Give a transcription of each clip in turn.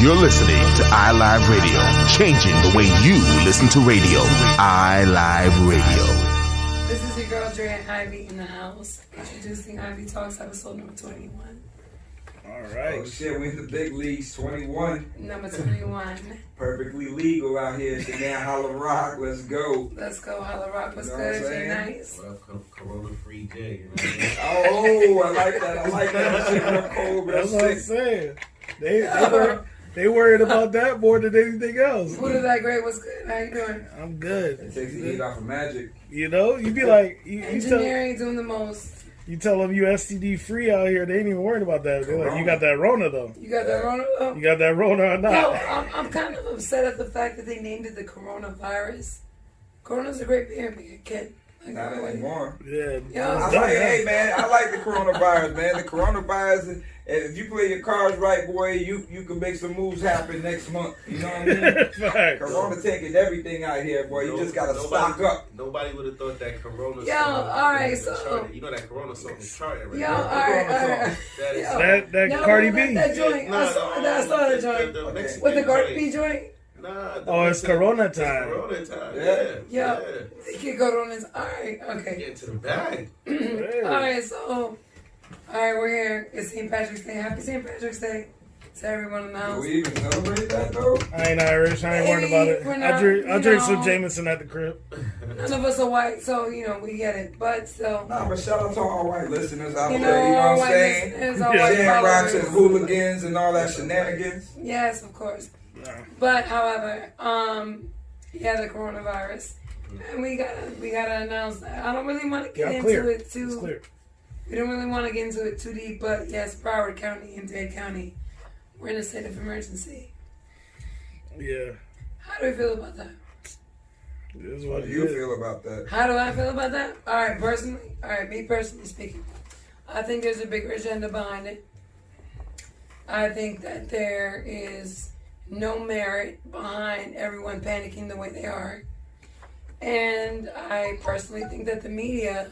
You're listening to iLive Radio, changing the way you listen to radio. iLive Radio. This is your girl, Draya Ivy, in the house. Introducing Ivy Talks, episode number 21. All right. Oh, shit, we in the big leagues, 21. Number 21. Perfectly legal out here. Now, Holla Rock, let's go. Let's go, Holla Rock. What's good? Jay Nice. What up, Corona-free Jay? You know Oh, I like that. I like that. Shit real cold, real That's what I'm sick. saying. They worried about that more than anything else. Who did that great? What's good? How you doing? I'm good. It takes the heat off of magic. You know, you be like, engineering doing the most. You tell them you STD free out here, they ain't even worried about that. They're like, you got that Rona though. You got that Rona though? You got that Rona or not? Yo, I'm kind of upset at the fact that they named it the coronavirus. Corona's a great beer, kid. Not anymore. Yeah. Hey man, I like the coronavirus, man. The coronavirus, if you play your cards right, boy, you can make some moves happen next month. You know what I mean? Corona taking everything out here, boy. You just gotta stock up. Nobody would have thought that Corona song. All right, so charted. You know that Corona song is charting right now. All right. That Cardi B. That joint. I saw that joint. With the Cardi B joint. Nah, it's Corona time. Corona time. Yeah. You can go on this. All right. Okay. Get to the bag. All right. So, we're here. It's St. Patrick's Day. Happy St. Patrick's Day to everyone in the house. Do we even celebrate that though? I ain't Irish. I ain't worried about it. I drink some Jameson at the crib. None of us are white, so we get it. But still. Nah, but shout out to all white listeners out there. You know what I'm saying? Jam rocks and hooligans and all that shenanigans. Yes, of course. But however, the coronavirus, and we gotta announce that. I don't really want to get into it too. We don't really want to get into it too deep, but yes, Broward County and Dade County, we're in a state of emergency. Yeah. How do we feel about that? What do you feel about that? How do I feel about that? All right, me personally speaking, I think there's a bigger agenda behind it. I think that there is no merit behind everyone panicking the way they are. And I personally think that the media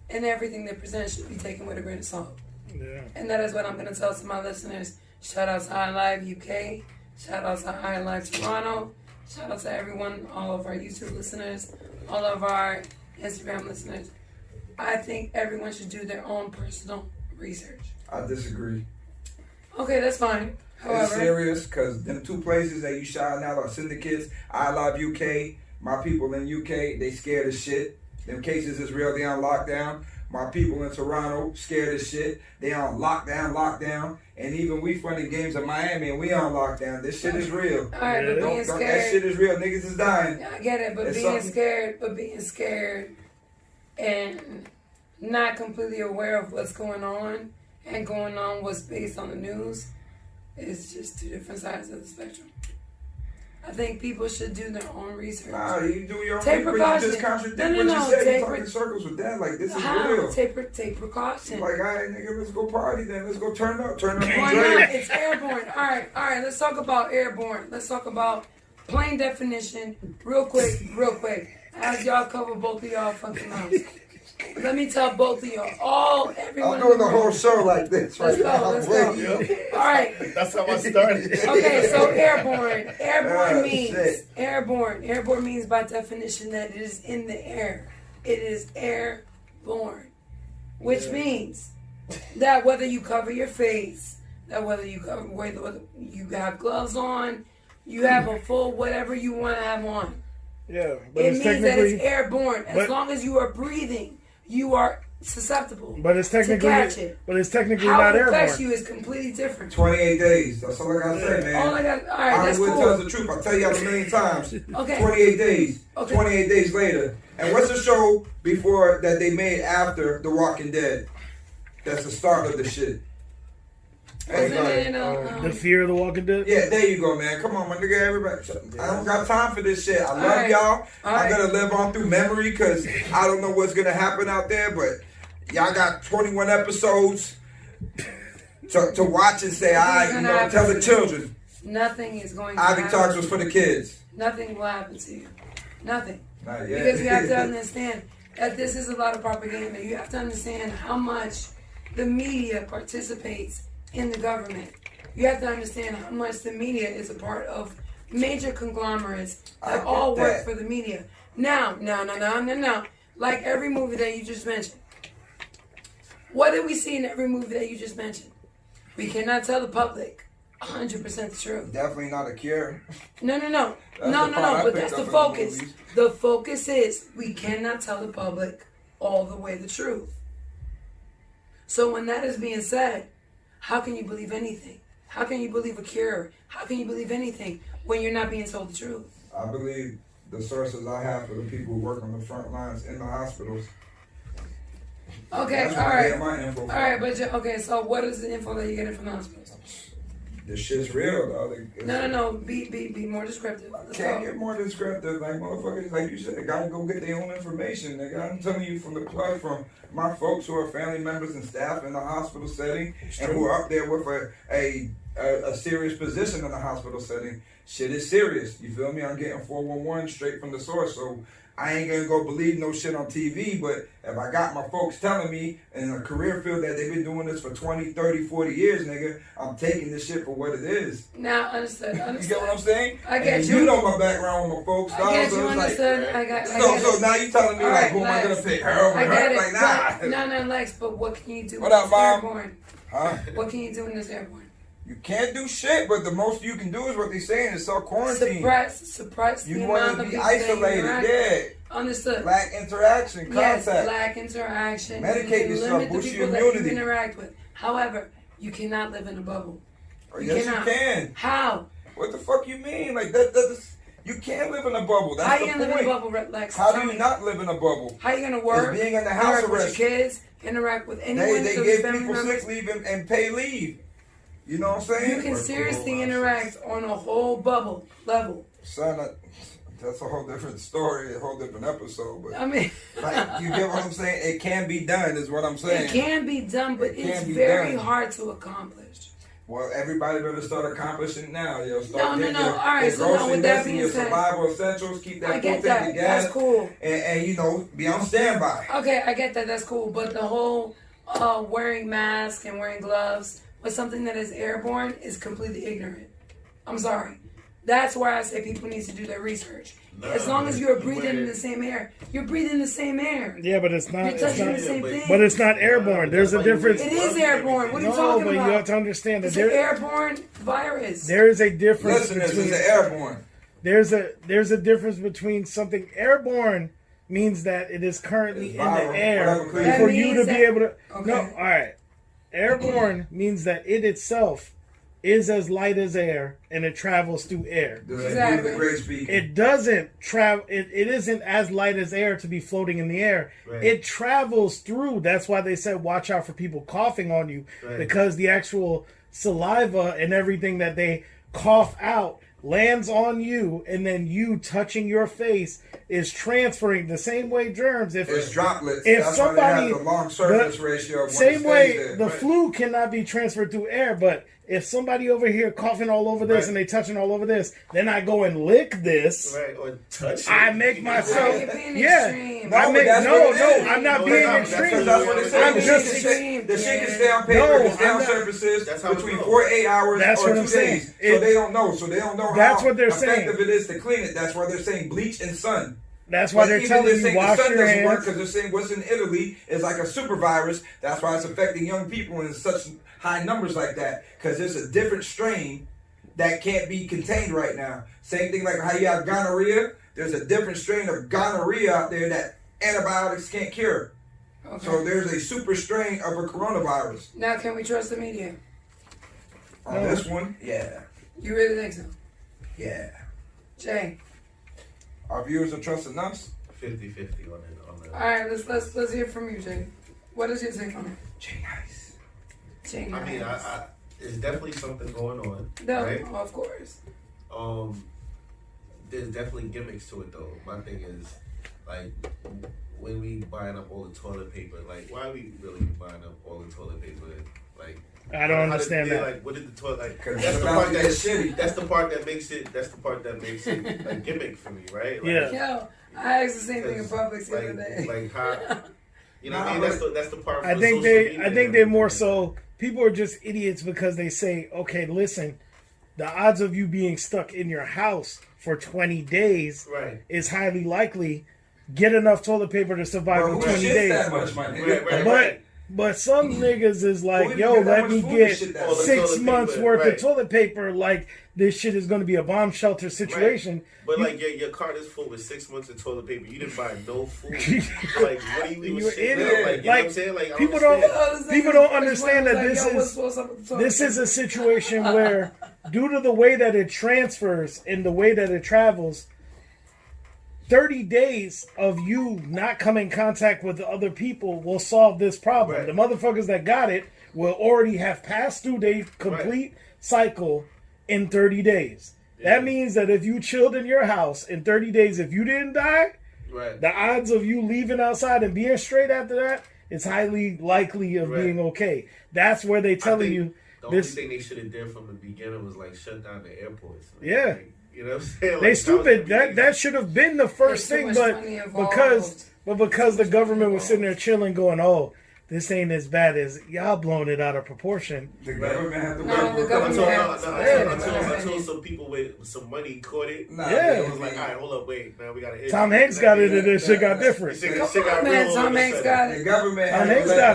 and everything they present should be taken with a grain of salt. Yeah. And that is what I'm going to tell to my listeners. Shout out to iLive UK. Shout out to iLive Toronto. Shout out to everyone, all of our YouTube listeners, all of our Instagram listeners. I think everyone should do their own personal research. I disagree. Okay, that's fine. However, it's serious because them two places that you shouting out are syndicates. I love UK. My people in UK, they scared as shit. Them cases is real. They on lockdown. My people in Toronto scared as shit. They on lockdown. And even we funding games in Miami and we on lockdown. This shit is real. All right, but being scared. That shit is real. Niggas is dying. Yeah, I get it, but being scared and not completely aware of what's going on and going on what's based on the news. It's just two different sides of the spectrum. I think people should do their own research. Nah, you do your own research. You just contradict what you said. You talking circles with that. Like, this is real. Take precaution. Like, all right, nigga, let's go party then. Let's go turn up. Why not? It's airborne. All right. Let's talk about airborne. Let's talk about plain definition. Real quick. As y'all cover both of y'all fucking house. Let me tell both of y'all, everyone. I'm doing the whole show like this right now. Let's go. All right. That's how I started. Okay, so airborne. Airborne means by definition that it is in the air. It is airborne, which means that whether you cover your face, whether you have gloves on, you have a full whatever you want to have on. Yeah, but it means that it's airborne. As long as you are breathing, you are susceptible. But it's technically to catch it. But it's technically not airborne. How it affects you is completely different. 28 days. That's all I gotta say, man. All right, that's cool. Hollywood tells the truth. I tell y'all a million times. Okay. 28 days. Okay. 28 days later. And what's the show before that they made after The Walking Dead? That's the start of the shit. The Fear of the Walking Dead? Yeah, there you go, man. Come on, my nigga, everybody. I don't got time for this shit. I love y'all. I'm going to live on through memory because I don't know what's going to happen out there, but y'all got 21 episodes to watch and say, tell the children. Nothing is going to happen. Ivy Talks was for the kids. Nothing will happen to you. Nothing. Not yet. Because you have to understand that this is a lot of propaganda. You have to understand how much the media participates in the government. you have to understand how much the media is a part of major conglomerates I that all get work that. for the media. Now. Like every movie that you just mentioned. What did we see in every movie that you just mentioned? We cannot tell the public 100% the truth. Definitely not a cure. No. That's the part I But picked that's up the in the focus. movies. The focus is we cannot tell the public all the way the truth. So when that is being said, how can you believe anything? How can you believe a cure? How can you believe anything when you're not being told the truth? I believe the sources I have for the people who work on the front lines in the hospitals. Okay, That's all where I get right. my info from. All right, but okay, so what is the info that you're getting from the hospitals? This shit's real, though. No. Be more descriptive. Let's Can't go. get more descriptive. Like, motherfuckers, like you said, they gotta go get their own information. Nigga, I'm telling you from the plug, from my folks who are family members and staff in the hospital setting and who are up there with a serious position in the hospital setting. Shit is serious. You feel me? I'm getting 411 straight from the source. So I ain't gonna go believe no shit on TV, but if I got my folks telling me in a career field that they've been doing this for 20, 30, 40 years, nigga, I'm taking this shit for what it is. Now, understood. You get what I'm saying? I get and you. You know my background with my folks, I dog, get so you, it's like, understood. I get so it. now you telling me, All like, right, who am I Lex. gonna pick? Her over I get her? it. Like, nah. No, Lex, but what can you do What when up, it's Mom? airborne? Huh? What can you do when it's airborne? You can't do shit, but the most you can do is what they saying is self-quarantine. Suppress You the want amount to of be people that you isolated, interact yeah. with. Understood. Lack interaction, Yes, contact. lack interaction. Medicate You can yourself, limit the boost people your that you immunity. interact with. However, you cannot live in a bubble. Oh, yes, cannot. you can. How? What the fuck you mean? Like that's you can't live in a bubble. That's How the you point. gonna live in a bubble, Lex? How Tell do you me. not live in a bubble? How you gonna work? It's being in the house interact arrest. with your kids, interact with anyone. They those gave family people members. sick leave and pay leave. You know what I'm saying? You can seriously interact on a whole bubble level. Son, that's a whole different story, a whole different episode. But I mean, like, you get what I'm saying? It can be done, is what I'm saying. it can be done, but It can it's be very done. hard to accomplish. Well, everybody better start accomplishing now. Yo, start No. getting All right, your so now grocery with that list and being your said, survival essentials. Keep that I food get tank that. together. That's cool. And you know, be on standby. Okay, I get that. That's cool. But the whole wearing masks and wearing gloves with something that is airborne is completely ignorant. I'm sorry. That's why I say people need to do their research. As long as you're breathing in the same air, you're breathing the same air. Yeah, but it's not. You're touching the It's same not thing. but it's not airborne. There's a difference. It is airborne. What are you No, talking but about? you have to understand that It's an airborne virus. there is a difference Listeners, between. is airborne. There's a difference between something airborne means that it is currently It's in viral. the air Whatever creates That for you to means be that- able to. Okay. No, all right. Airborne means that it itself is as light as air and it travels through air. Exactly. The great speaker. It doesn't travel. It isn't as light as air to be floating in the air. Right. It travels through. That's why they said watch out for people coughing on you, Right. because the actual saliva and everything that they cough out lands on you, and then you touching your face is transferring the same way germs. If It's droplets. if That's somebody- why they have the long surface ratio. Of when same it stays way there. the Right. flu cannot be transferred through air, but if somebody over here coughing all over this Right. and they touching all over this, then I go and lick this. Right, or touch it. I make myself, You're being yeah. extreme. I No, make that's no, what it no. is. I'm not No, being that's extreme. That's what it says. I'm The just shit extreme. the shit can stay on paper. No, it can stay I'm on not- surfaces That's how it between goes. 4 to 8 hours That's or what 2 I'm saying. days. It- So they don't know. So they don't know That's how what they're saying. effective it is to clean it. That's why they're saying bleach and sun. That's why But they're even telling you saying wash the sun your doesn't work hands. because they're saying what's in Italy is like a super virus. That's why it's affecting young people in such high numbers like that. Because there's a different strain that can't be contained right now. Same thing like how you have gonorrhea. There's a different strain of gonorrhea out there that antibiotics can't cure. Okay. So there's a super strain of a coronavirus. Now, can we trust the media? On No. this one, yeah, You really think so? yeah. Jay. Our viewers are trusting us. 50-50 on it. All right, let's hear from you, Jay. What is your take on it? Jay Nice. Jay, I mean, I it's definitely something going on, no, right? of course. There's definitely gimmicks to it though. My thing is, like, when we buying up all the toilet paper, like, why are we really buying up all the toilet paper? Like, I don't understand that. Like, what did the toilet? Like, 'Cause that's it's the about part to that's get shitty. That's the part that makes it. That's the part that makes it a gimmick for me, right? Like, Yeah. Yo, I asked the same thing in Publix the other like, day. like how You know what I mean? That's the part. I think they more so. People are just idiots because they say, okay, listen, the odds of you being stuck in your house for 20 days is highly likely. Get enough toilet paper to survive for 20 days. That much, my nigga. But some niggas is like, yo, let me get 6 months worth of toilet paper. Like, this shit is going to be a bomb shelter situation. Right. But, like, your cart is full with 6 months of toilet paper. You didn't buy no food. Like, what do you even shit? Like, you know what I'm saying? Like, people don't understand that this is a situation where, due to the way that it transfers and the way that it travels, 30 days of you not coming in contact with the other people will solve this problem. Right. The motherfuckers that got it will already have passed through their complete cycle in 30 days. Yeah. That means that if you chilled in your house in 30 days, if you didn't die, the odds of you leaving outside and being straight after that is highly likely of being okay. That's where they telling you. The only thing they should have did from the beginning was like shut down the airports. Like, you know what I'm saying? Like, they stupid. That should have been the first thing, but because the government was sitting there chilling, going, "Oh, this ain't as bad as y'all blowing it out of proportion." The government had to I told some people with some money caught it. It was like, all right, hold up, wait, man, we got to. Tom Hanks got it, and this shit got different. Tom Hanks got it. The government had to let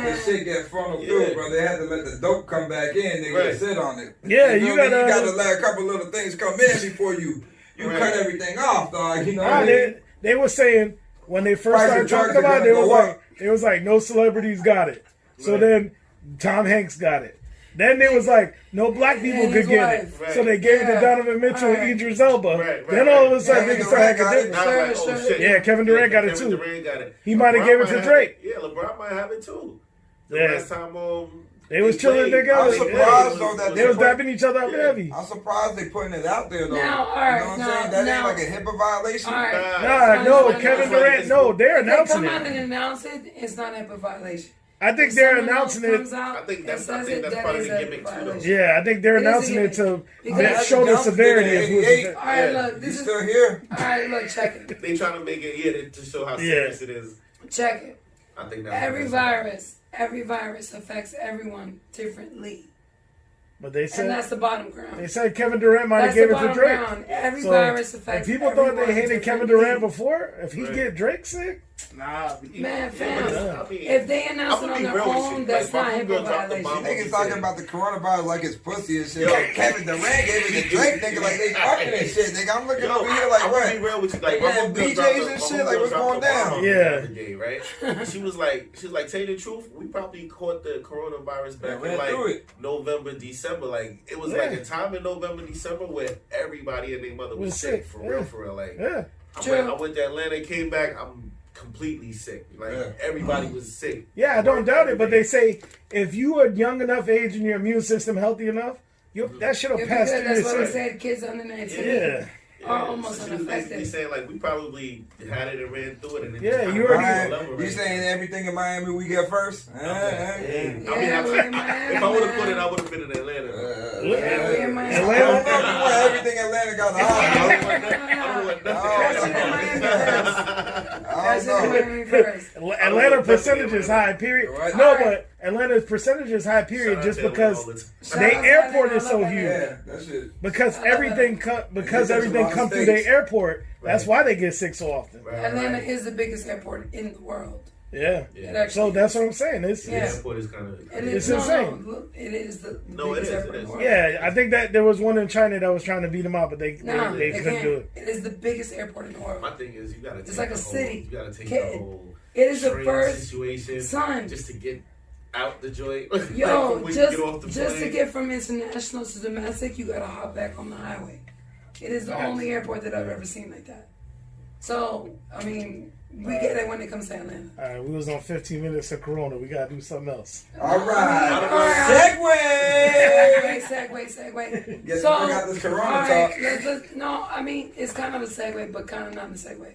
the shit get funneled through, bro. They had to let the dope come back in. They could sit on it. Yeah, you gotta let a couple little things come in before you cut everything off, dog. You know, they were saying when they first started talking about it, it was like no celebrities got it. So then Tom Hanks got it. Then it was like no black people could get it. So they gave it to Donovan Mitchell and Idris Elba. Then all of a sudden niggas started having a difference. Yeah, Kevin Durant got it too. He might have gave it to Drake. Yeah, LeBron might have it too. The last time they was chilling together. I'm surprised though that they was dapping each other up heavy. I'm surprised they putting it out there though. Now, you know what I'm saying? That ain't like a HIPAA violation. No, Kevin Durant. No, they're announcing it. If they come out and announce it, it's not a HIPAA violation. I think they're announcing it. I think that's part of the gimmick too. Yeah, I think they're announcing it to show the severity of who's. All right, look, this is still here. All right, look, check it. They trying to make it to show how serious it is. Check it. I think that's every virus affects everyone differently. But they said, and that's the bottom ground. They said Kevin Durant might have gave it to Drake. Every virus affects. If people thought they hated Kevin Durant before, if he get Drake sick, man, fam. If they announce it on their own, that's not HIPAA violation. Niggas talking about the coronavirus like it's pussy and shit. Like Kevin Durant gave it to Drake, nigga, like they fucking and shit. Nigga, I'm looking over here like what? I'm be real with you, like BJs and shit. Like what's going down? Yeah. Right. She was like, tell you the truth, we probably caught the coronavirus back in like November, December. Like it was like a time in November, December where everybody and their mother was sick. For real. Like I went to Atlanta, came back, I'm completely sick. Like everybody was sick. Yeah, I don't doubt it. But they say if you are young enough age and your immune system healthy enough, that should have passed through. That's what I said. Kids under 19 are almost unaffected. Basically saying like we probably had it and ran through it. And you already. You saying everything in Miami we get first? If I would have put it, I would have been in Atlanta. Everything Atlanta got Atlanta percentage is high, period. No, but Atlanta's percentage is high, period, just because their airport is so huge. Because everything comes through their airport. That's why they get sick so often. Atlanta is the biggest airport in the world. Yeah. So that's what I'm saying. The airport is kind of... It's insane. It is the biggest airport in the world. Yeah, I think that there was one in China that was trying to beat them out, but they couldn't do it. It is the biggest airport in the world. My thing is, you got to take it's like a city. You got to take the whole it is the first situation just to get out the joint. Yo, just to get from international to domestic, you got to hop back on the highway. It is the only airport that I've ever seen like that. So, I mean... We get it when it comes to Atlanta. All right, we was on 15 minutes of Corona. We got to do something else. All right. Segue. Guess we got this Corona talk. No, I mean, it's kind of a segue, but kind of not a segue.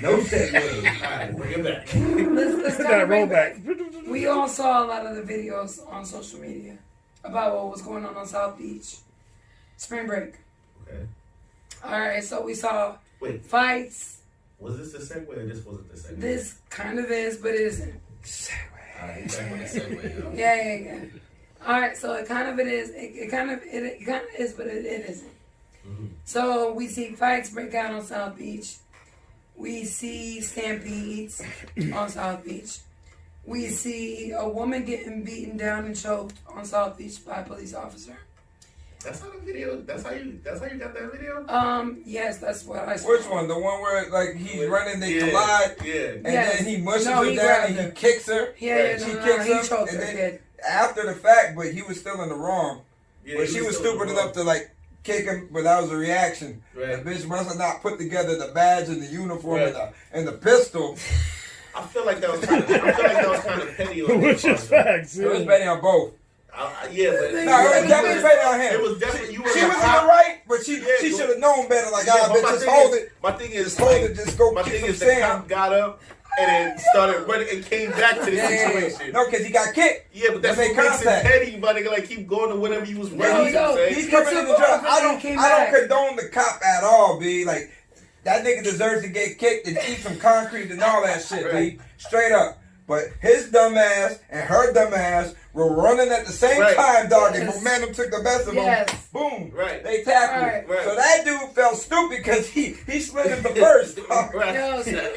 No segue. All right, bring it back. Let's kind of roll back. We all saw a lot of the videos on social media about what was going on South Beach. Spring break. Okay. All right, so we saw fights. Was this the segue or this wasn't the segue? This kind of is, but it isn't. Alright, back on the segue, yo. Yeah. All right, so it kind of is, but it isn't. Mm-hmm. So we see fights break out on South Beach. We see stampedes on South Beach. We see a woman getting beaten down and choked on South Beach by a police officer. That's how the video. That's how you got that video. Yes, that's what I saw. Which one? The one where like he's running, they collide, and then he mushes her down and he kicks her. He kicks her, and then after the fact, but he was still in the wrong. Yeah, but she was stupid enough to like kick him, but that was a reaction. Right. The bitch must have not put together the badge and the uniform and the pistol. I feel like that was kind of petty. Which is facts. It was petty on both. Yeah, but it was definitely petty on him. It was definitely she was in the right, but she should have known better. Like, bitch, just hold it. My thing is, just hold it. Just go. My thing is, the cop got up and then started running and came back to the situation. No, because he got kicked. Yeah, but that's what makes it petty, but nigga, like keep going to whatever you was running. He's coming in the drop. I don't condone the cop at all, B. Like, that nigga deserves to get kicked and eat some concrete and all that shit, B. Straight up. But his dumb ass and her dumb ass were running at the same time, dog. And momentum took the best of them. Boom. Right. They tackled. Right. So that dude felt stupid because he slid in the first.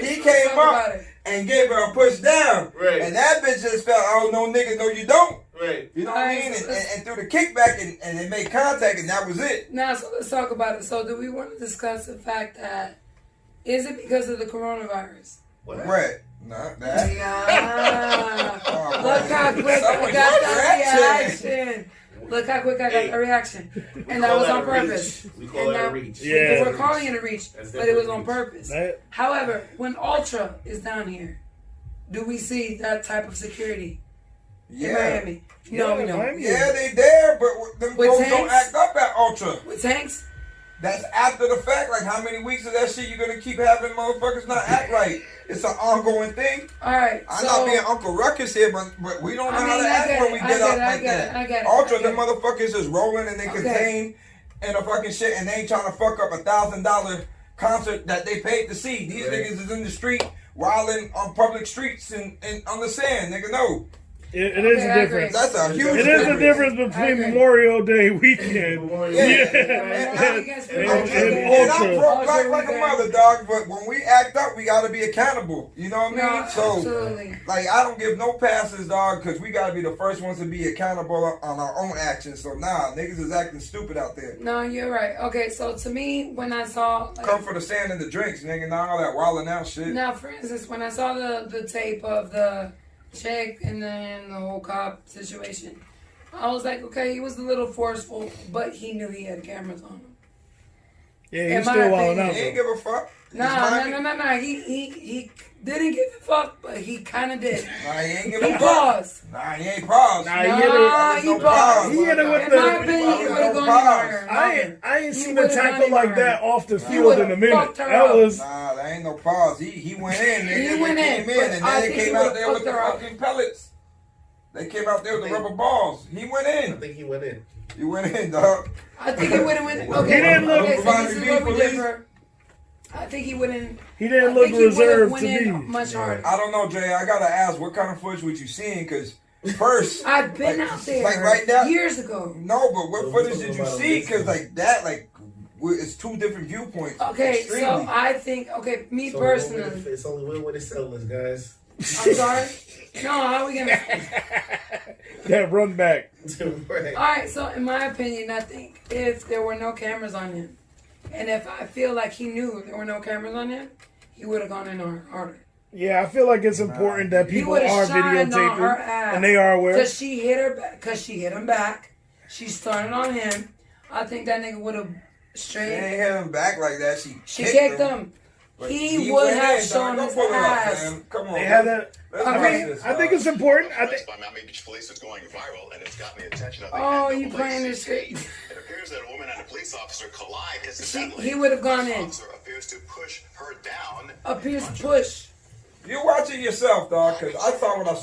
He came up and gave her a push down. Right. And that bitch just felt, oh, no, nigga, no, you don't. Right. You know what I mean? And threw the kickback and they made contact and that was it. Now, so let's talk about it. So do we want to discuss the fact that, is it because of the coronavirus? What? Not that. Yeah. Look how quick I got that reaction. Look how quick I got the reaction. And that was on purpose. We call it a reach. Yeah. We're calling it a reach, but it was on purpose. However, when Ultra is down here, do we see that type of security in Miami? You know, we know. Yeah, they there, but them folks don't act up at Ultra. With tanks? That's after the fact. Like, how many weeks of that shit you gonna keep having motherfuckers not act right? It's an ongoing thing. All right. I'm not being Uncle Ruckus here, but we don't know how to act when we get up like that. I get it. Ultra, the motherfuckers is rolling and they contain and a fucking shit, and they ain't trying to fuck up $1,000 concert that they paid to see. These niggas is in the street wilding on public streets and on the sand. Nigga, no. It is a difference. That's a huge difference. It is a difference between Memorial Day weekend and I'm pro-black like a mother, dog, but when we act up, we gotta be accountable. You know what I mean? So, like, I don't give no passes, dog, because we gotta be the first ones to be accountable on our own actions. So, niggas is acting stupid out there. No, you're right. Okay, so to me, when I saw... Come for the sand and the drinks, nigga, not all that wilding out shit. Now, for instance, when I saw the tape of the chick and then the whole cop situation, I was like, okay, he was a little forceful, but he knew he had cameras on him. Yeah, he's still wilding out. He didn't give a fuck. Nah. He didn't give a fuck, but he kind of did. Nah, he ain't give a fuck. Paused. Nah, he ain't paused. Nah, he paused. He hit it with in my opinion, he would have gone anywhere. I ain't seen a tackle like that off the field in a minute. That was... Nah, there ain't no pause. He went in. He went in. And then they came out there with the fucking pellets. They came out there with the rubber balls. He went in. I think he went in. He went in, dog. I think he would have went in. Okay, he didn't look... so this is where we differ. I think he went in. He didn't look reserved to me. Much harder. I don't know, Jay. I gotta ask, what kind of footage was you seeing? Because first, I've been out there like right now, years ago. No, but what footage did you see? Because like that, like it's two different viewpoints. Okay, so I think me personally, it's only one way to sell this, guys. I'm sorry. No, how are we gonna? That run back. All right. So in my opinion, I think if there were no cameras on him, and if I feel like he knew there were no cameers on him, he would have gone in harder. Yeah, I feel like it's important that people are videotaping and they are aware. Because she hit her back. Because she hit him back. She started on him. I think that nigga would have straight. She ain't hit him back like that. She kicked him. He would have shown his ass. Come on. They had that. I think it's important. I think by Miami Beach Police is going viral, and it's gotten the attention of the you playing this shit? It appears that a woman and a police officer collide incidentally. He would have gone in. The officer appears to push her down. Appears to push. You watch it yourself, dog, because I saw what I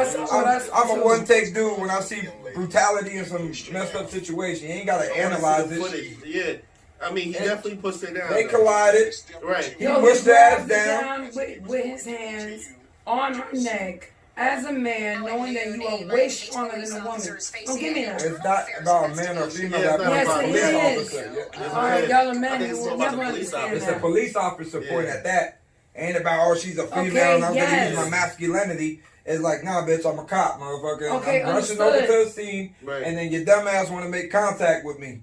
saw. I'm a one-take dude when I see brutality in some messed up situation. You ain't got to analyze it. Yeah. I mean, he definitely pushed it down. They collided. Right. He pushed the ass down. With his hands on her neck. As a man, knowing that you are way stronger than a woman. Don't give me that. It's not about a man or female. Yes, it is. Officer. All right, y'all are men. You will never understand It's that. a police officer pointing at that. Ain't about, oh, she's a female and I'm going to use my masculinity. It's like, nah, bitch, I'm a cop, motherfucker. Okay, I'm rushing over to the scene, and then your dumb ass want to make contact with me.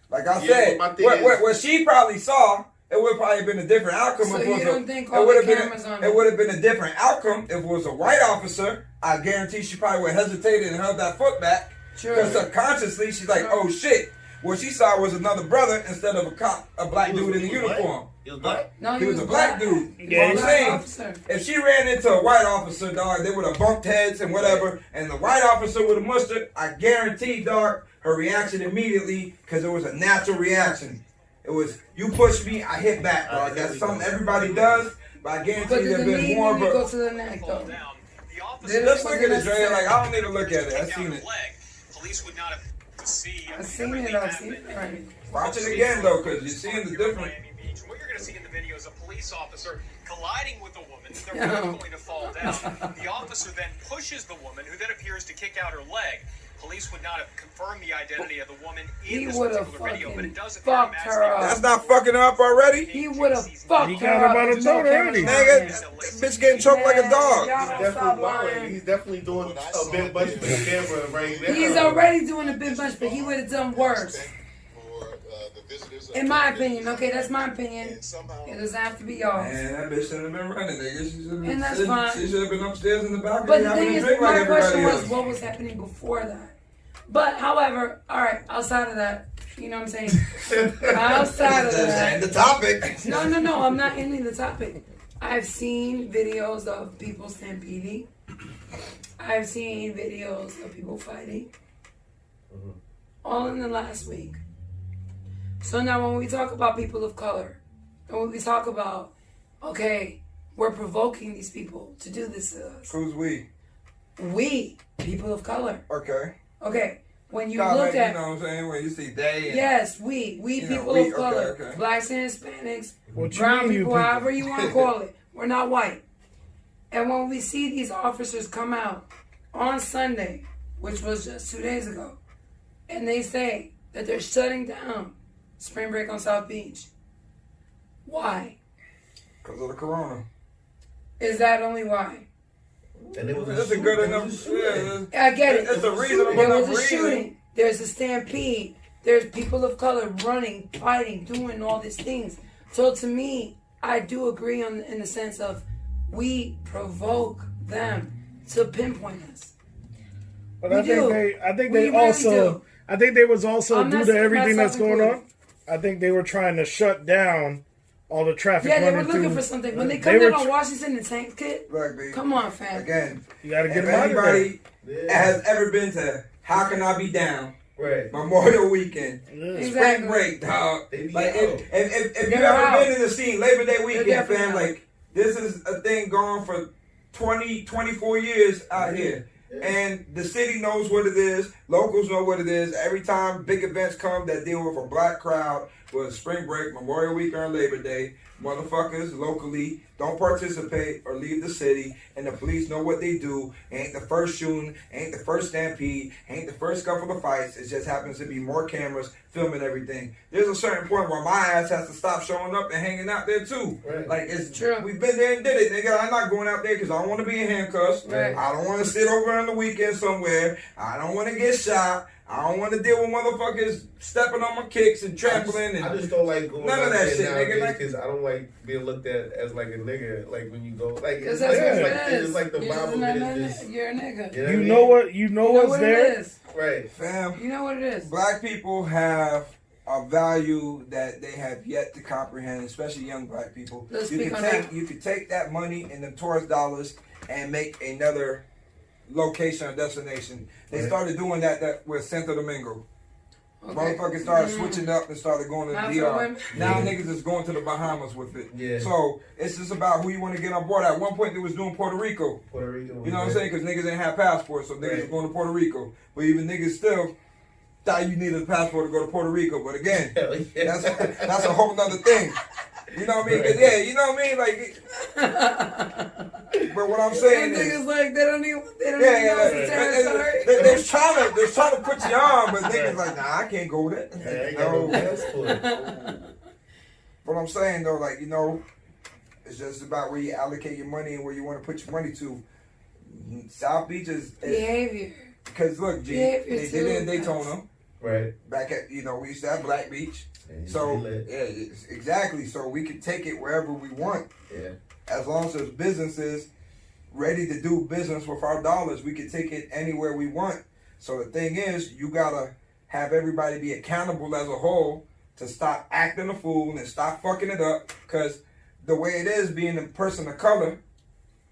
Like I said, what she probably saw, it would probably have been a different outcome. So if you don't think all the cameras on it would have been a different outcome if it was a white officer. I guarantee she probably would have hesitated and held that foot back. Because subconsciously, she's like, oh shit. What she saw was another brother instead of a cop, a black dude in a uniform. He was black? No, he was a black dude. Yeah, I'm saying, if she ran into a white officer, dog, they would have bumped heads and whatever, and the white officer would have mustered, I guarantee, dog, her reaction immediately, because it was a natural reaction. It was, you push me, I hit back, dog. That's something everybody does, but I guarantee there's been more of a... go to the neck, though. Let's look at it, Dre. Like, I don't need to look at it. I've seen it. Police would not have I've seen it. Right. Watch it again, though, because you're seeing the difference. What you're going to see in the video is a police officer colliding with a woman. They're both going to fall down. The officer then pushes the woman, who then appears to kick out her leg. Police would not have confirmed the identity of the woman in this particular video, but it does appear to match That's not fucking her up already? He would have fucked her up. About a throat already. Nigga, this bitch getting choked like a dog. He's definitely doing a bit much for the camera right now. He's already doing a bit much, but he would have done worse. In my opinion, okay, that's my opinion. It doesn't have to be y'all. Man, that bitch shouldn't have been running, nigga. And that's fine. She should have been upstairs in the balcony. But the thing is, my question was, else. what was happening before that? But, however, all right, outside of that, you know what I'm saying? Outside of that. And the topic. No, I'm not ending the topic. I've seen videos of people stampeding. I've seen videos of people fighting. All in the last week. So now when we talk about people of color, and when we talk about, okay, we're provoking these people to do this to us. Who's we? We, people of color. Okay. Okay, when you look at... You know what I'm saying? When you see they... And, yes, we people of color. Okay. Blacks and Hispanics, What brown you people, however you want to call it. We're not white. And when we see these officers come out on Sunday, which was just 2 days ago, and they say that they're shutting down spring break on South Beach. Why? Because of the corona. Is that only why? And it was That's a good enough... I get it. It's a reasonable There enough was a reason. shooting. There's a stampede. There's people of color running, fighting, doing all these things. So to me, I do agree in the sense of we provoke them to pinpoint us. But I think they was also due to everything that's going on. I think they were trying to shut down all the traffic. Yeah, they were looking for something. When they come in on Washington and Tank Kid, come on, fam. Again, you got to get them if out of there. anybody has ever been to How Can I Be Down? Right. Memorial Weekend. Spring break, dog. Like, if you've ever been in the scene, Labor Day weekend, fam, like, this is a thing going for 20, 24 years out here. And the city knows what it is. Locals know what it is. Every time big events come that deal with a black crowd, whether spring break, Memorial Week, or Labor Day, motherfuckers locally don't participate or leave the city, and the police know what they do. Ain't the first shooting, ain't the first stampede, ain't the first couple of fights. It just happens to be more cameras filming everything. There's a certain point where my ass has to stop showing up and hanging out there too. Right. Like, it's true. We've been there and did it, nigga. I'm not going out there because I don't want to be in handcuffs. Right. I don't want to sit over on the weekend somewhere. I don't want to get shot. I don't want to deal with motherfuckers stepping on my kicks and trampling. I just don't like going none of that shit, nigga. Because I don't like being looked at as like a nigga. Like when you go, like it's like the Bible is you're a nigga. You know what's there, it is. Right, fam. You know what it is. Black people have a value that they have yet to comprehend, especially young black people. You could take that money and the tourist dollars and make another location or destination. They started doing that with Santo Domingo. Okay. Motherfuckers started switching up and started going to the DR. Now niggas is going to the Bahamas with it. Yeah. So it's just about who you want to get on board. At one point they was doing Puerto Rico. You know what I'm saying? Because niggas ain't have passports, so niggas was going to Puerto Rico. But even niggas still, thought you needed a passport to go to Puerto Rico. But again, that's a whole nother thing. You know what I mean? Right. Yeah, you know what I mean? Like, but what I'm saying niggas is, like they don't even know yeah, it's a territory. they're trying to put you on, but niggas like, nah, I can't go there. Yeah, I ain't got no passport. What I'm saying though, like, you know, it's just about where you allocate your money and where you want to put your money to. South Beach is behavior. Because look, G, Behavior they did it in Daytona. Right. Back at, you know, we used to have Black Beach. And So you lit. yeah, exactly. So we can take it wherever we want. Yeah. As long as there's businesses ready to do business with our dollars, we can take it anywhere we want. So the thing is, you gotta have everybody be accountable as a whole to stop acting a fool and stop fucking it up. Because the way it is, being a person of color,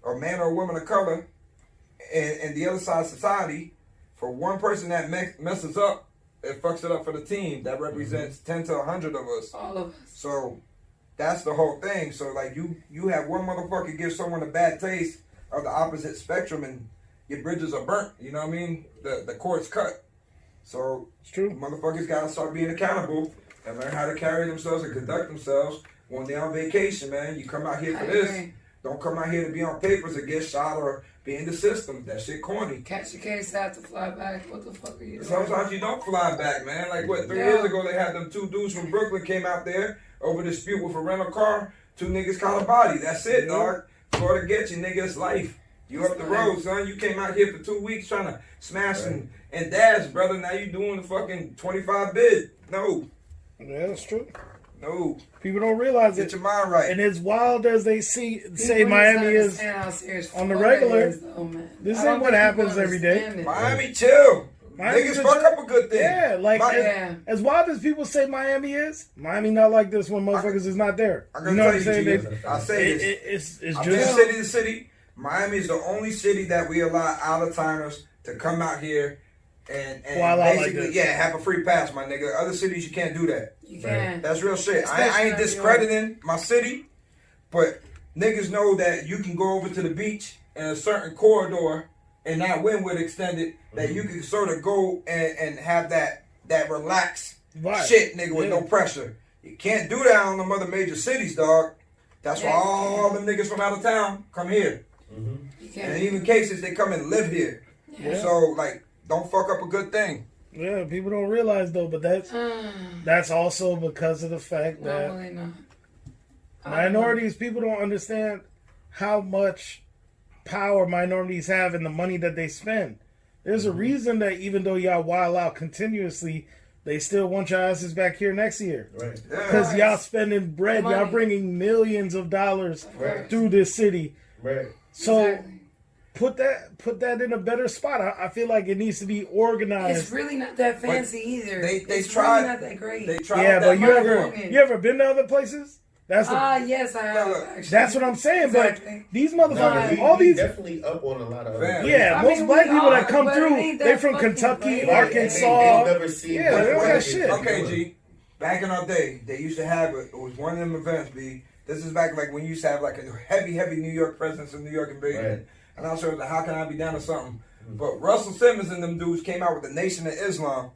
or man or woman of color, and the other side of society, for one person that messes up, it fucks it up for the team. That represents 10 to 100 of us. All of us. So that's the whole thing. So like you have one motherfucker give someone a bad taste of the opposite spectrum and your bridges are burnt. You know what I mean? The cord's cut. So It's true. motherfuckers gotta start being accountable and learn how to carry themselves and conduct themselves when they're on vacation, man. You come out here for this. agree. Don't come out here to be on papers or get shot or be in the system. That shit corny. Catch your case, have to fly back. What the fuck are you doing? Sometimes you don't fly back, man. Like what, 3 Yeah. years ago they had them two dudes from Brooklyn came out there over dispute with a rental car. 2 niggas caught a body. That's it, dog. Florida get you, nigga. It's life. You up the road, son. You came out here for 2 weeks trying to smash and dash, brother. Now you doing the fucking 25 bid. No. Yeah, that's true. No. People don't realize Get it. your mind right. And as wild as they say People Miami need to is, understand how serious on the Florida regular, is, though, man. this I don't ain't what think people happens every day. understand it. Miami, chill. Miami's Niggas a fuck chill- up a good thing. Yeah, like Yeah. as wild as people say Miami is, Miami not like this when motherfuckers is not there. I'm You gonna know what I'm tell saying? you, They- G, I say this. It's I've been just city to city. Miami is the only city that we allow out of timers to come out here and Wild out like basically, this. have a free pass, my nigga. Other cities you can't do that. You can. That's real shit. I Especially ain't New York. discrediting my city, but niggas know that you can go over to the beach in a certain corridor and that windward extended that you can sort of go and have that relaxed Right. shit, nigga, with Yeah. no pressure. You can't do that on them other major cities, dog. That's why all them niggas from out of town come here. You And can. in even cases, they come and live here. Yeah. So, like, don't fuck up a good thing. yeah. People don't realize though, but that's also because of the fact No, that really not. minorities, people don't understand how much power minorities have in the money that they spend. There's a reason that even though y'all wild out continuously, they still want your asses back here next year. Right. Because y'all spending bread, y'all Money. bringing millions of dollars Right. through this city. Right. So Exactly. put that in a better spot. I feel like it needs to be organized. It's really not that fancy either. They it's tried. really not that great. They tried. Yeah, that but money. you ever been to other places? That's the, Yes, I have. Look, Actually. that's what I'm saying. Exactly. But these No, motherfuckers, we all these, definitely up on a lot of other Fam. places. yeah, I most mean, black we people that are, come but it through, ain't they that from fucking Kentucky, great. Arkansas. They've never seen Yeah, much they don't money got shit. Okay, G. Back in our day, they used to have it was one of them events. B. This is back like when you used to have like a heavy New York presence in New York invasion. Right. And I was like, how can I be down to something? But Russell Simmons and them dudes came out with the Nation of Islam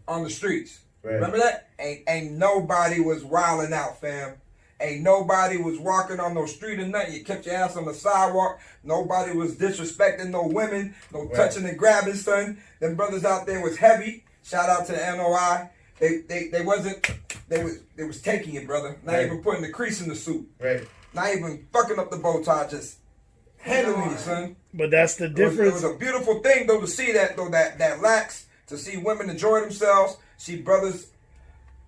on the streets. Right. Remember that? Ain't nobody was wilding out, fam. Ain't nobody was walking on no street or nothing. You kept your ass on the sidewalk. Nobody was disrespecting no women, no touching and grabbing, son. Them brothers out there was heavy. Shout out to the NOI. They was taking it, brother. Not Right. even putting the crease in the suit. Right. Not even fucking up the bow tie. Just handling it, son. But that's the It difference. was a beautiful thing though to see that though that lax, to see women enjoy themselves, see brothers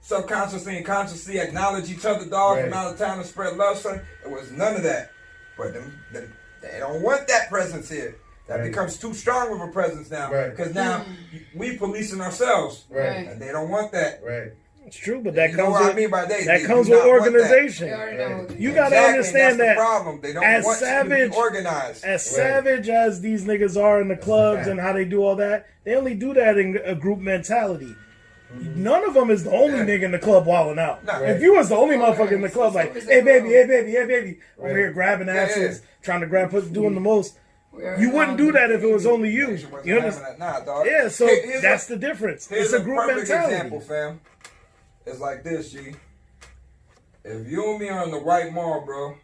subconsciously and consciously acknowledge each other, dog, Right. from out of town and spread love, son. It was none of that. But they don't want that presence here. That Right. becomes too strong of a presence now. Right. Because now we policing ourselves. Right. And they don't want that. Right. It's true, but that You know comes what with I mean by that they comes do with not want that. organization. They already know. You gotta Exactly, understand that's that the problem. They don't as want you to savage- be organized. As savage as these niggas are in the clubs fact. and how they do all that, they only do that in a group mentality. None of them is the only Yeah. nigga in the club wilding out. Nah. If you was the only motherfucker in the club, like, hey baby, hey baby, hey baby, over Right. here grabbing asses, trying to grab pussy, doing the most. You wouldn't do that if it was only you. You understand? Dog. Yeah, so that's the difference. It's a group mentality. Example, fam. It's like this, G. If you and me are in the white mall, bro,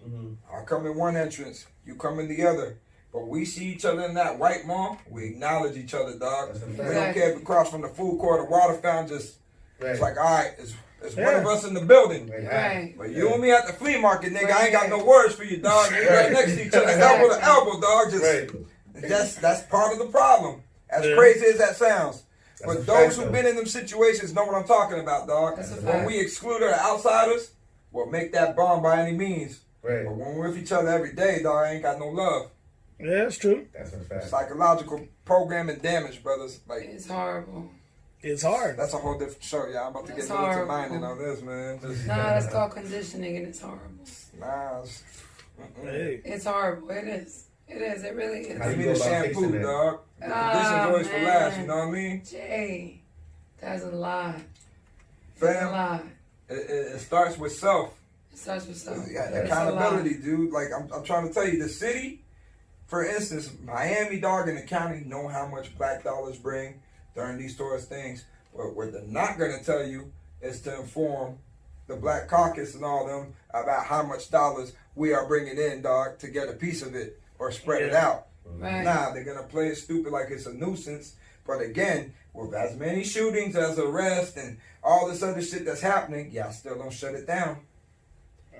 I come in one entrance, you come in the other. But we see each other in that white mall, we acknowledge each other, dog. We don't care if we cross from the food court or water fountain, it's like, all right, it's one of us in the building. Right. But you and me at the flea market, nigga, I ain't got no words for you, dog. We right next to each other, elbow to elbow, dog. That's part of the problem. As crazy as that sounds. But those who've been in them situations know what I'm talking about, dog. When we exclude our outsiders, we'll make that bond by any means. Right. But when we're with each other every day, dog, I ain't got no love. Yeah, that's true. That's a fact. Psychological programming damage, brothers. Like, it's horrible. It's hard. That's a whole different show, y'all. I'm about to get militant minded on this, man. That's called conditioning, and it's horrible. It's horrible. It is. It is. It really is. I mean the shampoo, dog. The condition's always for last. You know what I mean? Jay, that's a lie. Fam, a lie. It starts with self. It starts with self. Accountability, dude. Like I'm trying to tell you, the city, for instance, Miami, dog, and the county know how much black dollars bring during these tourist things. But what they're not going to tell you is to inform the Black Caucus and all them about how much dollars we are bringing in, dog, to get a piece of it or spread it out. Right. Nah, they're going to play it stupid like it's a nuisance. But again, with as many shootings as arrests and all this other shit that's happening, y'all still don't shut it down.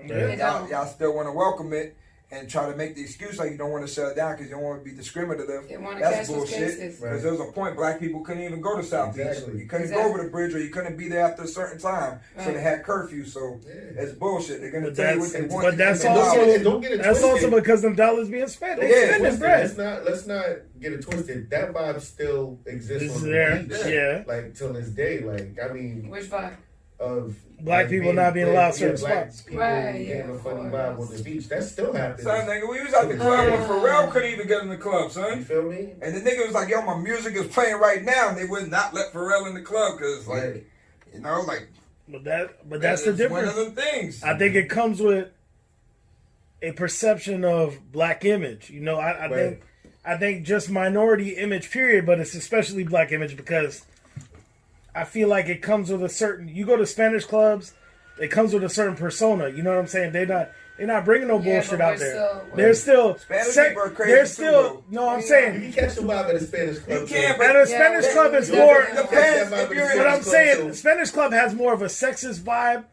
Y'all still want to welcome it and try to make the excuse like you don't want to shut it down because you don't want to be discriminative. That's bullshit. Because there was a point black people couldn't even go to Southeast. You couldn't go over the bridge or you couldn't be there after a certain time. So they had curfew. So it's bullshit. They're going to tell you what they want. But that's also because them dollars being spent. Let's not get it twisted. That vibe still exists on the beach. Yeah. Like till this day. Like, I mean. Which vibe? Of black people not being allowed certain spots. Right, getting a funny vibe on the beach. That still happens. Son, nigga, we was at the club when Pharrell couldn't even get in the club, son. You feel me? And the nigga was like, yo, my music is playing right now. And they would not let Pharrell in the club because, like, you know, like. But that's the difference. One of them things. I think it comes with a perception of black image. You know, I think just minority image, period, but it's especially black image because I feel like it comes with a certain. You go to Spanish clubs, it comes with a certain persona. You know what I'm saying? They're not bringing no bullshit out there. They're still Spanish people are crazy. I'm saying you can catch a vibe at a Spanish club. You can't. At a Spanish club is more. Depends. But I'm saying Spanish club has more of a sexist vibe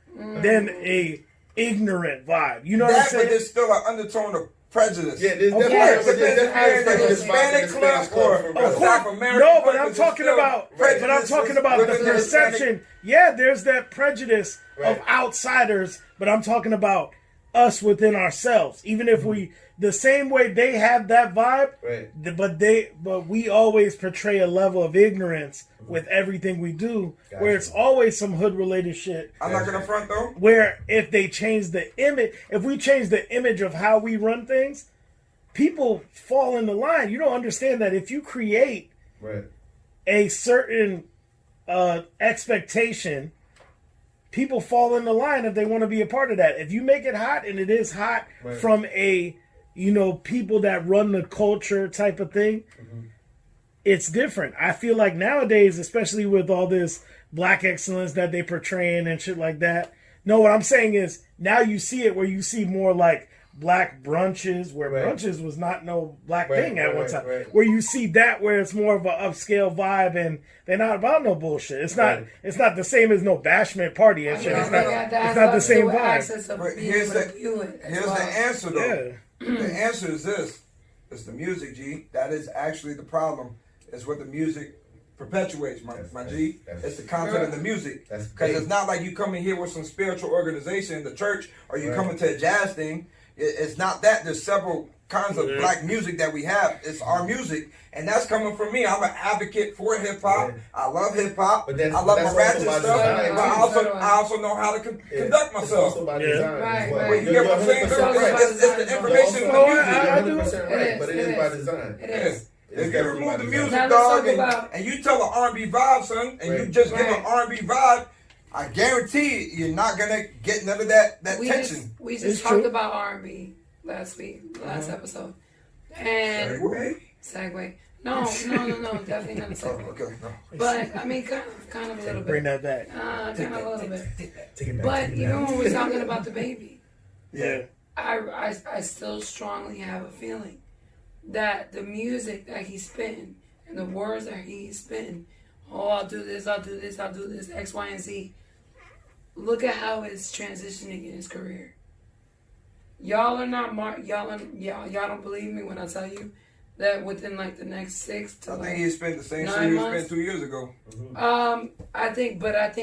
than a ignorant vibe. You know what I'm saying? But there's still an undertone of prejudice. Yeah, there's definitely a Hispanic club or a South American. No, but I'm talking about the perception. Yeah, there's that prejudice of outsiders, but I'm talking about us within ourselves. Even if we the same way they have that vibe, but we always portray a level of ignorance with everything we do, where it's always some hood related shit. I'm not gonna front though. Where if they change the image, if we change the image of how we run things, people fall in the line. You don't understand that if you create a certain expectation, people fall in the line if they want to be a part of that. If you make it hot, and it is hot from a people that run the culture type of thing, it's different. I feel like nowadays, especially with all this black excellence that they portraying and shit like that. No, what I'm saying is now you see it where you see more like black brunches, where brunches was not no black thing at one time. Where you see that where it's more of an upscale vibe and they're not about no bullshit. It's not it's not the same as no bashment party and shit. It's not the same vibe. Here's the answer though. Yeah. The answer is this. It's the music, G. That is actually the problem. It's what the music perpetuates, my G. It's the content of the music. Because it's not like you come in here with some spiritual organization, the church, or you come into a jazz thing. It's not that. There's several kinds of black music that we have. It's our music. And that's coming from me. I'm an advocate for hip-hop. I love hip-hop. I love my ratchet stuff. But I also know how to conduct myself. It's also by design. Right. You get what I'm saying? It's the information in the music. But it is by design. It is. If you remove the music, dog, and you tell an R&B vibe, son, and you just give an R&B vibe, I guarantee you're not gonna get none of that tension. We just talked about R&B last episode. And Segue? No, definitely not a segue. Okay, no. But I mean, kind of a little bit. Bring that back. Kind of a little bit. Take it back. But even when we're talking about the baby, Yeah. I still strongly have a feeling that the music that he's spitting and the words that he's spitting, I'll do this, X, Y, and Z. Look at how it's transitioning in his career. Y'all are not y'all don't believe me when I tell you that within like the next 6 to I like think he spent the same 9 shit he months. spent 2 years ago. I think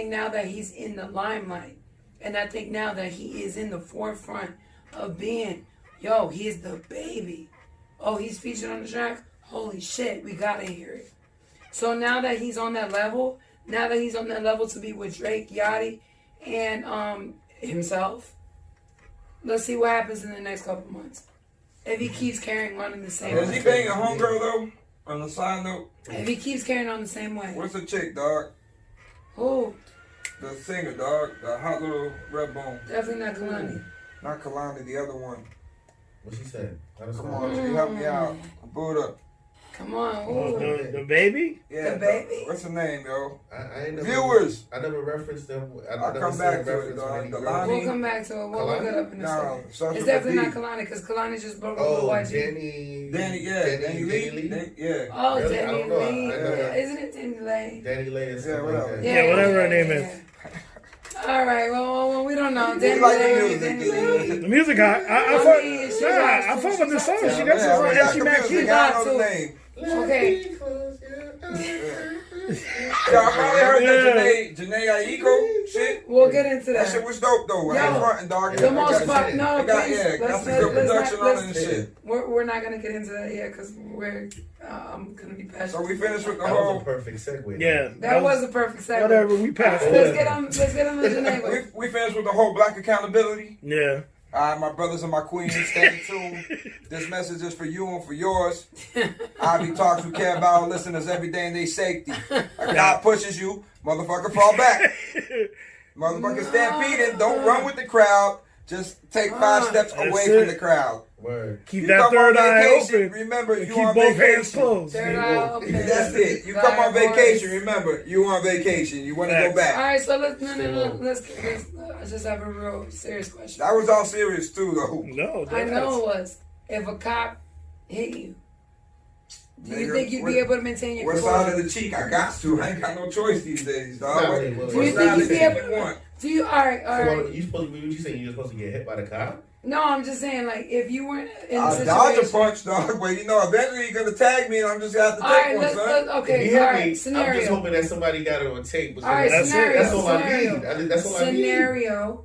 now that he's in the limelight, and I think now that he is in the forefront of being, he is the baby. Oh, he's featured on the track. Holy shit, we gotta hear it. So now that he's on that level, to be with Drake, Yachty, and himself, let's see what happens in the next couple months. If he keeps carrying on in the same way. Is he banging a homegirl though? On the side note? If he keeps carrying on the same way. What's the chick, dog? Who? The singer, dog. The hot little red bone. Definitely not Kalani. Not Kalani, the other one. What she said? Come on, she help me out. Buddha. Come on. Oh, the baby? Yeah, the baby? What's her name, yo? I ain't never, Viewers. I never referenced them. I'll come back to it, dog. We'll come back to it. We'll look it up in a second. It's definitely not Kalani, because Kalani just broke up with YG. Danny Lee. Yeah. Oh, Really? Danny Lee. Yeah. Isn't it Danny Lee? Danny Lee is whatever. Yeah, whatever her name is. All right, well, we don't know. We Danny like Lee. the Danny Lee. The music hot. I fuck with the song. She got some Yeah, from MC Mac music. Key. I know the name. Okay. Yo, I finally heard that Janae Aiko shit. We'll get into That that. shit was dope though. I ain't frontin', dog. The most fun. No, It got, please. yeah, got Let's some good production on it and shit. We're not gonna get into that yet because I'm gonna be passionate. So we finished with the That was whole. a perfect segue. Yeah. That was a perfect segue. Whatever, we passed Let's it. get on the Janae. We finished with the whole black accountability. Yeah. All right, my brothers and my queens, stay tuned. This message is for you and for yours. Ivy Talks, we care about our listeners every day and their safety. A cop pushes you, motherfucker, fall back. Motherfucker, stampeding. Don't run with the crowd. Just take 5 steps away from the crowd. Word. Keep You that come third on eye vacation, open. remember, And you keep on both hands vacation. closed. Third eye open. That's it. You come on vacation, remember, you on vacation. You want to go All back. right, so let's I just have a real serious question. That was all serious, too, though. No, I know it was. If a cop hit you, do you Nigga, think you'd be able to maintain your What composure? side of the cheek? I got to. I ain't got no choice these days, dog. Nah, What do you what think side of you'd the be cheek able you want? Do you? All right. So you supposed to be? What you saying? You're supposed to get hit by the cop? No, I'm just saying, like, if you weren't in a I'll dodge a situation. punch, dog, but you know, eventually you're gonna tag me and I'm just gonna have to All take right, one, son. let's If okay. you All hit right, me, I'm just scenario. hoping that somebody got it on tape. All right, That's it. scenario. That's all I scenario. need. That's all I need.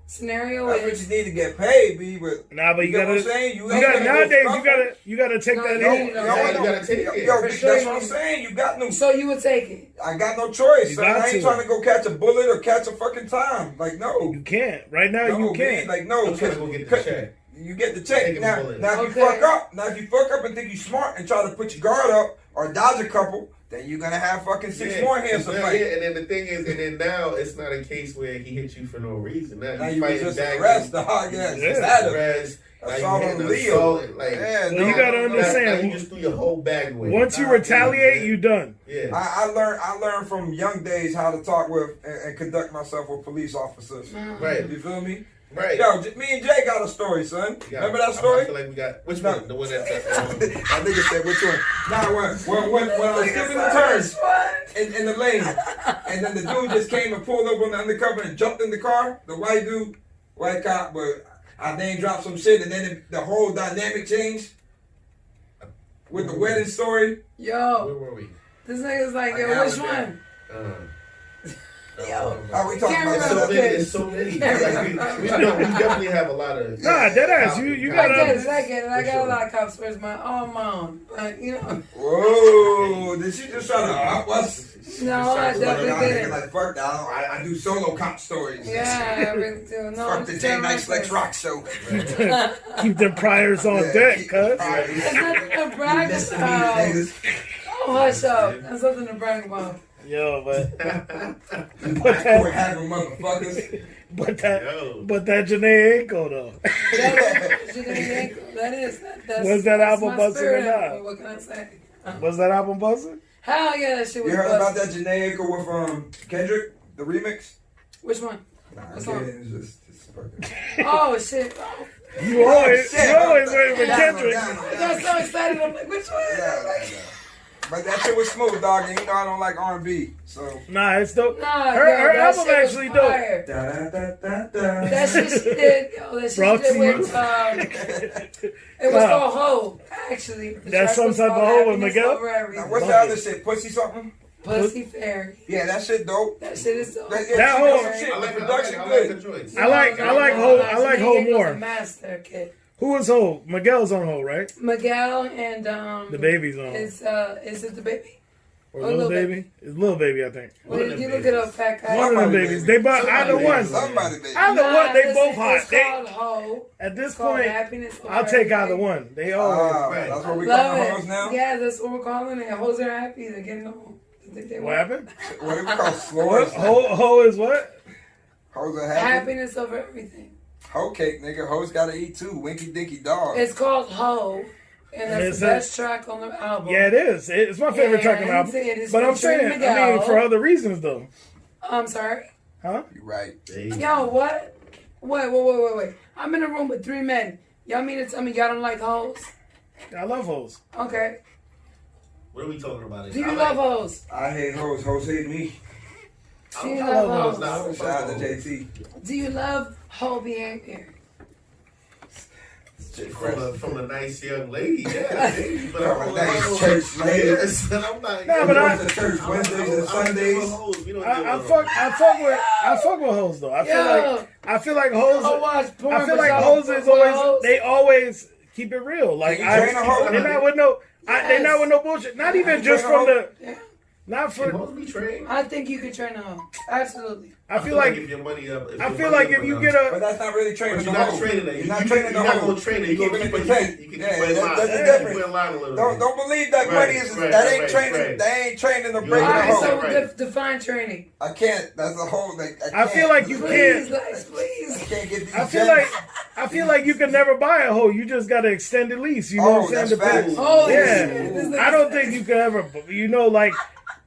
Scenario That's what is. you need to get paid, B, but Nah, but you know gotta. what I'm saying? You ain't got gonna go nowadays. scuffle. You gotta take No, that no, in. no, you gotta take it. Yo, For that's sure what you I'm need- saying. You got no. So you would take it. I got no choice. You Son. got I ain't to. trying to go catch a bullet or catch a fucking time. Like no, You can't. Right now, no, you B, can't. like no. I'm trying to go get the check. You get the check. Taking Now, the bullet. now if you Okay. fuck up and think you smart and try to put your guard up or dodge a couple, then you're gonna have fucking 6 more hands to fight. Yeah, and then the thing is, and then now it's not a case where he hit you for no reason. Now Now you you fighting just back. arrest, dog. Yeah, Yeah. status. Arrest. Assault Now on you hitting Leo. assault, like, Yeah, Well, no, you gotta no, no. understand. Now you just threw your whole bag away. Once you Nah, retaliate, you done. Yeah. I learned from young days how to talk with and conduct myself with police officers. Right. You feel me? Right. Yo, me and Jay got a story, son. Yeah. Remember that I story? feel like we got which No. one? The one that I think it said which one. Nah, when I was skipping the turns in the lane, and then the dude just came and pulled over on the undercover and jumped in the car. The white dude, white cop, but I name dropped some shit, and then the whole dynamic changed with the wedding story. where Yo, were we? this nigga's like, I yo, got which it, one? Are we talking Can't about remember. It's so many. Like, we definitely have a lot of. Nah, deadass. You I gotta. get it. I get it. I For got sure. a lot of cops where's my own. But, you know. Whoa, did she just try to up us? No, I definitely didn't. Like, fuck that. I do solo cop stories. Yeah, I really do. No, Fuck I'm the just J telling Nice my Lex Rock show. Keep them priors on deck, cuz. There's nothing to brag about. Oh, hush up. There's nothing to brag about. Yo, but We're having motherfuckers. but that Janae Aiko though. That's Was that album my busting or spirit not? animal, what can I say? Was that album buzzing? Hell yeah, that shit was You heard about busting. that Janae Aiko with Kendrick, the remix? Which one? Nah, I'm What's kidding. It's just fucking. Oh shit. Oh. You always waiting for Kendrick. I got so excited. I'm like, which one? Yeah. But that shit was smooth, dog. And you know I don't like R&B, so. Nah, it's dope. Nah, her that album shit was actually fire. dope. That shit she did. Yo, that shit Brought she to did you. with, it was called Ho, actually. The That's track some was type of called hoe with Happiness Miguel? Over Everything. Now, what's the other shit? Pussy something? Pussy Fairy. Yeah, that shit dope. That shit is dope. That she whole- dope shit. I The like production I good. like the choice. I like Ho Janae Aiko's more. a master kid. Who is Ho? Miguel's on Ho, right? Miguel and The baby's on Ho. is it the baby? Or Lil Baby? It's Lil Baby, I think. Well, you look it up, fat guy. One of them Somebody babies. baby. They both either one. Somebody, baby. Either one, they listen, both hot. It's They, called Ho. at this It's called point, Happiness Over I'll take either Everything. one. They all. That's what we Love call it. hoes now? Yeah, that's what we're calling it. Hoes are happy. They're getting home. I think they What want happened? What do we call What? slurs? Ho is what? Hoes are happy. happiness over everything. Hoe cake, nigga. Hoes gotta eat too. Winky dinky dog. It's called Ho, and that's It's the a- best track on the album. Yeah, it is. It's my favorite track on the And album. it is But I'm featuring saying, I Miguel. mean, for other reasons though. I'm sorry. Huh? You right. Yo, what? Wait. I'm in a room with 3 men. Y'all mean to tell me y'all don't like hoes? I love hoes. Okay. What are we talking about? Do you love hoes? I hate hoes. Hoes hate me. Do you I love love hoes? hoes. Shout out to JT. Do you love hoe behavior? From a nice young lady, yeah. But From a I'm nice church lady. Yes, and I'm not. No, but We I- go to church Wednesdays and Sundays. I fuck with hoes though. I feel like hoes. I watch porn. I feel but like y'all hoes fuck is with always hoes? they always keep it real. Like Can you train a hoe? they're not with no. They're not with no bullshit. Not even you just train a from hoe? the. Yeah. Not for. Supposed to be trained. I think you could train a hoe. Absolutely. I feel like. if your money up. I feel like if you get But a. that's not really training But the you're not hoe. training her. You're not training the You're not hoe. gonna train her. You're You're keeping gonna it keep contained. you can Yeah, keep her in line. that's the Keep difference. her in line a little Don't bit. believe that Right, money is right, that ain't right, training. right. They ain't training to You break All the right, hoe. so Right. define training. I can't. That's a whole. Like, I feel like you Please, can't. Lex, I please. can't get these. I feel like you can never buy a hoe. You just got to extend the lease. You know Oh, what I'm saying? that's Depends- facts. Holy Yeah. shit. This I don't think you could ever. Like.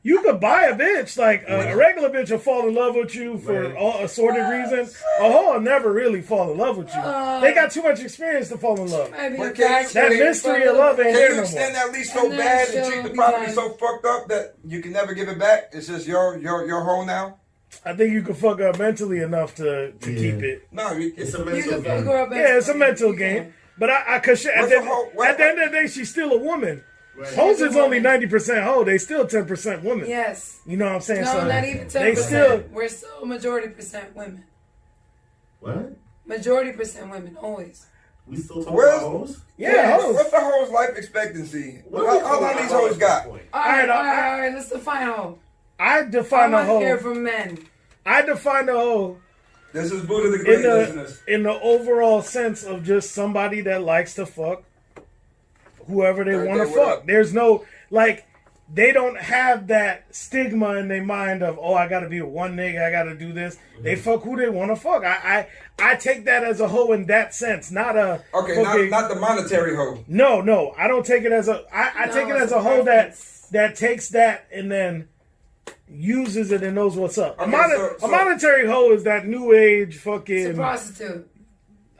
You could buy a bitch, like a regular bitch will fall in love with you for Right. all assorted reasons. A hoe will never really fall in love with you. They got too much experience to fall in love. Maybe But a can you- fact That check mystery for a of love ain't Can there you no extend more. that lease so And then bad and she'll treat the be property like- so fucked up that you can never give it back? It's just your home now. I think you can fuck up mentally enough to keep it. No, It's a You mental can fuck game. her up. Yeah, it's a mental game. But cause at What's the a hoe? at the end of the day, she's still a woman. Right. Hoes is only 90% hoe. They still 10% women. Yes. You know what I'm saying? No, So not even 10%. they still. We're still majority percent women. What? Majority percent women, always. We still talking Where's- about hoes? Yeah, hoes. What's the hoe's life expectancy? What are we How long talking these about hoes at got? this point? All right, All all right, right, all right. Let's define hoe. I I define a want to hear hoe. from men. I define a hoe This is Buddha the Great, listeners. in the overall sense of just somebody that likes to fuck whoever they Right want to there, what fuck. up? There's no like they don't have that stigma in their mind of I gotta be with one nigga, I gotta do this. They fuck who they want to fuck. I take that as a hoe in that sense, not a Okay, fucking- not the monetary hoe. No, I don't take it as a. I No, take it it's as a a hoe preference. that takes that and then uses it and knows what's up. Okay, A monetary hoe is that new age It's fucking. a prostitute.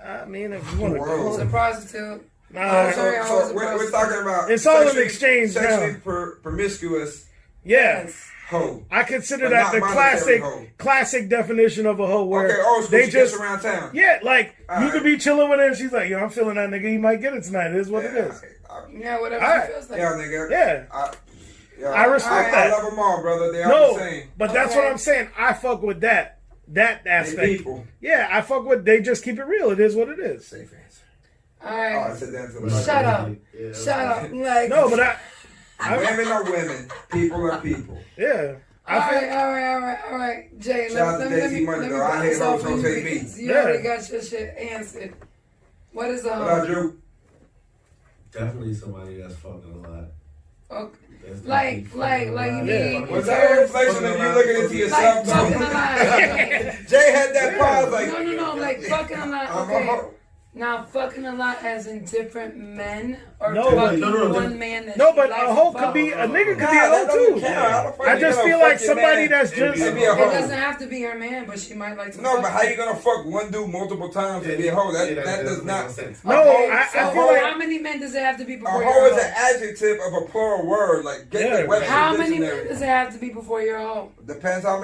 I mean, if you want to Whoa. call It's it. a prostitute. Nah, Sorry, I So was a we're prostitute. talking about It's all an exchange sexually now. promiscuous yeah. Yes. hoe. I consider But that not the monetary hoe. classic definition of a hoe where Okay, oh, so they she just gets around town. yeah, like All you right. could be chilling with her and she's like, yo, I'm feeling that nigga. You might get it tonight. It is what it is. Yeah, whatever All right. she feels like. Yeah, nigga. Yeah. I respect I that. love them all, brother. They all No, the same. but that's Okay. what I'm saying. I fuck with that They aspect. people. Yeah, I fuck with. They just keep it real. It is what it is. Safe answer. All Oh, I right. said that to the Shut up. Yeah. Shut up. Like, No, but Women are women. People are people. yeah. All I feel, right. All right. Jay, Shout out to Daisy Money, though. I hate hoes, don't hate me. You Yeah. already got your shit answered. What is a What about hoe? Drew? Definitely somebody that's fucking a lot. Okay. Like you mean? Was that a reflection of you looking into yourself? Like fucking a lot. Jay had that pause like. No, like fucking a lot. Okay. Now, fucking a lot as in different men, or fucking one man that no, but a hoe could be a nigga could be a hoe too. I just feel like somebody that's just. It doesn't have to be her man, but she might like to. No, but how you gonna fuck one dude multiple times and be a hoe? That does not. No, I feel like how many men does it have to be before? A hoe is an adjective of a plural word. Like get the Webster How many dictionary. men does it have to be before you're a hoe? Depends how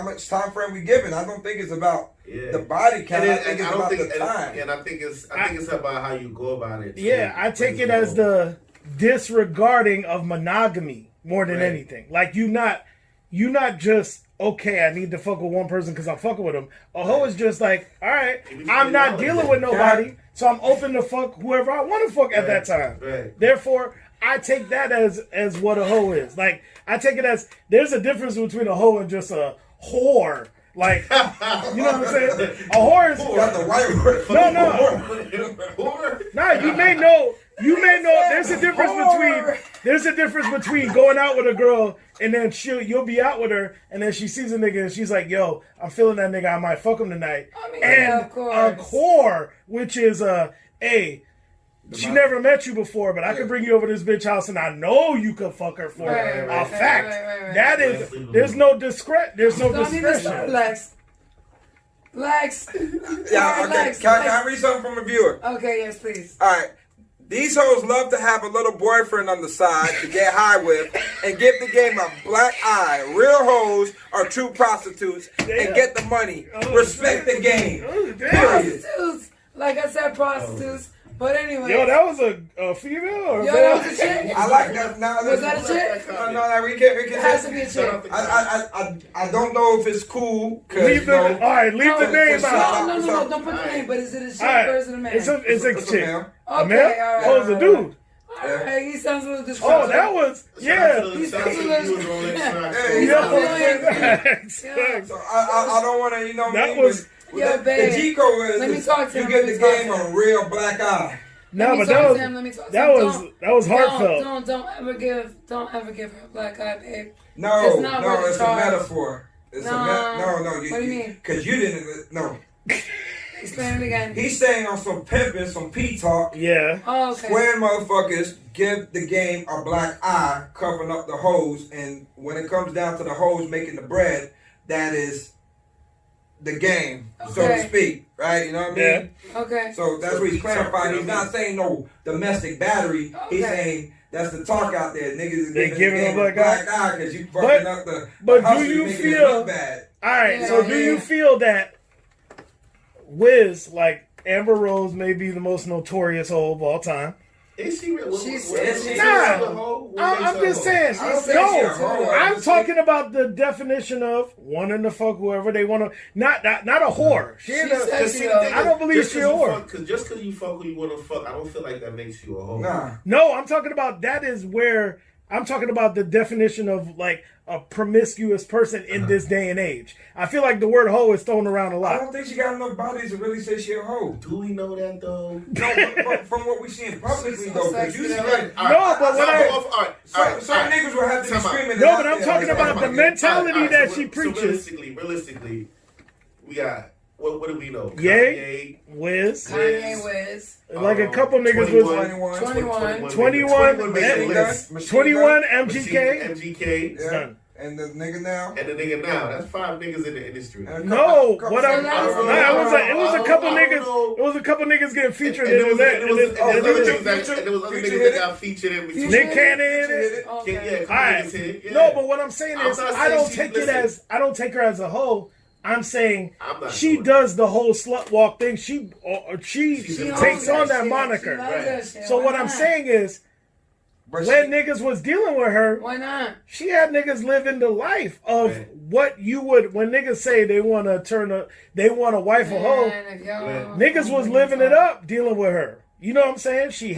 much time frame we given. I don't think it's about the body count. I think it's about the time. And I think it's about how you go about it. Yeah, I take it as the disregarding of monogamy more than anything. Like you not just okay. I need to fuck with one person because I'm fucking with them. A hoe is just like, all right, I'm not dealing with nobody, so I'm open to fuck whoever I want to fuck at that time. Right. Therefore, I take that as what a hoe is. Like I take it as there's a difference between a hoe and just a whore. Like, you know what I'm saying? A whore is Got the white word. No, you may know. There's a difference between going out with a girl and then you'll be out with her and then she sees a nigga and she's like, "Yo, I'm feeling that nigga. I might fuck him tonight." And a whore, which is she never met you before, but I could bring you over to this bitch house and I know you could fuck her for a fact. That is, there's no discretion. Lex. Yeah, okay. Can I read something from a viewer? Okay, yes, please. All right. These hoes love to have a little boyfriend on the side to get high with and give the game a black eye. Real hoes are true prostitutes and get the money. Respect the game. Prostitutes. Like I said, prostitutes. But anyway. Yo, that was a female or Yo, that was a chick? I like that. Now, was that a chick? No, we can't. It has to be a chick. I don't know if it's cool. Leave the name out. No, don't put the name. But is it a chick or is it a man? It's a chick. Okay, a man? All right. Oh, it's a dude. Alright, he sounds a little disgruntled. Oh, that was, He sounds a little So I don't want to, that was... Yo, babe, the G code is let me talk to him. You get the game a real black eye. No, but that was heartfelt. Don't ever give her a black eye, babe. No, it's a metaphor. It's no. What do you mean? Because you didn't. No. Explain it again. He's saying on some pimping, some P talk. Yeah. Oh, okay. Square motherfuckers give the game a black eye, covering up the hoes, and when it comes down to the hoes making the bread, that is the game, so to speak, right? You know what I mean? Yeah. Okay. So that's what he's clarifying. He's not saying no domestic battery. Okay. He's saying that's the talk out there. Niggas is giving a black eye because you fucking up the. But do you feel bad? All right. Yeah, so do you feel that Wiz, like Amber Rose, may be the most notorious hoe of all time? Is she real? I'm just saying. I'm talking about the definition of wanting to fuck whoever they want to. Not a whore. I don't believe she's a whore. Just because you fuck who you want to fuck, I don't feel like that makes you a hoe. Nah. No, I'm talking about that is where I'm talking about the definition of like a promiscuous person in this day and age. I feel like the word hoe is thrown around a lot. I don't think she got enough bodies to really say she a hoe. Do we know that though? No, but from what we see in publicly though, because you see like some niggas will have to be screaming. No, but I'm talking about the mentality that she preaches. Realistically, we got what do we know? Kanye, Wiz. Like a couple niggas was 21, MGK. Yeah. And the nigga now. That's 5 niggas in the industry. No, it was a couple niggas. It was a couple niggas getting featured in that. And there was other niggas that got featured in between. Nick Cannon. No, but what I'm saying is, I don't take her as a hoe. I'm saying she does the whole slut walk thing. She takes on that moniker. Right. So what I'm saying is, when niggas was dealing with her, why not? She had niggas living the life of what you would when niggas say they want a wife a hoe. Niggas was living it up dealing with her. You know what I'm saying? She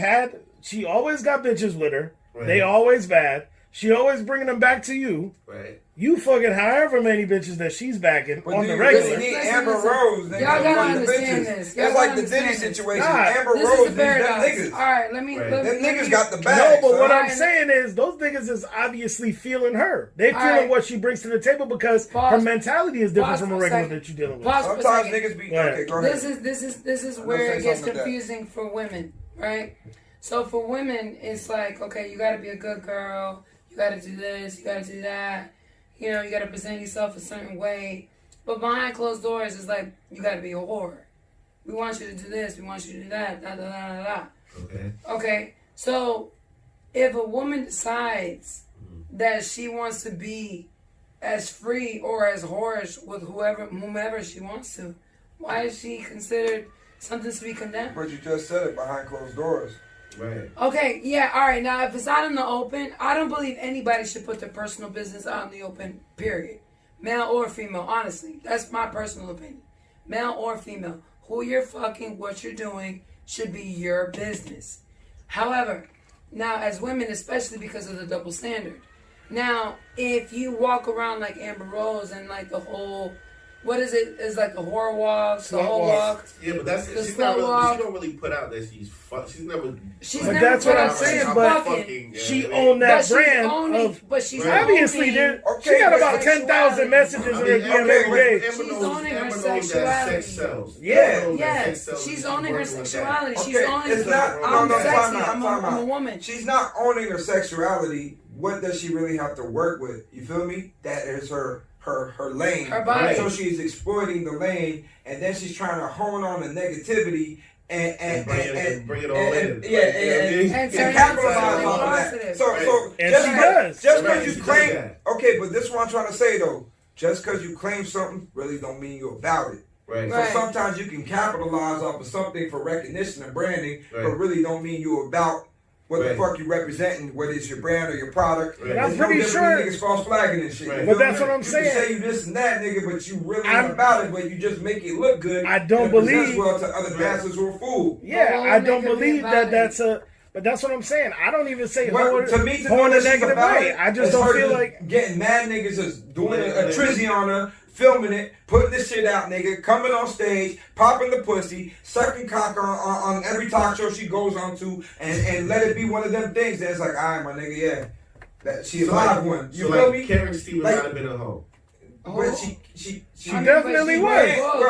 always got bitches with her. Right. They always bad. She always bringing them back to you. Right. You fucking however many bitches that she's backing But on do the you regular. really need Amber Rose, nigga? Y'all gotta Fuck the understand bitches. this. It's like the Diddy situation. Amber This Rose is the needs them paradox. niggas. All right, let me. Them niggas me- got the No, bag. but what son. I'm saying is those niggas is obviously feeling her. They feeling right. what she brings to the table because Pause. her mentality is different Pause from for a a regular second. that you're dealing with. Pause for a Sometimes second. niggas be Right. okay. Go ahead. This is I'm where gonna it say gets something with that. confusing for women, right? So for women, it's like, okay, you got to be a good girl. You got to do this. You got to do that. You know, you got to present yourself a certain way. But behind closed doors, it's like, you got to be a whore. We want you to do this. We want you to do that. Da, da, da, da, da. Okay. Okay. So if a woman decides that she wants to be as free or as whorish with whomever she wants to, why is she considered something to be condemned? But you just said it, behind closed doors. Right. Okay, yeah, all right. Now, if it's out in the open, I don't believe anybody should put their personal business out in the open, period. Male or female, honestly. That's my personal opinion. Male or female. Who you're fucking, what you're doing, should be your business. However, now, as women, especially because of the double standard, now, if you walk around like Amber Rose and like the whole... What is it? It's like the horror walk, the whole walk. Yeah, but that's The she's not slow really, walk. she don't really put out that she's She's never. But that's what I'm saying. But she owned that brand. But she's Obviously, she got about 10,000 messages in her DM every day. She's owning her sexuality. Yeah. Yes, she's owning her sexuality. She's owning. It's not. I'm No, sexy. time out. I'm a woman. She's not owning her sexuality. What does she really have to work with? You feel me? That is her lane. Her body. So she's exploiting the lane, and then she's trying to hone on the negativity and bring it all in. And capitalize on that. So just because you claim, okay, but this is what I'm trying to say though. Just because you claim something really don't mean you're about it. Right. So sometimes you can capitalize off of something for recognition and branding, but really don't mean you're about what the fuck you representing, whether it's your brand or your product. Right. I'm pretty sure niggas false flagging and shit. Right. But that's what I'm saying. You can say you this and that, nigga, but you really ain't about it, but you just make it look good. I don't believe well to other bastards who are fooled. Yeah, I don't believe that that's a. But that's what I'm saying. I don't even say to me, in a negative way. I just don't feel like getting mad niggas just doing a trizzy on her, filming it, putting this shit out, nigga, coming on stage, popping the pussy, sucking cock on every talk show she goes on to, and let it be one of them things that's like, all right, my nigga, yeah, that she a live one. You feel me? Karen Stevens might have been a hoe. But she definitely was.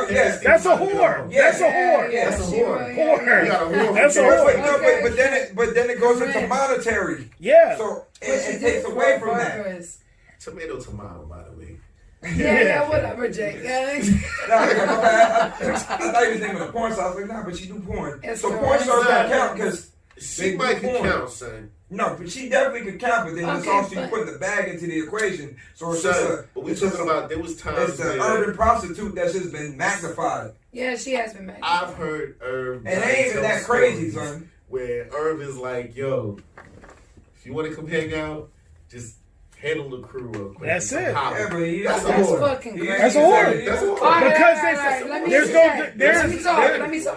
Yes, that's a whore. Yeah. That's a whore. Yeah. That's a whore. Whore. That's a whore. But then it goes into monetary. Yeah. So it takes away from that. Tomato, by the way. Yeah, whatever, Jake. I thought you was thinking of porn, so I was like, nah, but she do porn. So porn stars don't count because she might count, son. No, but she definitely could count, but then it's also you put the bag into the equation. So it's but we're talking about there was times it's an urban prostitute that's just been magnified. Yeah, she has been magnified. I've heard Irv. And it ain't even that crazy, son. Where Irv is like, yo, if you want to come hang out, just handle the crew real quick. That's it. Yeah, but that's fucking crazy. That's a whore. Because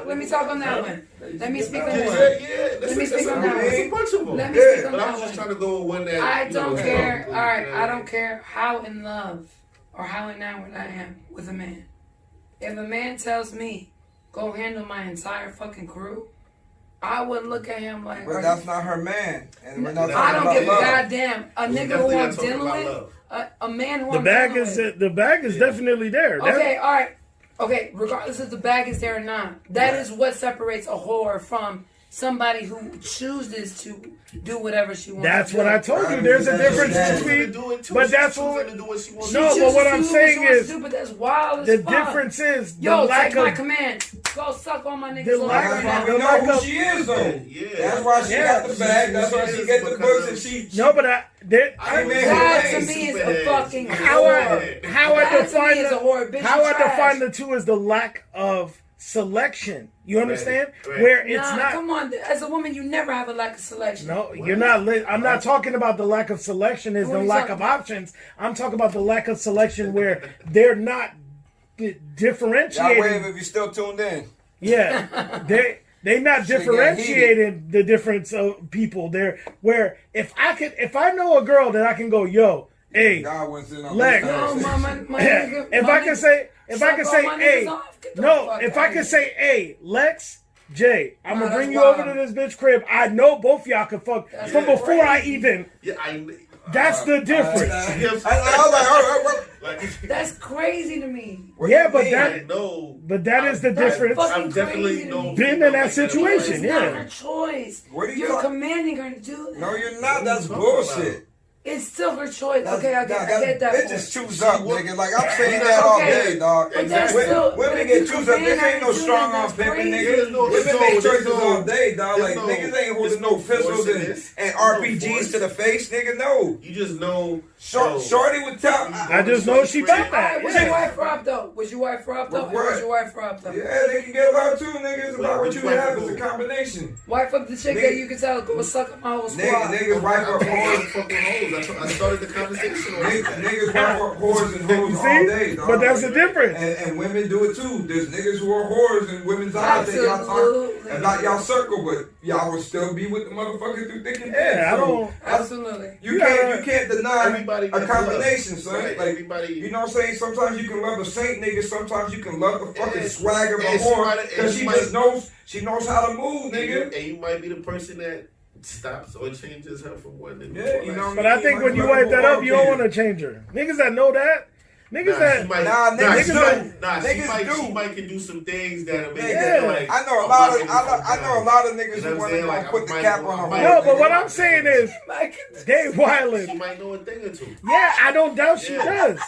let me talk on that one. Let me speak on that one. Let me speak on that one. There's a bunch of them. Let me speak on but that I'm just one. trying to go with one that I don't care. All right, I don't care how in love or how enamored I am with a man. If a man tells me, go handle my entire fucking crew, I wouldn't look at him like. But that's not her man. And we're not I don't talking give a about goddamn. A nigga who I'm dealing with, a man who I'm dealing with. The bag is definitely there. Okay, all right. Okay, regardless if the bag is there or not, that is what separates a whore from somebody who chooses to do whatever she wants. That's what I told you. There's a difference between. But that's what. No, but what I'm saying is, but that's wild as the fuck. difference is the Yo, lack take my of command. Go suck on my niggas. That's why we know who she is, though. Yeah. That's why she got the bag. That's why she get the books and she. No, but that to me is a fucking whore. How I define the two is the lack of selection. You understand? Right. Where it's not. Come on, as a woman, you never have a lack of selection. No, you're not. I'm not talking about the lack of selection. Is the lack of options. I'm talking about the lack of selection where they're not differentiated. Y'all wave if you're still tuned in. Yeah, They not differentiating the difference of people there. Where if I know a girl that I can go, yo, hey, Lex, if I can say, hey, Lex, Jay, I'm gonna bring you over to this bitch crib. I know both y'all can fuck from before I even. That's the difference. That's crazy to me. Yeah, but that is the difference. I've definitely been in that situation. It's not her choice. You're commanding her to do that. No, you're not. That's bullshit. It's still her choice. Okay, I get that. Bitches choose up, nigga. Like, I'm saying that all day, dog. Women get choose up. This ain't no strong arm pimping, nigga. Women make choices all day, dog. Like, niggas ain't holding no pistols and RPGs to the face, nigga. No. You just know. Shorty would tell. I just know she got that. Was your wife robbed though? Was your wife robbed though? Yeah, they can get love too, niggas. About what you have is a combination. Wife up the chick that you can tell go suck up my whole squad. Niggas wife up whores. I started the conversation. Niggas wife up whores and hoes all day, dog. But that's the difference. And women do it too. There's niggas who are whores in women's eyes that y'all talk and not y'all circle, but y'all will still be with the motherfucker through thick and thin. Yeah, I don't. Absolutely. You can't deny a combination, son. Right, like, everybody, you know what I'm saying? Sometimes you can love a saint nigga, sometimes you can love the fucking swagger of a whore, because she knows how to move, nigga. And you might be the person that stops or changes her from one to the yeah, you know. But I think when you wipe that up, you don't want to change her. Niggas that know that. Niggas She might can do some things that make her like. I know a lot of niggas who want to put the cap on her. No, but what I'm saying is, they wildin'. She might know a thing or two. Yeah, I don't doubt she does.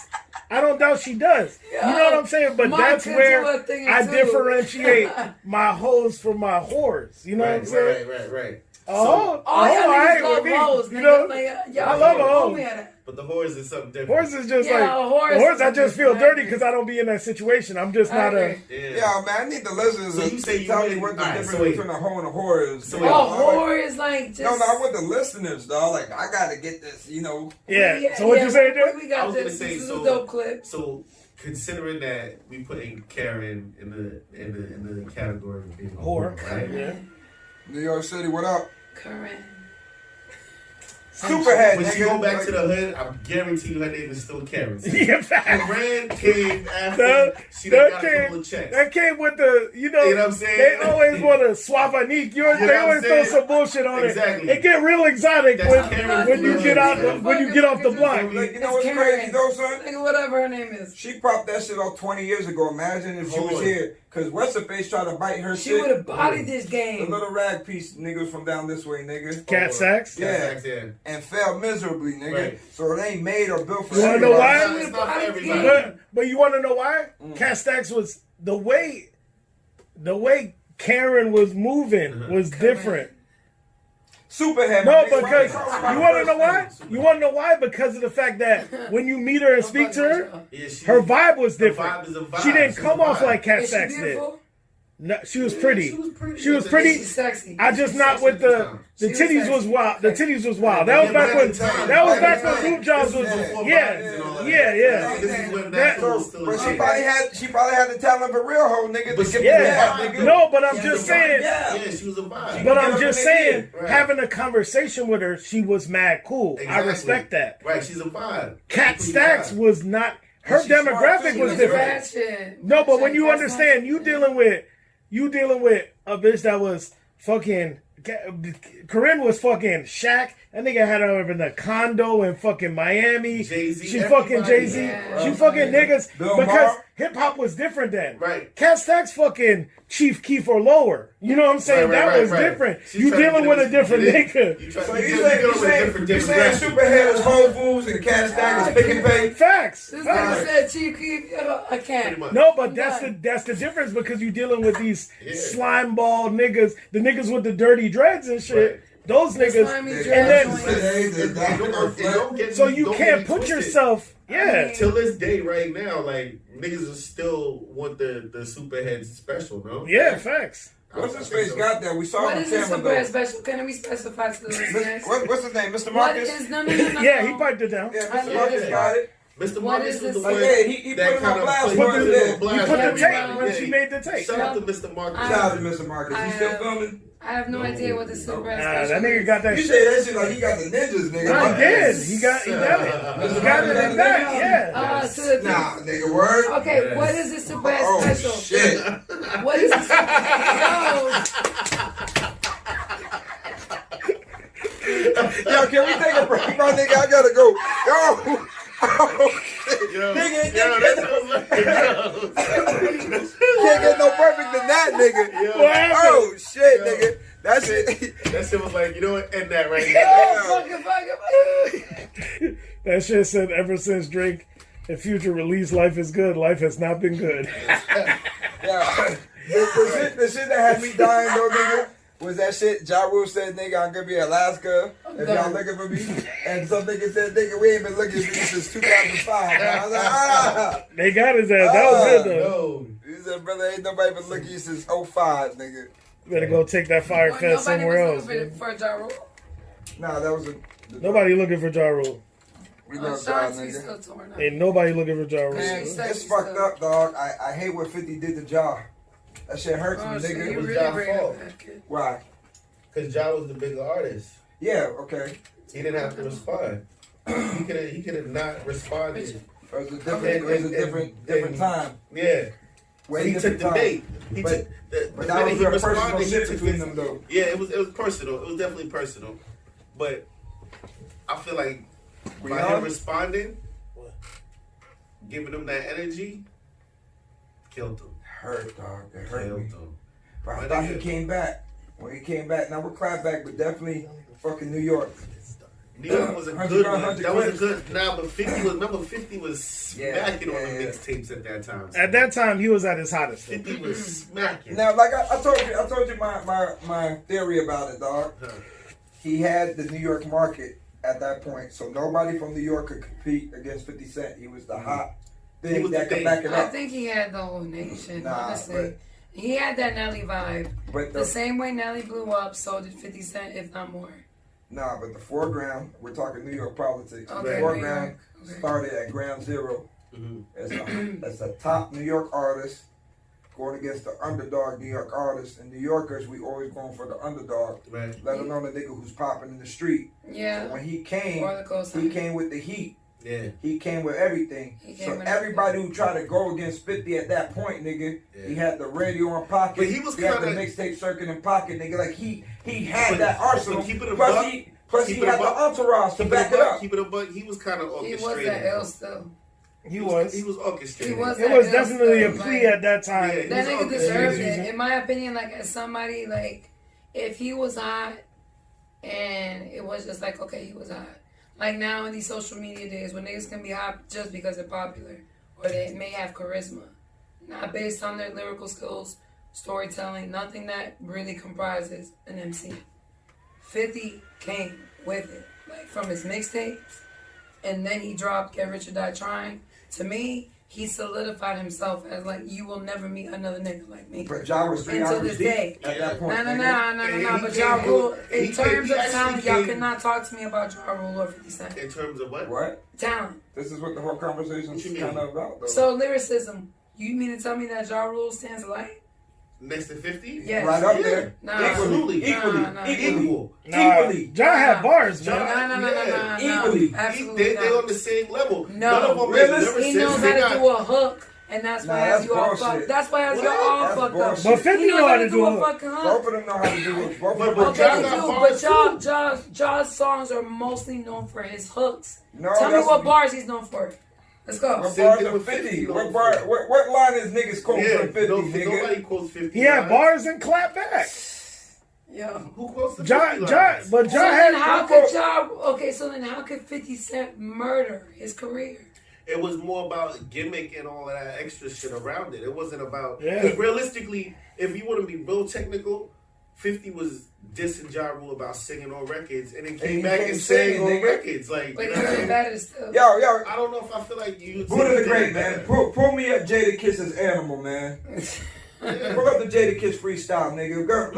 I don't doubt she does. You know what I'm saying? But that's where I differentiate my hoes from my whores. You know what I'm saying? Right. Y'all love hoes. You know, I love a hoe. But the whores is something different. Horse is just horse. I just feel dirty because I don't be in that situation. I'm just not a. Yeah, man. I need the listeners to tell me what the difference between a hoe and a whore is. A whore is like just. No, I want the listeners, dog. Like, I gotta get this, you know. Yeah. So what you saying, Jay? We got this. This is a dope clip. So, considering that we putting Karen in the category of being a whore, right? Yeah. New York City, what up? Karen. Superhead, when nigga. she go back to the hood, I guarantee you her name is still Karen. Yeah, fact. Karen came after she got a couple of checks. That came with the, you know what I'm saying? They always want to swap a nique. They always throw some bullshit on it. It get real exotic when you get off the block. Like, you know what's crazy though, son? Like, whatever her name is. She popped that shit off 20 years ago. Imagine if she was here. Because what's her face tried to bite her shit. She would have bodied this game. The little rag piece niggas from down this way, nigga. Cat Sacks? Yeah. And fell miserably, nigga. Right. So it ain't made or built for you everybody. You want to know why? But you want to know why? Cat Stacks was the way Karen was moving was different. Superhead. No, because you want to know why? You want to know why? Because of the fact that when you meet her and speak to her, her vibe was different. She didn't come off like Cat Stacks did. No, she was pretty. She was pretty. Sexy. I just not with the titties was wild. The titties was wild. That was back when boob jobs was yeah. But she probably had the talent of a real hoe, nigga. No, but I'm just saying. Yeah, she was a vibe. But I'm just saying, having a conversation with her, she was mad cool. I respect that. Right, she's a vibe. Cat Stacks was not. Her demographic was different. No, but when you understand, you dealing with a bitch that was fucking. Corinne was fucking Shaq. That nigga had her in a condo in fucking Miami. Jay-Z, she fucking Jay-Z. Yeah. She fucking niggas. Bill because Maher. hip hop was different then. Right. Cat Stacks fucking Chief Keef or lower. You know what I'm saying? That was different. You dealing with a different nigga. So you saying Superhead is Whole Foods and Cat Stacks is Pick and Pay? Facts. This nigga said Chief Keef. I can't. No, but that's the difference because you dealing with these slime ball niggas, the niggas with the dirty dreads and shit. Right. Those niggas, and then so you can't put yourself. Yeah. Till this day, right now, like niggas still want the Superheads special, no? Yeah, facts. What's his face got that? We saw what him is this Superhead special? Can we specify to the listeners? What's his name? Mr. Marcus? No. Yeah, he piped it down. Yeah, Mr. Marcus got it. Mr. Marcus was the one? one he that put him on kind of blast. He put the tape everybody. when she made the tape. Shout out to Mr. Marcus. Shout out to Mr. Marcus. He still filming? I have no idea what the super Nah, that nigga got that You shit. say that shit like he got the ninjas, nigga. He did. He got it. He got it in that. Yeah. Nah, nigga, word. Okay, Yes. what is the super Oh, special? shit. What is the Yo, can we take a break, my nigga? I gotta go. Yo. Oh, shit. Yo, Nigga, yo, can't get no perfect than that, nigga. Yo. Oh, shit, Yo. nigga. That shit. That shit was like, you know what? End that right now. fucking. That shit said ever since Drake and Future released "Life Is Good," life has not been good. Yeah. The shit that had me dying, though, nigga, was that shit Ja Rule said, nigga, I'm gonna be in Alaska if y'all looking for me. And some nigga said, nigga, we ain't been looking for you since 2005. And I was like, ah. They got his ass. That was good though. No. He said, brother, ain't nobody been looking at you since 05, nigga. Better go take that fire fest somewhere else. Nobody was looking for Ja Rule. Nah, that was Nobody looking for Ja Rule. We love Ja, Shanti's nigga. still torn up. Ain't nobody looking for Ja Rule. Man, It's fucked up, dog. I hate what 50 did to Ja. That shit hurts me, Oh, so you nigga. was really Ja's bring it fault. back, kid. Why? Because Ja was the bigger artist. Yeah, okay. He didn't have to respond. He could have not responded. It was a different time. Yeah. Way He took different the time. bait. He But- took the But that was minute a he personal responded, he shit took between it. them, though. Yeah, it was personal. It was definitely personal. But I feel like by him responding, giving him that energy, killed him. Hurt, dog. It hurt me. Killed him. But I thought he came back. When he came back, now we're clap back, but definitely fucking New York. New York was a 100 good grand, one. 100 That was a clips. good. Nah, but 50 was. Remember, 50 was smacking on the yeah. mixtapes at that time. At that time, he was at his hottest. 50 was smacking. Now, like I told you my theory about it, dog. He had the New York market at that point, so nobody from New York could compete against 50 Cent. He was the hot thing that could back it I up. think he had the whole nation, Nah, honestly. He had that Nelly vibe. But The same way Nelly blew up, so did 50 Cent, if not more. Nah, but the foreground, we're talking New York politics. Okay, The foreground New York. Okay. started at ground zero. As a top New York artist going against the underdog New York artist. And New Yorkers, we always going for the underdog. Right. Let alone the nigga who's popping in the street. Yeah. So when he came, Or the cosign. he came with the heat. Yeah. He came with everything. He came So with everybody who tried to go against 50 at that point, nigga, he had the radio in pocket. But he was had the kinda- mixtape circuit in pocket, nigga. Like he had But- that arsenal. but keep it a plus buck. he Keep it a had the buck. entourage to Keep back it it a buck. up. Keep it a buck. He was kind of He orchestrated. was that ill still. He was. He was orchestrated. He was It that was ill definitely a still, plea like- at that time. Yeah. That He was nigga deserved orchestrated. it. In my opinion, like as somebody like if he was hot and it was just like, okay, he was hot. Like now in these social media days when niggas can be hot just because they're popular or they may have charisma. Not based on their lyrical skills, storytelling, nothing that really comprises an MC. 50 came with it. Like from his mixtapes and then he dropped Get Rich or Die Trying. To me, he solidified himself as like, you will never meet another nigga like me. But Ja was 3 Until hours this deep day. at that point. No. nigga. But Ja Rule, in he terms of actually talent, y'all came- cannot talk to me about Ja Rule or 50 Cent. In terms of what? What? Talent. This is what the whole conversation is What you kind mean? of about, though. So lyricism. You mean to tell me that Ja Rule stands alike? Next to 50? Yes. Right up there. Nah. Absolutely. Equally. Nah. Equal. Equally. John had bars, No. man. Equally. Absolutely They not. on the same level. No. None of them Really? is lyricists. He knows They how to got- do a hook, and that's why Nah, you all that's fucked. bullshit. That's why you What? all That's fucked bullshit. up. But 50 He knows know how how to to do do a it. fucking hook. Both of them know how to do it. Both of them. But Okay, Ja they got do, bars but Ja's songs are mostly known for his hooks. No, Tell me that's- what bars he's known for. Let's go. What Same bars thing of with 50? 50, What though. bar? What line is niggas quote Yeah, from 50, nigga? nobody quotes 50. He had lines. bars and clap back. Yeah. Who quotes the 50 John, lines? but So John then had. how could Ja? Okay, so then how could 50 Cent murder his career? It was more about gimmick and all of that extra shit around it. It wasn't about... Yeah. Because realistically, if you want to be real technical, 50 was dissing Ja Rule about singing on records and then came he back came and sang singing, on nigga. records. Like, But you know he what I was mean? better still. Yo, I don't know if I feel like you... Buddha the Great, man. Pull me up Jada Kiss's Animal, man. Pull up the Jada Kiss freestyle, nigga. Go,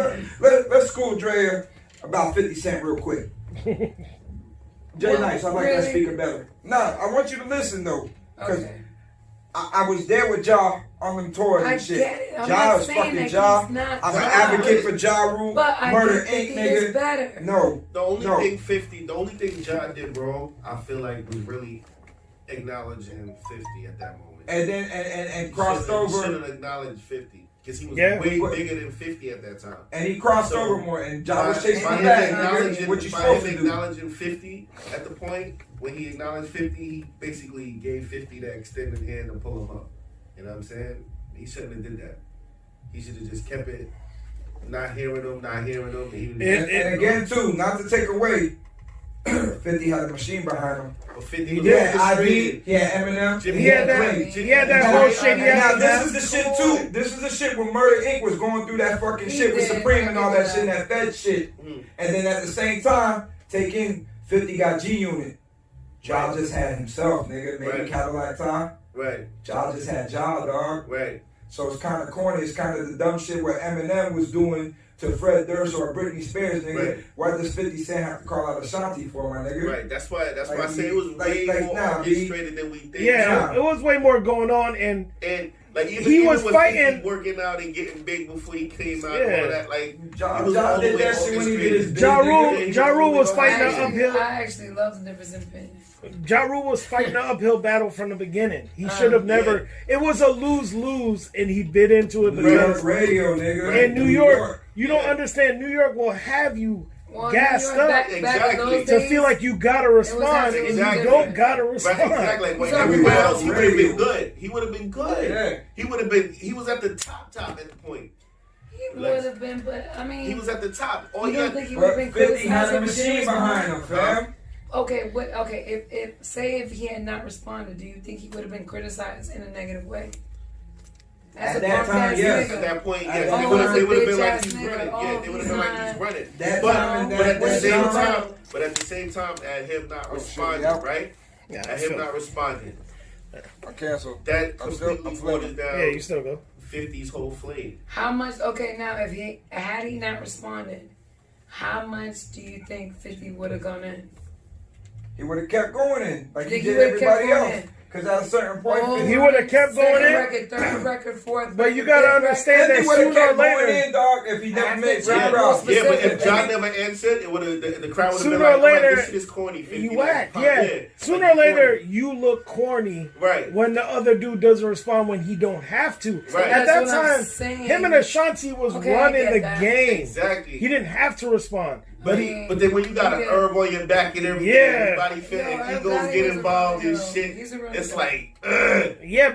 let's school Draya about 50 Cent real quick. Jay Nice, I like that speaker better. Nah, I want you to listen though, because I was there with Ja on them tours and shit. Get it. I'm Ja not is saying fucking that Ja. he's not I'm an Ja. advocate for Ja Rule. But I Murder think Inc. he is nigga. better. No. The only thing Ja did wrong, I feel like, was really acknowledging 50 at that moment. And then and crossed over. Should have acknowledged 50 because he was way bigger than 50 at that time. And he crossed over more, and Ja was chasing by him him back. acknowledging, What you by supposed him to do? acknowledging 50 at the point when he acknowledged 50, he basically gave 50 that extended hand to pull him up. You know what I'm saying? He shouldn't have did that. He should have just kept it. Not hearing him. And again, too, not to take away, 50 had a machine behind him. But 50 He had Ivy, he had Eminem, He had that whole shit. Now this is the shit too. This is the shit when Murder Inc. was going through that fucking shit with Supreme and all that shit and that Fed shit. And then at the same time, taking 50 got G Unit. Ja just had himself, nigga. Maybe Cadillac time. Right. Ja just had Ja, dog. Right. So it's kind of corny. It's kind of the dumb shit what Eminem was doing to Fred Durst or Britney Spears, nigga. Right. Why does 50 Cent have to call out Ashanti for, my nigga? Right. That's why Like, I say it was way more nah, orchestrated than we think. Yeah, it was way more going on, and like even he was with fighting, working out and getting big before he came out. Yeah. And all that, like Ja did that shit when he did his Ja Rule was fighting an uphill. I actually love the difference in opinion. Ja Rule was fighting an uphill battle from the beginning. He should have never. It was a lose-lose, and he bit into it because radio, nigga. in New York, you don't understand. New York will have you gassed up exactly to feel like you gotta respond, and you don't gotta respond. Right, exactly. Like, everywhere else, he would have been good. He would have been good. Yeah. He would have been. He was at the top at the point. He would have been, but I mean, he was at the top. You don't think he would have been 50 had criticized a machine behind him, fam. Okay, if he had not responded, do you think he would have been criticized in a negative way? At that time, yes. At that point, yes. Oh, They would have been like bitch-ass he's nigga. running. Yeah, they would have been like he's running. But at the same time, at him not responding, right? Yeah, at him not responding. I cancel. That completely waters down. Yeah, you still go. 50's whole flame. How much? Okay, now if had he not responded, how much do you think 50 would have gone in? He would have kept going in like he He did would've kept everybody going else. in. Because at a certain point, he would have kept going in. Record, third record, fourth. But you gotta understand that he would have sooner or kept going later, in, dog. If he never made Ja Red Rule Rock. Yeah, but if John never answered, it would have the crowd would have been sooner or like, later, this shit is corny. 50, you like, whack. fuck, Yeah. Sooner or later, you look corny. Right. When the other dude doesn't respond when he don't have to. Right. At that That's what I'm time, saying. him and Ashanti was Okay, I running get the that. game. Exactly. He didn't have to respond. But then when you got an herb on your back and everything, everybody feeling egos get involved and shit. It's like, Yeah,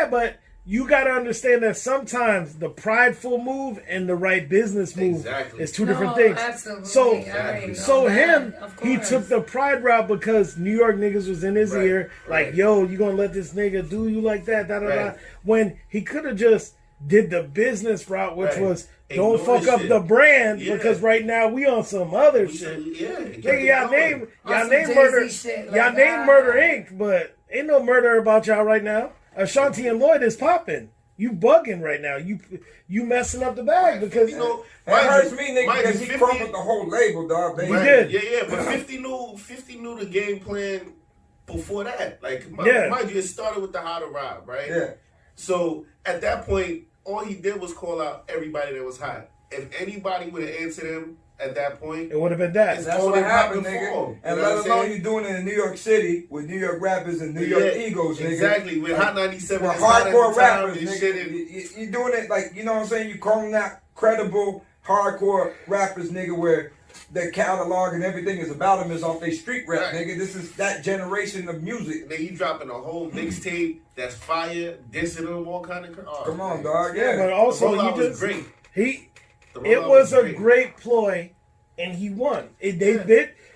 but you gotta understand that sometimes the prideful move and the right business move is two different things. Absolutely. So he took the pride route because New York niggas was in his ear, like, yo, you gonna let this nigga do you like that, da. When he could have just did the business route, which was don't fuck up the brand because right now we on some other shit. Nigga, y'all name Murder Inc., but ain't no murder about y'all right now. Ashanti and Lloyd is popping. You bugging right now. You messing up the bag because that hurts me, nigga, because he crumbled the whole label, dog. He did. Yeah, but 50 knew the game plan before that. Like, mind you, it started with the How to Rob, right? Yeah. So at that point, all he did was call out everybody that was hot. If anybody would have answered him at that point, it would have been that. That's what happened, nigga. And let alone you doing it in New York City with New York rappers and New York egos, nigga. Exactly. With Hot 97, with hardcore rappers, and nigga. Shit. You doing it like, you know what I'm saying? You calling out credible hardcore rappers, nigga, where their catalog and everything is about them is off their street rap, nigga. This is that generation of music. And then you dropping a whole mixtape that's fire, dissing them, all kind of. Oh, come on, dog. Yeah. But also it was a great ploy, and he won. They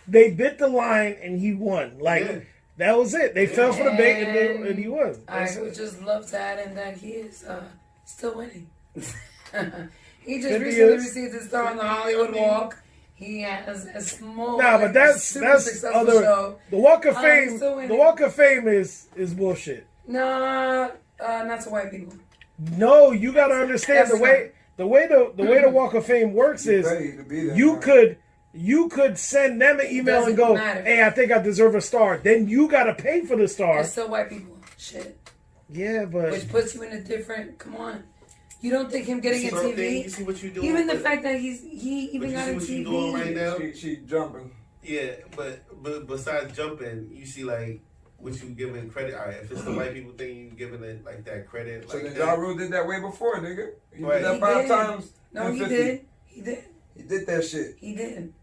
bit the line, and he won. Like that was it. They fell for the bait, and he won. I would just love to add in that he is still winning. He just recently received his star on the Hollywood Walk. He has a small. But that's other. Show. The Walk of Fame. The Walk of Fame is bullshit. Nah, not to white people. No, you got to understand the way the Walk of Fame works is you could you could send them an email and go, matter. "Hey, I think I deserve a star." Then you gotta pay for the star. It's still white people. Shit. Yeah, but which puts you in a different. Come on. You don't think him getting a TV? You see what you doing? Even the fact that he even got a what TV. You doing right now? She jumping. Yeah, but besides jumping, you see like what you giving credit. All right, if it's the white people thing, you giving it like that credit. So like then that. Ja Rule did that way before, nigga. He Right. did that He 5 did. times. No, he 50. did. He did. He did that shit. He did.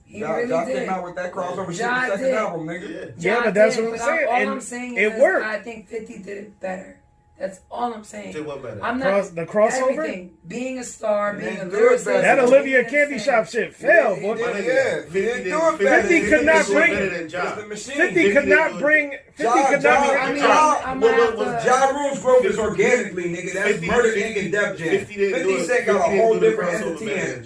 He Ja really did. came out with that crossover shit Ja the second did. album, nigga. Yeah. yeah, but that's did, what I'm but saying. All And I'm saying it is worked. I think 50 did it better. That's all I'm saying. Did what better? I'm not the crossover. everything. Being a star, being a didn't do it lyricist. better. That being Olivia an Candy insane. Shop shit failed, He boy. did, nigga, yeah. 50 He didn't do did- it better. 50 could not bring- better than It's Ja. the machine. 50 could not bring. 50 could not bring. I mean, Ja, I'm what gonna was have to- Ja Rule's growth is organically, nigga. That's 50 Murder 50 Inc. and Def Jam. 50 didn't do 50 it. Cent got a 50 whole didn't do the different crossover entity better than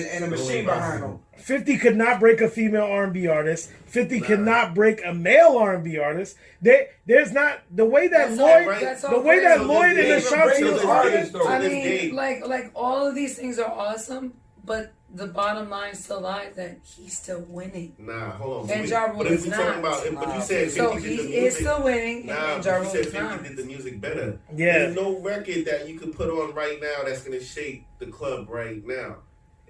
Ja. and a machine behind him. 50 could not break a female R&B artist. 50 could not break a male R&B artist. There's not the way that That's Lloyd, all right. That's the all way that great. Lloyd and They even Ashanti break was the talking. artists, though. I this mean, game. like all of these things are awesome, but the bottom line still lies that he's still winning. Nah, hold on. And Ja Rule but if is we not. talking about, but you said 50 So did he the is music. still winning, Nah, and Ja but Rule you said is 50 not. did the music better. Yeah. There's no record that you could put on right now that's gonna shake the club right now.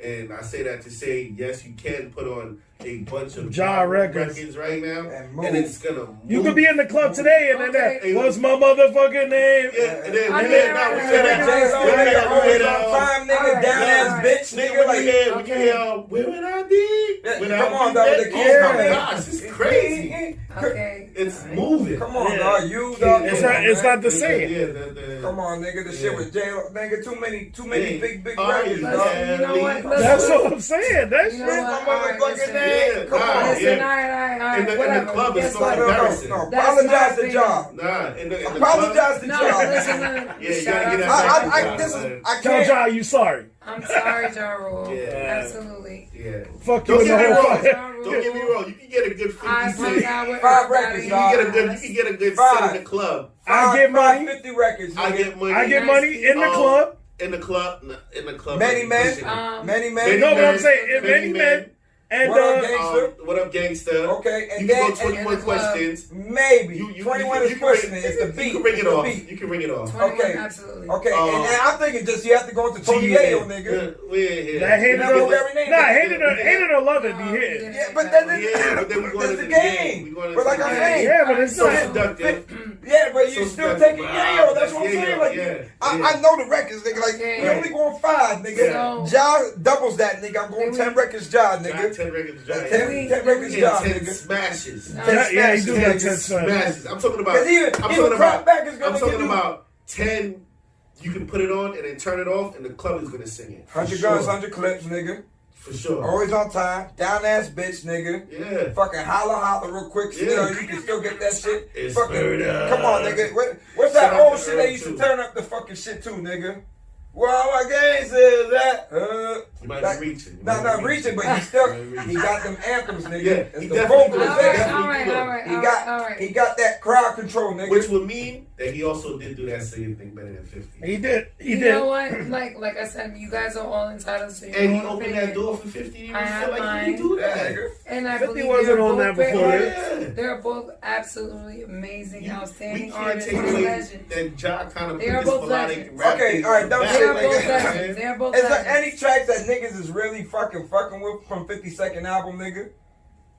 And I say that to say, yes, you can put on a bunch of Ja records right now, And move. and it's gonna move. You could be in the club today and then Okay. that, what's my motherfucking name? Yeah, and then I we mean, hear now, we hear that. J-Lo, We hear nigga, that, we always hear on that. time, nigga, Alright, down ass alright. bitch, nigga, Nigga, like. we can hear, where would I be? Yeah, Without come on, you, dog, that- the oh kids my coming. gosh, it's crazy. Okay. It's moving. Come on, Yeah. dog. You, dog. It's come not. on, It's man. not the same. Yeah, Come on, nigga. The Yeah. shit with J-Lo, nigga. Too many Hey, big are records, you dog. Listen, you know what? Let's That's look. what I'm saying. That You shit. know Where's what? my Alright, motherfucking listen. name? Come Nah, on. Listen, yeah. alright, In the whatever. club, it's Guess so what? embarrassing. No, That's apologize my to Ja. Nah, in the Apologize to No, Ja. listen, Yeah, you shout gotta out get to that Ja. back. This is, I Tell can't. Ja you sorry. I'm sorry, Ja Rule. Yeah. Absolutely. Yeah. Fuck you Don't in the get me whole wrong. fuck. Ja Rule. Don't get me wrong. You can get a good 50 I cent. hung out with 5 everybody. records, You dog. can get a good Five. set in the club. I get money. 50 records, I nigga. get money. I get money in the club. In the club. In the club. Many men. Pushing it. Many Many men. No, but I'm men. saying if Many many men and What up, gang? What up, gangster? Okay, and You can then go 21 in the club. questions. maybe You 21 is can pushing ring- it. It's the beat. You can ring it It's the off. beat. You can ring it off. 21, Okay. absolutely. Okay, and then I'm thinking just you have to go to Tony Yayo, nigga. We ain't here. that hated You her. know every name. Nah, hated or love it. Be hit. Yeah, but then Yeah, but then we going that's into the the game. game. We going But into like the I'm game. saying, Yeah, but it's So not. seductive. yeah, but you So still that's- taking Yayo. That's what I'm Yeah, saying. Like, yeah, I yeah. know the records, nigga. Like, Okay. we only going 5, nigga. So- Ja doubles that, nigga. I'm going 10 records, Ja, Got nigga. 10 records, 10 records, and Ja, 10 nigga. smashes. Yeah, he do got 10 Smashes. Smashes. I'm talking about. Because even I'm talking Crack about. Back is gonna I'm talking give you about 10. You can put it on and then turn it off, and the club is gonna sing it. For 100 sure. guns, 100 clips, nigga. For sure. Always on time. Down ass bitch, nigga. Yeah. Fucking holla real quick. Yeah. Still, you can still get that shit. It's Fucking, murder. come on, nigga. What's that Shout out old to shit Earl, they used to too. turn up the fucking shit too, nigga? Well, my gang says that. You might That- be reaching. You Not might be reaching, but he still he got them anthems, nigga. Yeah, It's he the definitely All do. vocalization. right, all right. He got that crowd control, nigga. Which would mean that he also did do that singing thing better than 50. He did. He You did. know what? Like I said, you guys are all entitled to your And he own opened opinion. that door for 50. He I didn't have feel like mine. he could do Yeah, that. nigga. And I 50 believe wasn't they're on both that great before artists. this. They're both absolutely amazing, We outstanding can't artists, take and away legends. that Ja kind of They put are this both melodic legends. rap Okay, thing all right, don't back. They are nigga. both legends. They are both Is there legends. any tracks that niggas is really fucking with from 50 second album, nigga? Which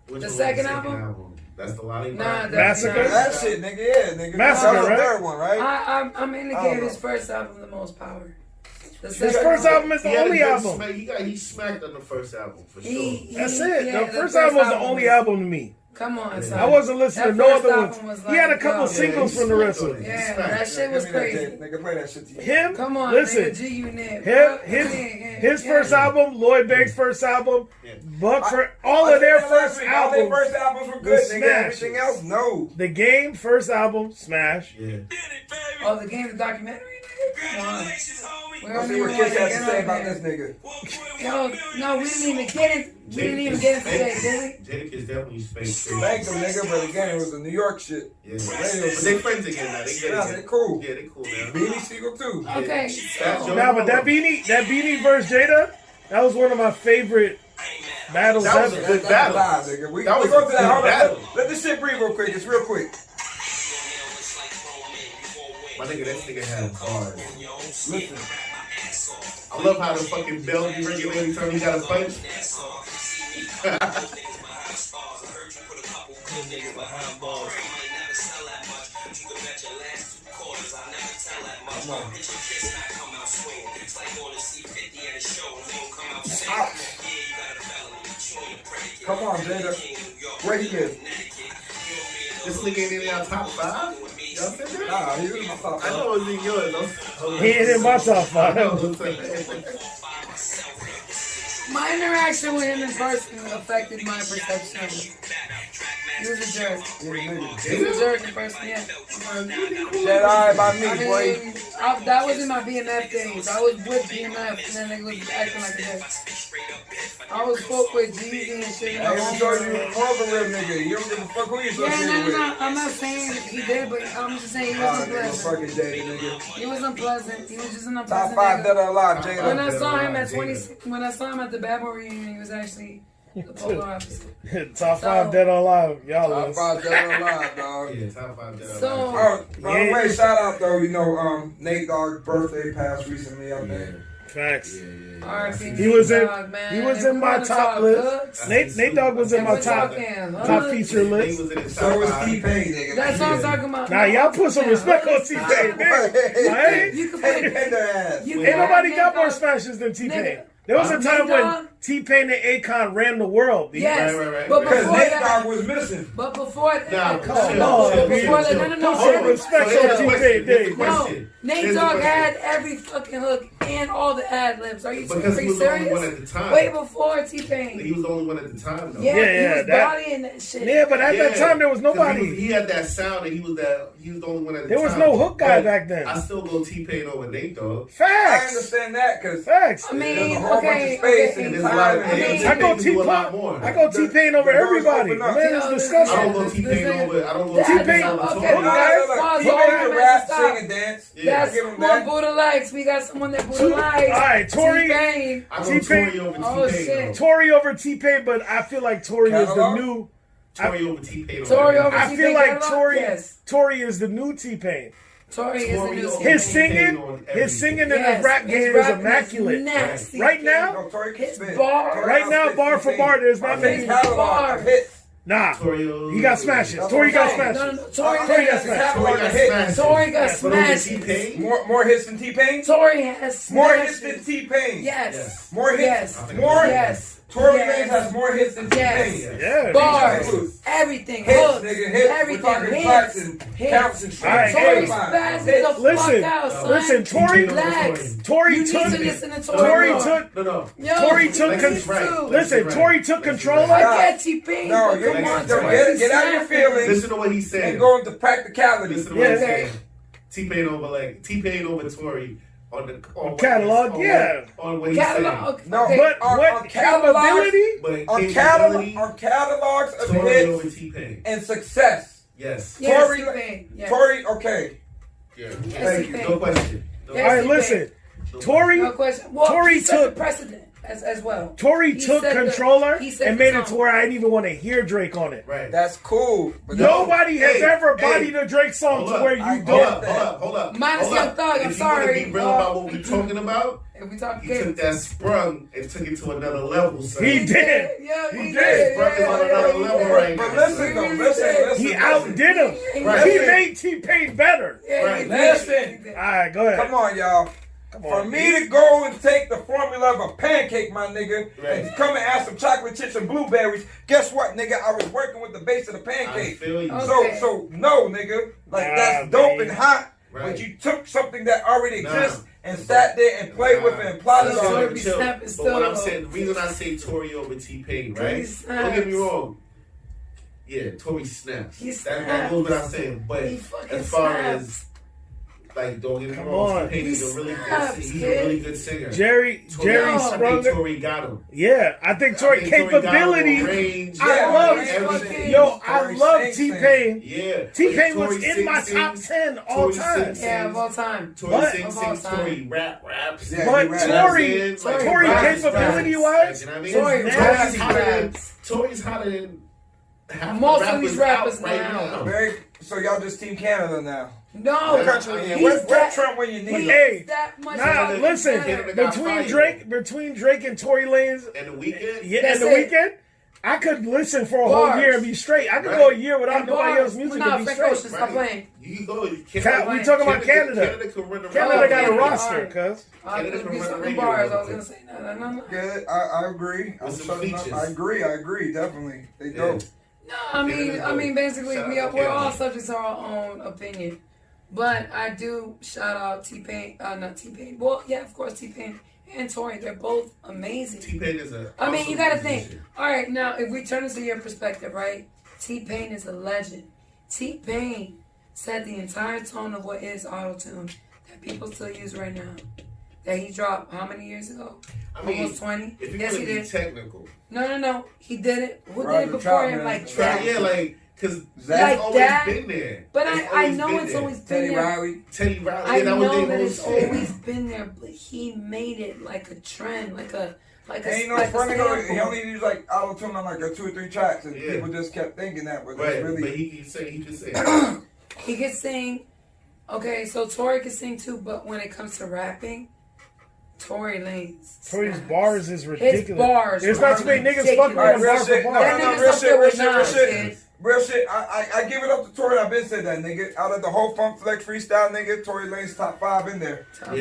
The one was second album? That's the lollipop. Nah, Massacre? That shit, nigga, yeah, nigga. Massacre, that was the right? third one, right? I'm I indicating don't his first album the most power. The His second first one- album is the He had a only good album. smack. He smacked on the first album for sure. That's it. yeah, The first album was the only album to me. Come on, son. I wasn't listening to That no first other album ones. was He had a like, couple yo. singles from the rest of it. Yeah, that shit was Give me that crazy. tape, nigga, play that shit to you. Him, Come on, listen. nigga, G Unit. His first album, Lloyd Banks' first album, Yeah. Buck for all of their first All their albums. first albums were good, was nigga. smashes. Everything else, no. The Game first album, smash. Yeah. Oh, the game, the documentary, nigga. Come on. We Let's don't see even what wanna Kiss has to get say on about there. this nigga. Yo, no, we didn't even get it. We didn't even get it today, did Jadakiss definitely spanked. Thank him, nigga, but again, it was the New York shit. Yeah. But they friends again now. They good Yeah, again. they cool. Yeah, they cool now. Beanie Siegel, too. we? Okay, That's so. your- Nah, but that Beanie versus Jada, that was one of my favorite Battles That was a ever. good battle. Nigga. We That was go a to that. Hold good on. battle. Let this shit breathe real quick. It's real quick. My nigga, that nigga had bars. Listen. I love how the fucking bell be ringing every time he got a punch. Come on, Jada. Where he is? This nigga ain't in our top 5? Y'all said that? Nah, he was in my top I know it was in yours. He ain't in my top 5. My interaction with him in person affected my perception. He was a jerk. He was a jerk in person, yeah. Jedi by me, I boy. mean, that was in my BMF days. I was with BMF, and then they was acting like a jerk. I was folk with Jeezy and shit. I even told you more of a real nigga. You don't give a fuck who you associated with. I'm not saying he did, but I'm just saying he wasn't Nigga, pleasant. fucking Jada, nigga. He was unpleasant. He was just an Top unpleasant 5 nigga. dead or alive, Jada. When I saw him at 26, when I saw him at the Bad Boy reunion, he was actually the polar opposite. Top 5 dead or alive. Y'all Top list. 5 dead or alive, dog. Yeah, top 5 dead. So, Oh, by the way, shout out though, you know, Nate Dogg's birthday passed recently, I think. Facts. R.I.P. He was in. Dog, man. He was If in we my wanna top talk list. hooks, Nate Dogg was in if my we're top talking top hooks, feature He list. was in his So top was 5. T-Pain, nigga. That's what I'm talking about. Nah, y'all put some respect on T-Pain. Hey, You can Hey, put bend their ass. you ain't can nobody put got Nate more Dogg- smashes than T-Pain. Nigga. There was a Nate time when Dogg- T-Pain and Akon ran the world. Yes, Right. but Because before Nate that, Dogg was missing. but before that, Nah, come no, on, before that, no. Put some respect on T-Pain days. No, Nate Dogg had every fucking hook and all the ad libs. Are you Because he was the only one serious? at the time. Way before T-Pain. He was the only one at the time, though. Yeah, Yeah, he was that- bodying that shit. Yeah, but at that time there was 'Cause nobody. He had that sound, and he was the only one at the There time. was no hook guy But back then. I still go T-Pain over Nate Dogg. I Facts. understand that because Facts. I mean, there's a whole bunch of okay, space okay. and There's time. a lot of I mean, I go T-Pain can do a lot T-Pain. more. I go T-Pain over the doors everybody. open The up. man You is know, I disgusting. don't go T-Pain over. I don't go That's T-Pain not- over okay, Tory. no, Nah, that's look, fine. he Sorry, can man, rap, stop. sing, and dance. Yeah. That's Give him more that. Buddha likes. We got someone that Buddha likes. All right, Tory. T-Pain. I go T-Pain. Tory over Oh, T-Pain. shit. though. Tory over T-Pain, but I feel like Tory is the Catalog? new. Tory over T-Pain. Tory over I T-Pain feel like catalog? Tory. Yes. Tory is the new T-Pain. Tory is the Tory new over His T-Pain. singing, on his everything. singing in Yes, his rap his game is rap immaculate. nasty. Right now, No, Tory can His spit. bar- Tory right now, spit bar for 15. bar, there's not His many. catalog Bar. of hits. Nah, Tory he got smashes. That's Tory what got I'm saying. smashes. No, Tory Tory got got His smashes. catalog of hits. Tory got But over smashed. T-Pain? More hits than T-Pain? Tory has More smashed. hits than T-Pain. Yes. More hits. Yes. More. Yes. Tory Yes. Lanez has more hits than Yes. T-Pain. Yeah. Bars, Hits. everything, Hits, hooks, nigga, hits. everything, We're talking hits, tracks and hits. counts and All right, streams. Tory hits. spazzes Hits. the Listen, fuck out, son. listen, Tory- Lex, Tory you took- need to listen to Tory. Tory more. took. No. Yo, Tory took you con- need right. to. Listen, Right. Tory took control. I Nah. get T-Pain, No, but you come on, don't Tory. get out your feelings Listen to what he's saying. and go into practicality. Listen to what he's Yeah. saying. T-Pain over Tory on the on Catalog, on yeah. on what he's Catalog. saying. No, Okay. But on what catalogs, capability? But on capability, catalogs of Tory hits over T-Pain. and success. Yes. Yes, Tory- T-Pain. Yes. Tory, okay. Yeah. Thank you. No question. No Yes. All right, T-Pain. listen. Tory. No question. Well, Tory he set took- the precedent as well. Tory He took set the- controller he set and the made it to tone. where I didn't even want to hear Drake on it. Right. That's cool. But Nobody has Hey, ever hey. bodied a Drake song Hold to where up. you I don't. get Hold up. Minus Hold Young up. Thug, I'm If you sorry. want to be real about what we're talking about, If we talk he game. took that sprung and took it to another level, son. He did. Yeah, He he did. did. Sprung is on another level right But now. listen though, listen. He outdid him. Right. He made T-Pain better. Yeah, Right. he did. Listen. He did. All right, go ahead. Come on, y'all. Come For on. me to go and take the formula of a pancake, my nigga, Right. and to come and add some chocolate chips and blueberries, guess what, nigga? I was working with the base of the I pancake. feel you. Okay. So no, nigga. Like Nah, that's dope man. and hot. Right. But you took something that already Nah. exists and sat there and played with it and plotted Nah. on Tory it. be Chill. snapping But still, what I'm though. saying, the reason I say Tory over T-Pain, Tory right? snaps. Don't get me wrong. Yeah, Tory snaps. He That goes without snaps. saying. But He fucking as far snaps. as Like, don't get me wrong, T-Pain is a really good. He's a really good singer. Jerry Springer. Tory got him. Yeah, I think Tory capability. I love T-Pain. Yeah, T-Pain was in my top 10 all time. Yeah, of all time. Tory sings, Tory raps. Yeah, but Tory capability wise, Tory's hotter than half most the of these rappers right now. So y'all just Team Canada now. No, where's Trump when you need him? Listen. Between Drake and Tory Lanez and the Weeknd, and the Weeknd, I could listen for a whole year and be straight. I could go a year without nobody else's music and be straight. Stop playing. You can go. We talking about Canada. Canada got a roster, cuz. Canada can run the bars. I was gonna say no. Yeah, I agree. I agree. Definitely, they do. No, I mean, basically, we're all subject to our own opinion. But I do shout out T-Pain, not T-Pain. Well, yeah, of course, T-Pain and Tory. They're both amazing. T-Pain is a. I mean, you gotta think. All right, now if we turn into your perspective, right? T-Pain is a legend. T-Pain set the entire tone of what is auto-tune that people still use right now. That he dropped how many years ago? Almost 20. If you yes, he did. Technical. No. He did it. Who did it before him? Like that? Yeah, like. Because that's always been there. But I know it's always been there. Teddy Riley. I know that it's always been there, but he made it like a trend, like a ain't no funny though. He only used like auto tune on like 2 or 3 tracks, and people just kept thinking that. But really, but he could sing. He could sing. Okay, so Tory could sing too, but when it comes to rapping, Tory Lanez. Tory's bars is ridiculous. His bars. There's not too many niggas fucking with bar for bar. Real shit, I give it up to Tory. I've been said that, nigga. Out of the whole Funk Flex freestyle, nigga, Tory Lanez top 5 in there. Top 5.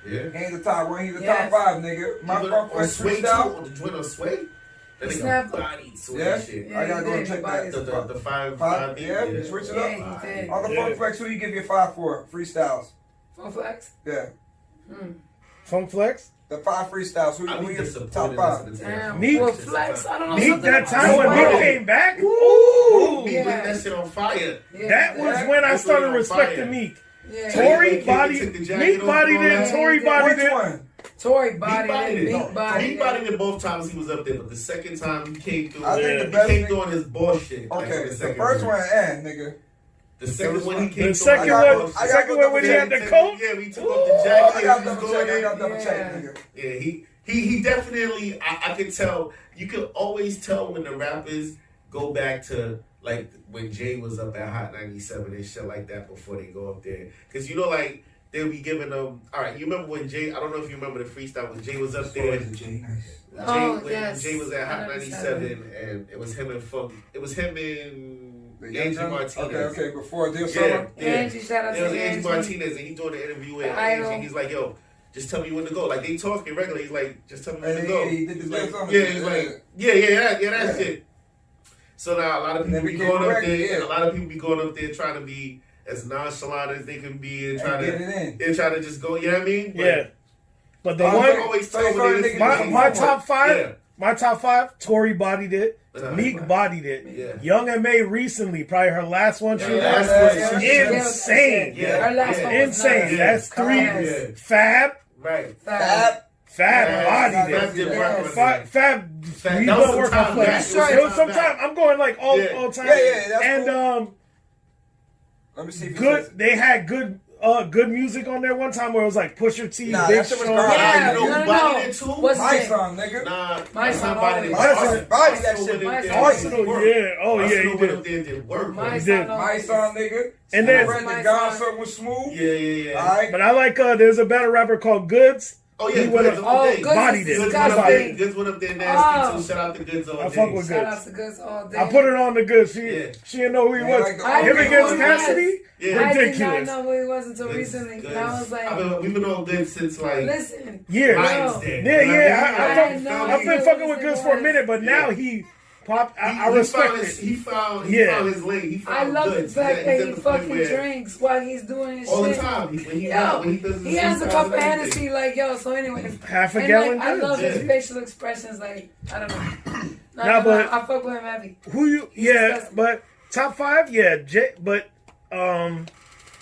Yeah. He ain't the top 1, he's the top 5, nigga. My Funk Flex freestyle. On the joint on Sway? That nigga bodied Sway shit. I gotta go check that. The 5. Yeah, switch it up. On the Funk Flex, who you give your 5 for? Freestyles. Funk Flex? Yeah. Funk Flex? The 5 freestyles. Who you top 5? Damn. Meek. Well, Flex, I don't know. Meek, that time when Meek came back? Ooh. Meek lit that shit on fire. That was when I started respecting Meek. Yeah. Tory bodied Meek bodied it. Tory bodied it. Tory bodied it. Meek bodied it both times he was up there, but the second time he came through. I think the best he came through on his bullshit. Okay, the first one, nigga. The second one he came the second one when he had the coat. Yeah, we took off the jacket. I got double check, nigga. Yeah, he definitely. I could tell. You could always tell when the rappers go back to like when Jay was up at Hot 97 and shit like that before they go up there. Because you know, like they'll be giving them. All right, you remember when Jay? I don't know if you remember the freestyle when Jay was up there. Jay was at Hot 97 and it was him and Funk. It was him and. Angie Martinez. Okay, before this summer. Angie, shout out to Angie Martinez, and he's doing the interview with Angie. He's like, yo, just tell me when to go. Like, they talking regular. He's like, just tell me when to go. He did the he's like, that's it. So now a lot of people be going up there. A lot of people be going up there trying to be as nonchalant as they can be and trying to just go. You know what I mean? Yeah. But the one always tell my top 5. My top 5. Tory bodied it. Meek bodied it. Yeah. Young M.A. recently, probably her last one. She was insane. Her last one was insane. That's 3. Fab. Right. Fab bodied it. Fab. We don't work on Flex. Sometimes I'm going like all time. Yeah. And let me see. Good. They had good music on there one time where it was like Pusha T, Big Sean. No. What's my song, nigga? Nah, my song. Body that shit. Arsenal, yeah. Oh yeah, he did. My song, nigga. And then the Gone something was smooth. Yeah. All right. But I like there's a better rapper called Goods. Oh yeah, Goods bodied it. Goods went up there nasty too. Shout out to Goods all day. I fuck with Goods. Shout out to Goods all day. I put it on the Goods. She didn't know who he was. Him against Cassidy. I did not know who he was until recently. And I was like, we've been on Goods since like years. I've been fucking with Goods for a minute, but now he popped. I respect it. He found his lane. I love the fact that he fucking drinks while he's doing his shit all the time. When he has a cup of Hennessy, like so. Anyway, half a gallon. I love his facial expressions. Like I don't know. But I fuck with him heavy. Who you? But top 5, Jay. But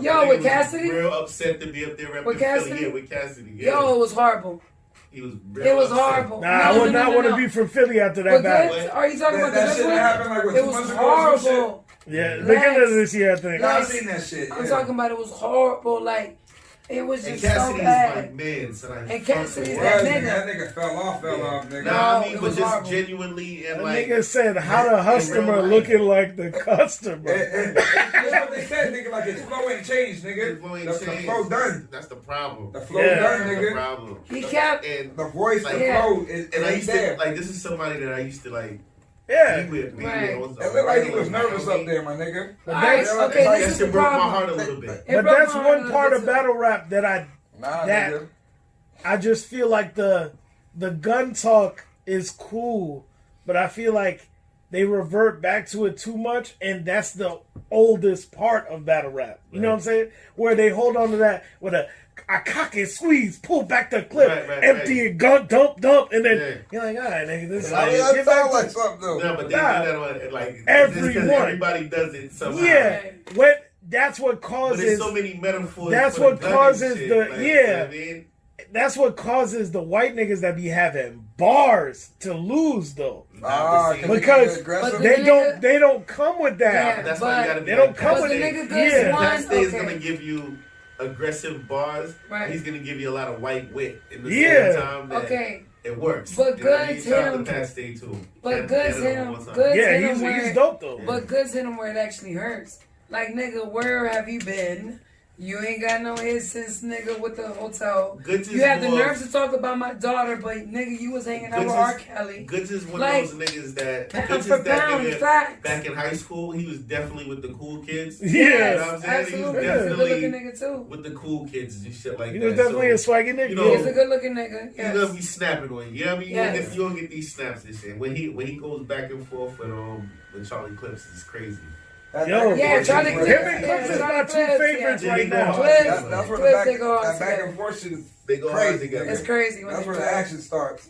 Yo, with Cassidy. Real upset to be up there repping Philly. Yeah, with Cassidy. Yeah. Yo, it was horrible. He was. It was horrible. Nah, I would not want to be from Philly after that battle. Are you talking about that the shit one? happened like It was horrible. Yeah, beginning of this year, I think. I seen that shit. I'm talking about it was horrible. Like, it was just so Cassidy's bad. like, man, so like, And Cassidy's That that nigga fell off, nigga. Nah, I mean, it but was just horrible. genuinely and The like. nigga said, how the customer looking like the customer. That's what they said, nigga. Like, his flow ain't changed, nigga. The flow done. That's the problem. The flow done, That's the nigga. problem. He kept. And The voice, like, the flow is and I ain't used there. to like. This is somebody that I used to like. Yeah. Be with. Right. It looked like he was nervous up there, my nigga. Alright, okay, Like, this That is the shit broke my problem. heart a little bit. It But broke that's my heart a one little part bit, of too. battle rap that Nah, nigga. I just feel like the gun talk is cool, but I feel like they revert back to it too much, and that's the oldest part of battle rap. You know what I'm saying? Where they hold on to that with a cock and squeeze, pull back the clip, empty and gun, dump, and then you're like, all right, nigga, this is That sounds like something, though. No, but they do that on like everyone. Everybody does it somehow. Yeah, that's what causes. But there's so many metaphors. That's for what the gun causes and shit, the like, you know what I mean? That's what causes the white niggas that be having bars to lose though. Because they don't come with that. Yeah, that's why you gotta be. They don't come with the it. nigga Yeah, Backstage is gonna give you aggressive bars. Right. He's gonna give you a lot of white wit in the Yeah. same time that it works. But You know what I mean? Goods Shout hit out him. to Pat Stay too. But Goods hit him. Yeah, he's dope though. But Goods hit him where it actually hurts. Like, nigga, where have you been? You ain't got no hits since, nigga, with the hotel. Goods You had the nerves to talk about my daughter, but, nigga, you was hanging out with R. Kelly. Goods is one Like, of those niggas that... pound Goods for is that pound, nigga facts. back in high school, he was definitely with the cool kids. Yes, you know what I'm saying? absolutely. He was He's a definitely good-looking nigga, too. with the cool kids and shit like that. He was definitely a swaggy nigga. You know, He's a good-looking nigga, He's yes. gonna be snapping on you. You know what I mean? Yes. You don't get these snaps and shit. When he goes back and forth with Charlie Clips, it's crazy. Yeah, Charlie Clips. Him and Clips is my two favorites right now. That's where Clips, they go that hard back together. and forth shit is They go hard crazy. together. It's crazy. When That's they where the do it. action starts.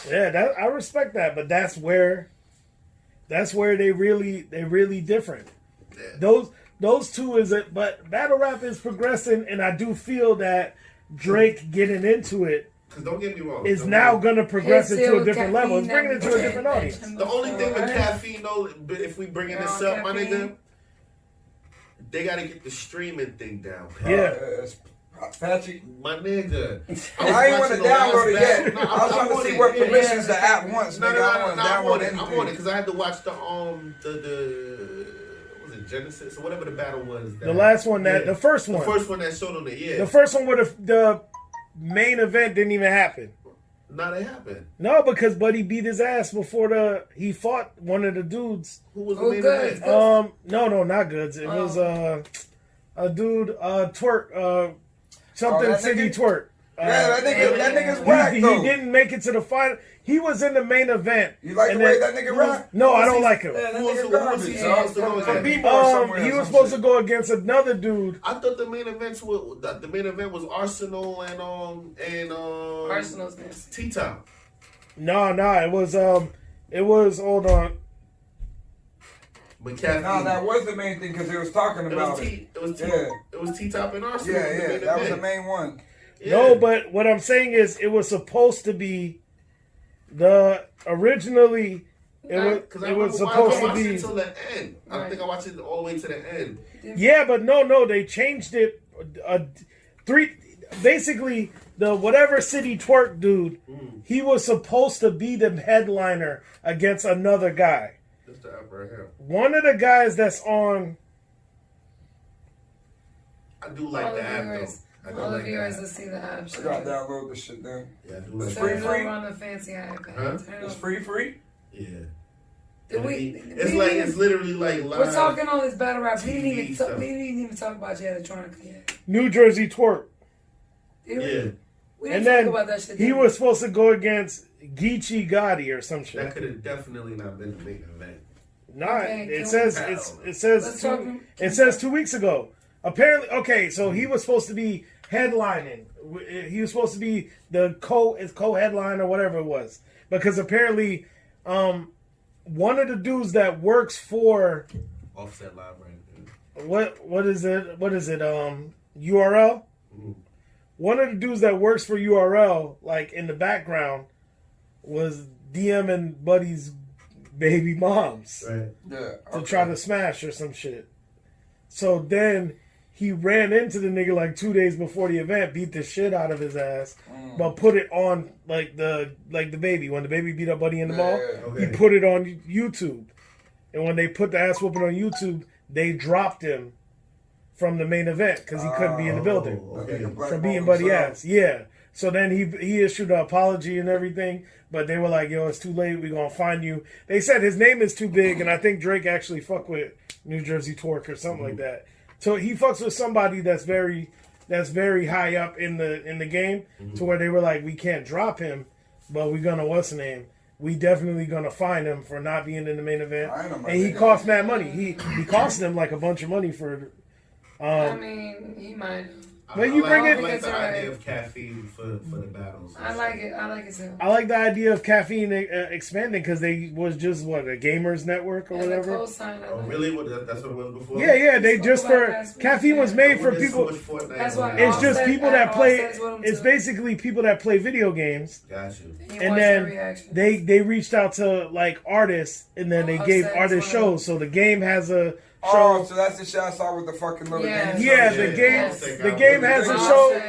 Yeah, I respect that, but that's where they really different. Yeah. Those two is it, but battle rap is progressing, and I do feel that Drake getting into it Because don't get me wrong, is now going to progress it to a different level. It's bringing it to a Caffeine different audience. The only thing with caffeine, though, if we bringing this up, my nigga, they got to get the streaming thing down. Yeah. Patchy. My nigga. I ain't want to download it yet. I was trying to see what permissions the app wants. No, Nigga, I don't want to I'm download on it. anything. I'm on it because I had to watch the was it Genesis or whatever the battle was. The last one the first one. The first one that showed on the The first one where the main event didn't even happen. No, they happened. No, because Buddy beat his ass before he fought one of the dudes. Who was the main event? No, not Goods. It was a dude, Twerk, something that City nigga? Twerk. Yeah, that nigga's whack, He though. didn't make it to the final. He was in the main event. You like the way that nigga rap? No, I don't like him. Yeah, that Who was nigga he garbage. supposed to go From against? B-Boy somewhere. He or was some supposed shit. to go against another dude. I thought the main event was Arsenal and Arsenal's next. T-Top. No, it was hold on. But Caffeine. No, that was the main thing because they was talking about it. It was T-Top and Arsenal. Yeah, that was the main one. Yeah. No, but what I'm saying is it was supposed to be originally it was supposed to be until the end. I don't think I watched it all the way to the end. Yeah, but no, they changed it. Basically the whatever City Twerk dude, he was supposed to be the headliner against another guy. Just the app right here. One of the guys that's on. I do like the app though. All the viewers that see the app. I gotta download this shit then. Yeah, I do like It's that. free. Turn it over on the fancy iPad. Huh? Turn it It's over. free. Yeah. It's literally like live. We're talking all this battle rap. We didn't TV stuff. even talk about Jay Electronica yet. New Jersey Twerk. Did we? Yeah. We And didn't then talk about that shit. he did we? was supposed to go against Geechee Gotti or some That shit. could have definitely not been the main event. Nah, Okay, it can says we- it says Let's talk- it says 2 weeks ago. Apparently, okay, so he was supposed to be headlining. He was supposed to be the co-headline or whatever it was, because apparently, one of the dudes that works for Offset Live right there. what is it URL one of the dudes that works for URL, like in the background, was DMing Buddy's baby moms to try to smash or some shit. So then he ran into the nigga like 2 days before the event, beat the shit out of his ass, but put it on like the baby. When the baby beat up Buddy in the mall, he put it on YouTube. And when they put the ass whooping on YouTube, they dropped him from the main event because he couldn't be in the building from beating Buddy ass. Yeah. So then he issued an apology and everything, but they were like, "Yo, it's too late. We're gonna find you." They said his name is too big, and I think Drake actually fuck with New Jersey Twerk or something like that. So he fucks with somebody that's very high up in the game, to where they were like, "We can't drop him, but we're gonna what's the name? We definitely gonna fine him for not being in the main event." And he cost mad money. He cost them like a bunch of money for. I mean, he might. But you bring it. I like the idea of caffeine for the battles. I like it too. I like the idea of caffeine expanding because they was just a gamers network or whatever. Oh, really? That's what it was before? Yeah. They just for caffeine was made for people. That's why it's just people that play. It's basically people that play video games. Got you. And then they reached out to like artists, and then they gave artists shows. So the game has a. Oh, so that's the shit I saw with the fucking little game. Yeah, the game has a show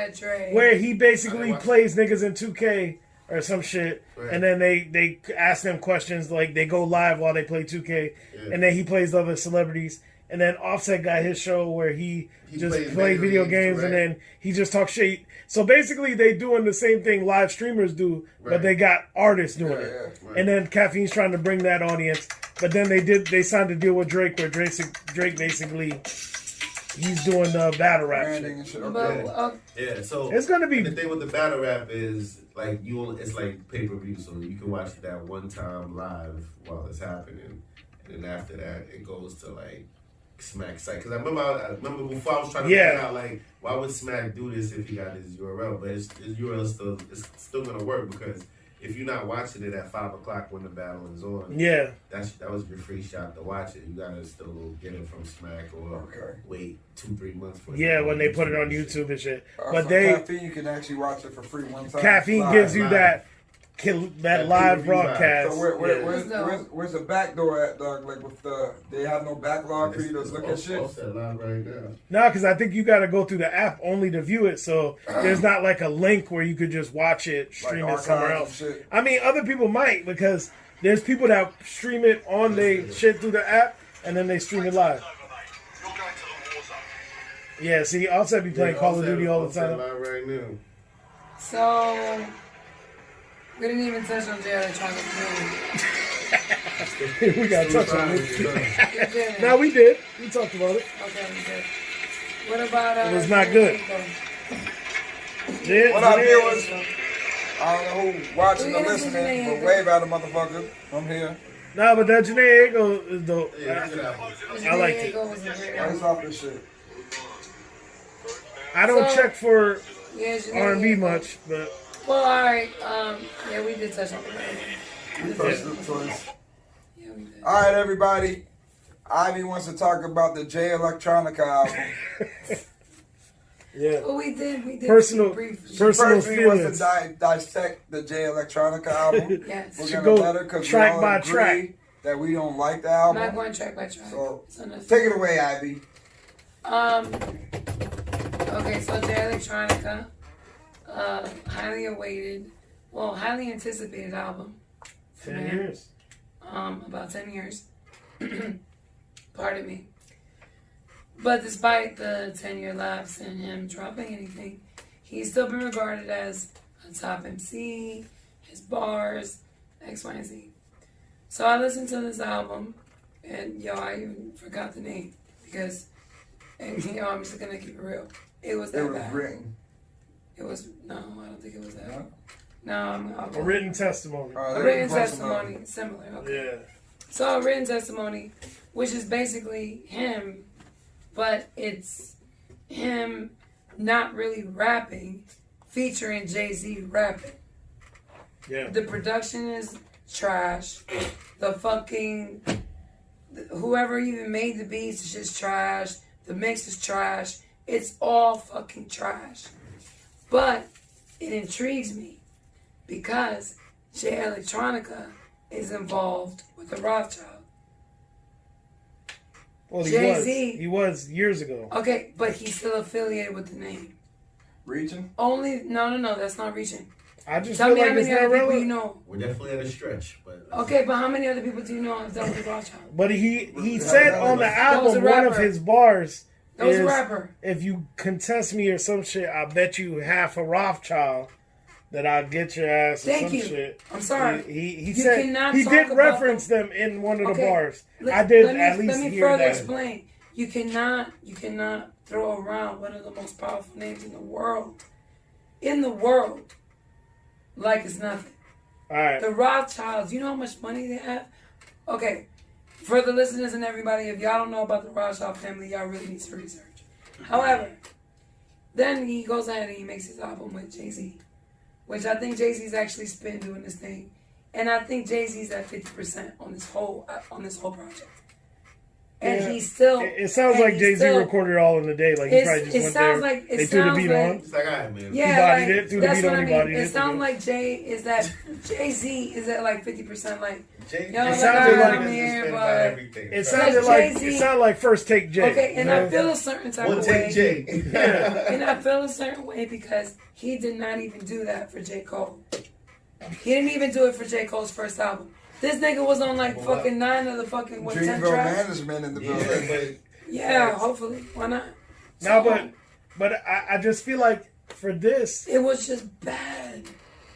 where he basically plays niggas in 2K or some shit, and then they ask them questions, like they go live while they play 2K, and then he plays other celebrities, and then Offset got his show where he just plays video games, and then he just talks shit. So basically, they doing the same thing live streamers do, but they got artists doing it, and then Caffeine's trying to bring that audience. But then they signed a deal with Drake where Drake basically he's doing the battle rap shit. Yeah, so it's gonna be the thing with the battle rap is like it's like pay-per-view, so you can watch that one time live while it's happening, and then after that it goes to like Smack site. Because I remember before I was trying to figure out like why would Smack do this if he got his URL, but his URL it's still gonna work because if you're not watching it at 5 o'clock when the battle is on, that was your free shot to watch it. You gotta still get it from Smack or wait 2-3 months for it. Yeah, when they put it on YouTube and shit. But so Caffeine, you can actually watch it for free one time. Caffeine gives you that live broadcast. So where's the back door at, dog? Like with they have no backlog for you to look at shit. No, because I think you got to go through the app only to view it. So there's not like a link where you could just watch it, stream it somewhere else. I mean, other people might because there's people that stream it on their shit through the app and then they stream it live. Yeah, see, Offset be playing Call of Duty all the time. Right now. So. We didn't even touch on Jay Electronica. We got to touch on it. No, we did. We talked about it. Okay, we did. What about... it was not good. What I did was... I don't know who watching or listening, but wave at a motherfucker. I'm here. Nah, but that Janae Aiko is dope. I liked it. Let's off this shit. I don't check for R&B much, but... Well, all right. Yeah, we did touch on it. Yeah, we did. All right, everybody. Ivy wants to talk about the Jay Electronica album. Yeah. Well, we did. Personal feelings. Wants to dissect the Jay Electronica album. Yes. We're gonna let her because track by track. That we don't like the album. I'm not going track by track. So take it away, Ivy. Okay, so Jay Electronica. Highly awaited, highly anticipated album. 10 years. About 10 years. Pardon me. But despite the 10-year lapse and him dropping anything, he's still been regarded as a top MC, his bars, X, Y, and Z. So I listened to this album, and I even forgot the name because, I'm just gonna keep it real. It was that bad. Written. It was I don't think it was that. No, a written testimony. A written testimony, similar. Okay. Yeah. So a written testimony, which is basically him, but it's him not really rapping, featuring Jay-Z rapping. Yeah. The production is trash. The fucking whoever even made the beats is just trash. The mix is trash. It's all fucking trash. But it intrigues me because Jay Electronica is involved with the Rothschild. Well, Jay-Z. He was years ago. Okay, but he's still affiliated with the name. Reaching? No, that's not reaching. I just Tell feel me like how it's many not other people relevant. you know. We're definitely at a stretch, but Okay, but how many other people do you know have done with the Rothschild? But he said on the was a album, one of rapper. his bars That was is, a rapper. if you contest me or some shit, I bet you half a Rothschild that I'll get your ass or Thank some you. shit. I'm sorry. He You said cannot he talk did about reference them in one of the bars. I Let did me, at least let me hear further that. explain. You cannot throw around one of the most powerful names in the world. Like it's nothing. All right. The Rothschilds, you know how much money they have? Okay, for the listeners and everybody, if y'all don't know about the Rothschild family, y'all really need to research. However, then he goes ahead and he makes his album with Jay-Z, which I think Jay-Z's actually spin doing this thing. And I think Jay-Z's at 50% on this whole project. And Yeah. he's still... It sounds like Jay-Z recorded it all in a day. Like he probably just went there. They threw the beat on. it's like, all right, man. Yeah, He bodied it, threw the that's beat what on, I he mean. bodied it. It sounds like Jay-Z is at like 50%. Like, Jay, y'all It like, sounded like I'm here, about but... everything. It sounded Jay-Z- like First Take Jay. Okay, and you know? I feel a certain type One of take way. Jay. And I feel a certain way because he did not even do that for J. Cole. He didn't even do it for J. Cole's first album. This nigga was on like fucking 9 of the fucking 10 Dreamville tracks. management in the Yeah, building. but Yeah, hopefully. Why not? No, but I just feel like for this, It was just bad.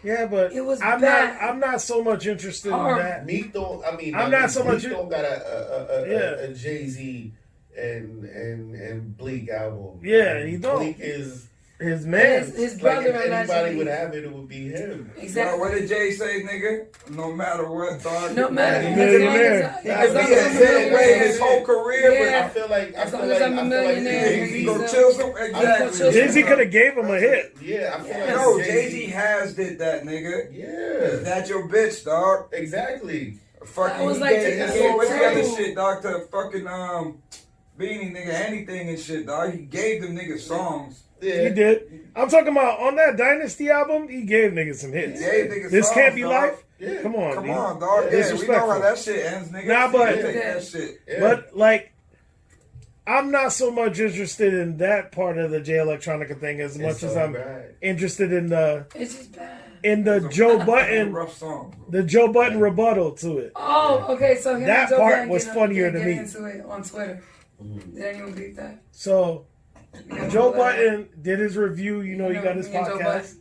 yeah, but It was I'm bad. not so much interested in Horrible. that. Meek don't. I mean, I'm not so much- Meek don't got Yeah. a Jay-Z and Bleak album. Yeah, he don't. Bleak is His man. His like brother if anybody allegedly. would have it, it would be him. Bro, Exactly. what did Jay say, nigga? No matter what, dog. No matter. Yeah, As long millionaire. He as could long be as a I'm a head way his millionaire. whole career, Yeah. I feel like As long as I'm a millionaire, but he's he go a- chill some. chill Exactly. some. Jay-Z could have gave him a hit. Yeah, I feel Yeah. like No, Jay-Z Jay-Z has did that, nigga. Yeah, That's your bitch, dog. exactly. Fucking, That was he like gave, the he gave what's the other terrible- shit, dog? To fucking Beanie, nigga, anything and shit, dog. He gave them niggas songs. Yeah, He did. I'm talking about on that Dynasty album. He gave niggas some He hits. gave niggas This songs, can't be dog. life. Yeah. Come on, Come D. on, dog. Yeah, we know Disrespectful. how that shit ends, nigga. Nah, but- You take that shit. Yeah. But like, I'm not so much interested in that part of the Jay Electronica thing as much It's as so I'm bad. interested in the It's just bad. Joe It's a Button rough song, bro. the Joe Button rebuttal to it. Oh, okay. So him That and Joe part Biden was get funnier get to me. into it on Twitter. Did anyone believe that? So Yeah, Joe well, Button did his review. You know, he got his me and Joe podcast.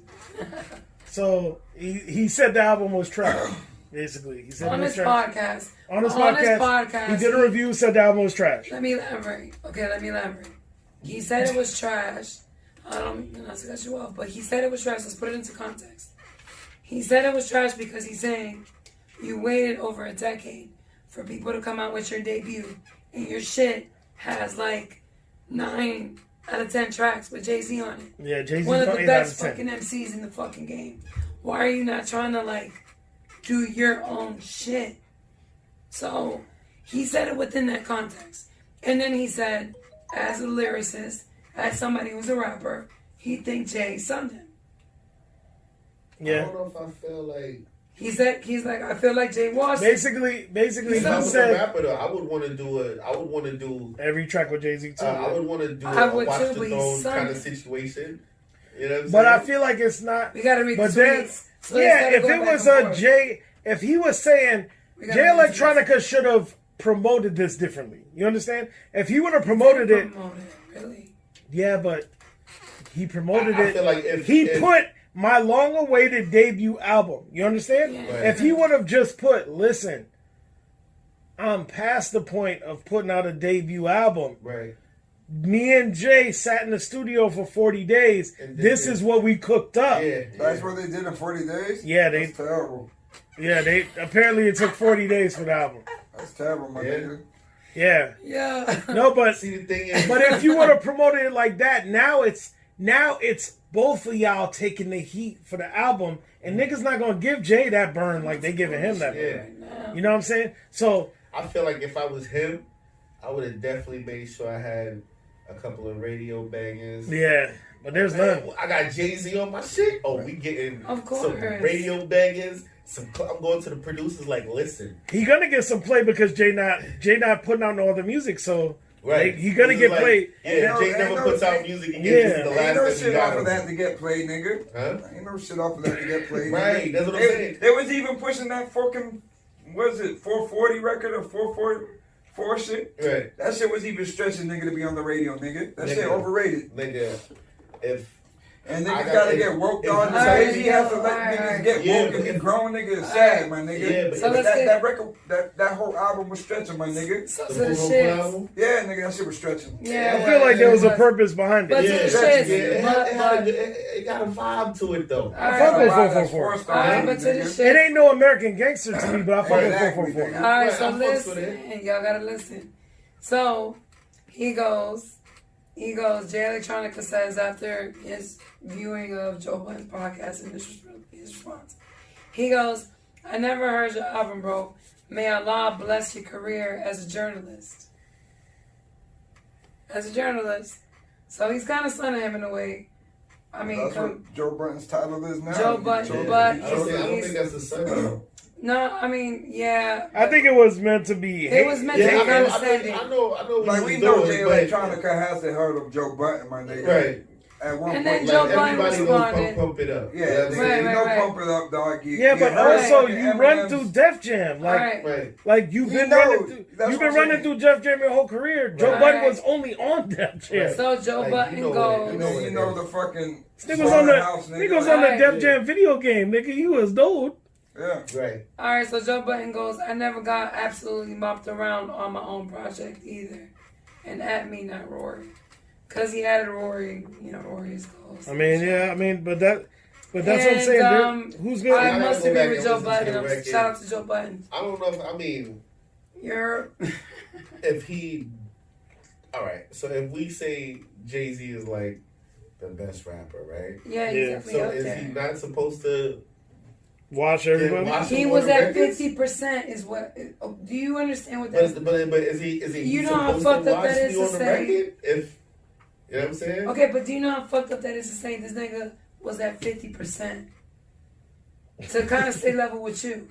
So he said the album was trash. Basically, he said on it was his trash. podcast. On his on podcast, he did a review. Said the album was trash. Let me elaborate. Okay, let me elaborate. He said it was trash. I don't not to cut you off, but he said it was trash. Let's put it into context. He said it was trash because he's saying you waited over a decade for people to come out with your debut, and your shit has like 9 out of 10 tracks with Jay-Z on it. Yeah, Jay-Z One of the 8 out best of 10. fucking MCs in the fucking game. Why are you not trying to like do your own shit? So he said it within that context. And then he said, as a lyricist, as somebody who's a rapper, he thinks Jay sunned him. I Yeah. don't know if I feel like. He's like, I feel like Jay Washington. Basically, If I he was a said rapper, though, I would want to do. every track with Jay-Z too. I would want to do I a would watch too, the but throne he's kind of son. situation. You know what I'm But I saying? feel like it's not. We gotta read But the then, tweets. So yeah, instead of if going it back was and a forth, Jay, if he was saying we gotta Jay read the tweets. Electronica should have promoted this differently. You understand? If he would have promoted it, Really? yeah, but he promoted I it. feel like if He put my long-awaited debut album. You understand? Yeah. Right. If he would have just put, listen, I'm past the point of putting out a debut album. right. Me and Jay sat in the studio for 40 days. And This did is what we cooked up. Yeah. That's what they did in 40 days? Yeah, That's terrible. they apparently it took 40 days for the album. That's terrible, my Yeah. nigga. Yeah. Yeah. No, but See, the thing is, but if you would have promoted it like that, now it's both of y'all taking the heat for the album, and niggas not gonna give Jay that burn like they giving him that burn. yeah, You know what I'm saying? So I feel like if I was him, I would have definitely made sure I had a couple of radio bangers. yeah, But there's Man, none. I got Jay-Z on my shit. Oh, we getting Of course. some radio bangers. I'm going to the producers like, listen. He gonna get some play because Jay not putting out no other music, so Right. he gonna get played. Yeah, Jay never puts out music again. This is the last ain't no thing shit off of that to get played, nigga. Huh? Ain't no shit off of that to get played. Right, nigga. that's what I'm saying. They was even pushing that fucking, what is it, 440 record or 444 shit? Right. That shit was even stretching nigga to be on the radio, nigga. That Nigga. shit overrated. Nigga, if... And I niggas gotta get woke on. He has to let niggas get woke and be grown, nigga. It's sad, my nigga. Yeah, but So that record, that whole album was stretching, my nigga. So the to the Full shit. album? Yeah, nigga, that shit was stretching. Yeah, I feel like there was a purpose behind But it. to the Yeah, shit. It got a vibe to it, though. I fuck with 444. Alright, but to the It shit. ain't no American Gangster to me, but I fuck with Exactly, 444. nigga. Alright, Right, so I fucks with listen. Y'all gotta listen. So, he goes, Jay Electronica says after his viewing of Joe Budden's podcast and his response, he goes, I never heard your album, bro. May Allah bless your career as a journalist. So he's kind of son of him in a way. I mean, That's what Joe Budden's title is now. Joe Budden, Joe but I don't think that's the same. no, I mean, yeah. I think it was meant to be. It was meant to be condescending. I know what Like, he we know was Jay doing, Electronica hasn't heard of Joe Budden, my nigga. Right. At one And point, then Joe like, Budden Everybody responded. knows pump it up. yeah, That's nigga, it. you know, pump it up, dog. Yeah, but heard also fucking you run Eminem's- through Def Jam, Right. Right. like you've He been knows. running through. That's You've what been I'm running saying. through Def Jam your whole career. Joe Right. Budden was only on Def Jam. Right. So Joe Like, Budden you know goes. what it And then you know the fucking Nigga was on the house, nigga. nigga was on the Right. Def Jam video game, nigga. He was dude. Yeah. Right. Alright, so Joe Budden goes, I never got absolutely mopped around on my own project either. And at me, not Rory. Because he added Rory, Rory is close. I mean, but that's what I'm And, saying. Who's good? I I must gotta go agree back with and Joe listen to the Budden. record. Shout out to Joe Budden. I don't know if, You're... if he... All right, so if we say Jay-Z is like the best rapper, right? Yeah, he's Yeah. definitely So up is there. he not supposed to... Watch everybody. watch He him was on the at records? 50% is what... Do you understand what that is? But is he You know how supposed fucked to up watch that is me to on the say? record? If... You know what I'm saying? Okay, but do you know how fucked up that is to say this nigga was at 50%? To kind of stay level with you.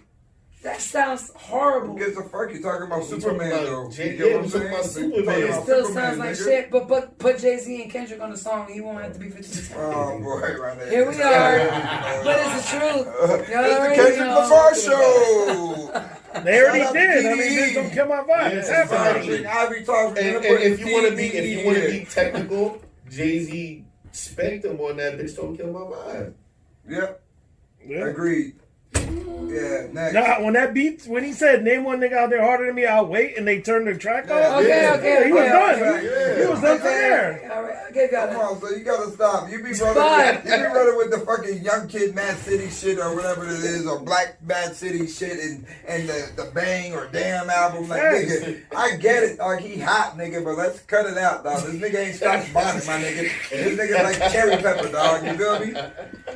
That sounds horrible. Who gives a fuck? You talking about You Superman, talking though. about You Jay- get what yeah, I'm you talking about saying? Superman. Talking It about still Superman, sounds like nigga. shit, but put Jay-Z and Kendrick on the song, he won't have to be 50%. Oh, boy, right there. Here we are. But it's the truth. Y'all It's the already Kendrick know. Lamar Show. They already Shout out to did. I mean, TDE. this don't kill my vibe. It's Yeah, happening. Ivy talks. And if you want to be technical, Jay-Z spec them on that bitch. Don't kill my vibe. Yep, Yeah. agreed. Yeah, next. Nah, when he said name one nigga out there harder than me, I'll wait, and they turned the track Yeah. off. Okay, Yeah. okay, He was okay, done. okay. He was done from there. All right, I gave y'all Come that. on, so you gotta stop. You be running, But- you be running with the fucking Young Kid, Mad City shit or whatever it is, or Black Mad City shit, and the Bang or Damn album. Like Yes. nigga, I get it, dog. He hot, nigga, but let's cut it out, dog. This nigga ain't Scotch Bonnet, my nigga. This nigga like cherry pepper, dog. You feel me?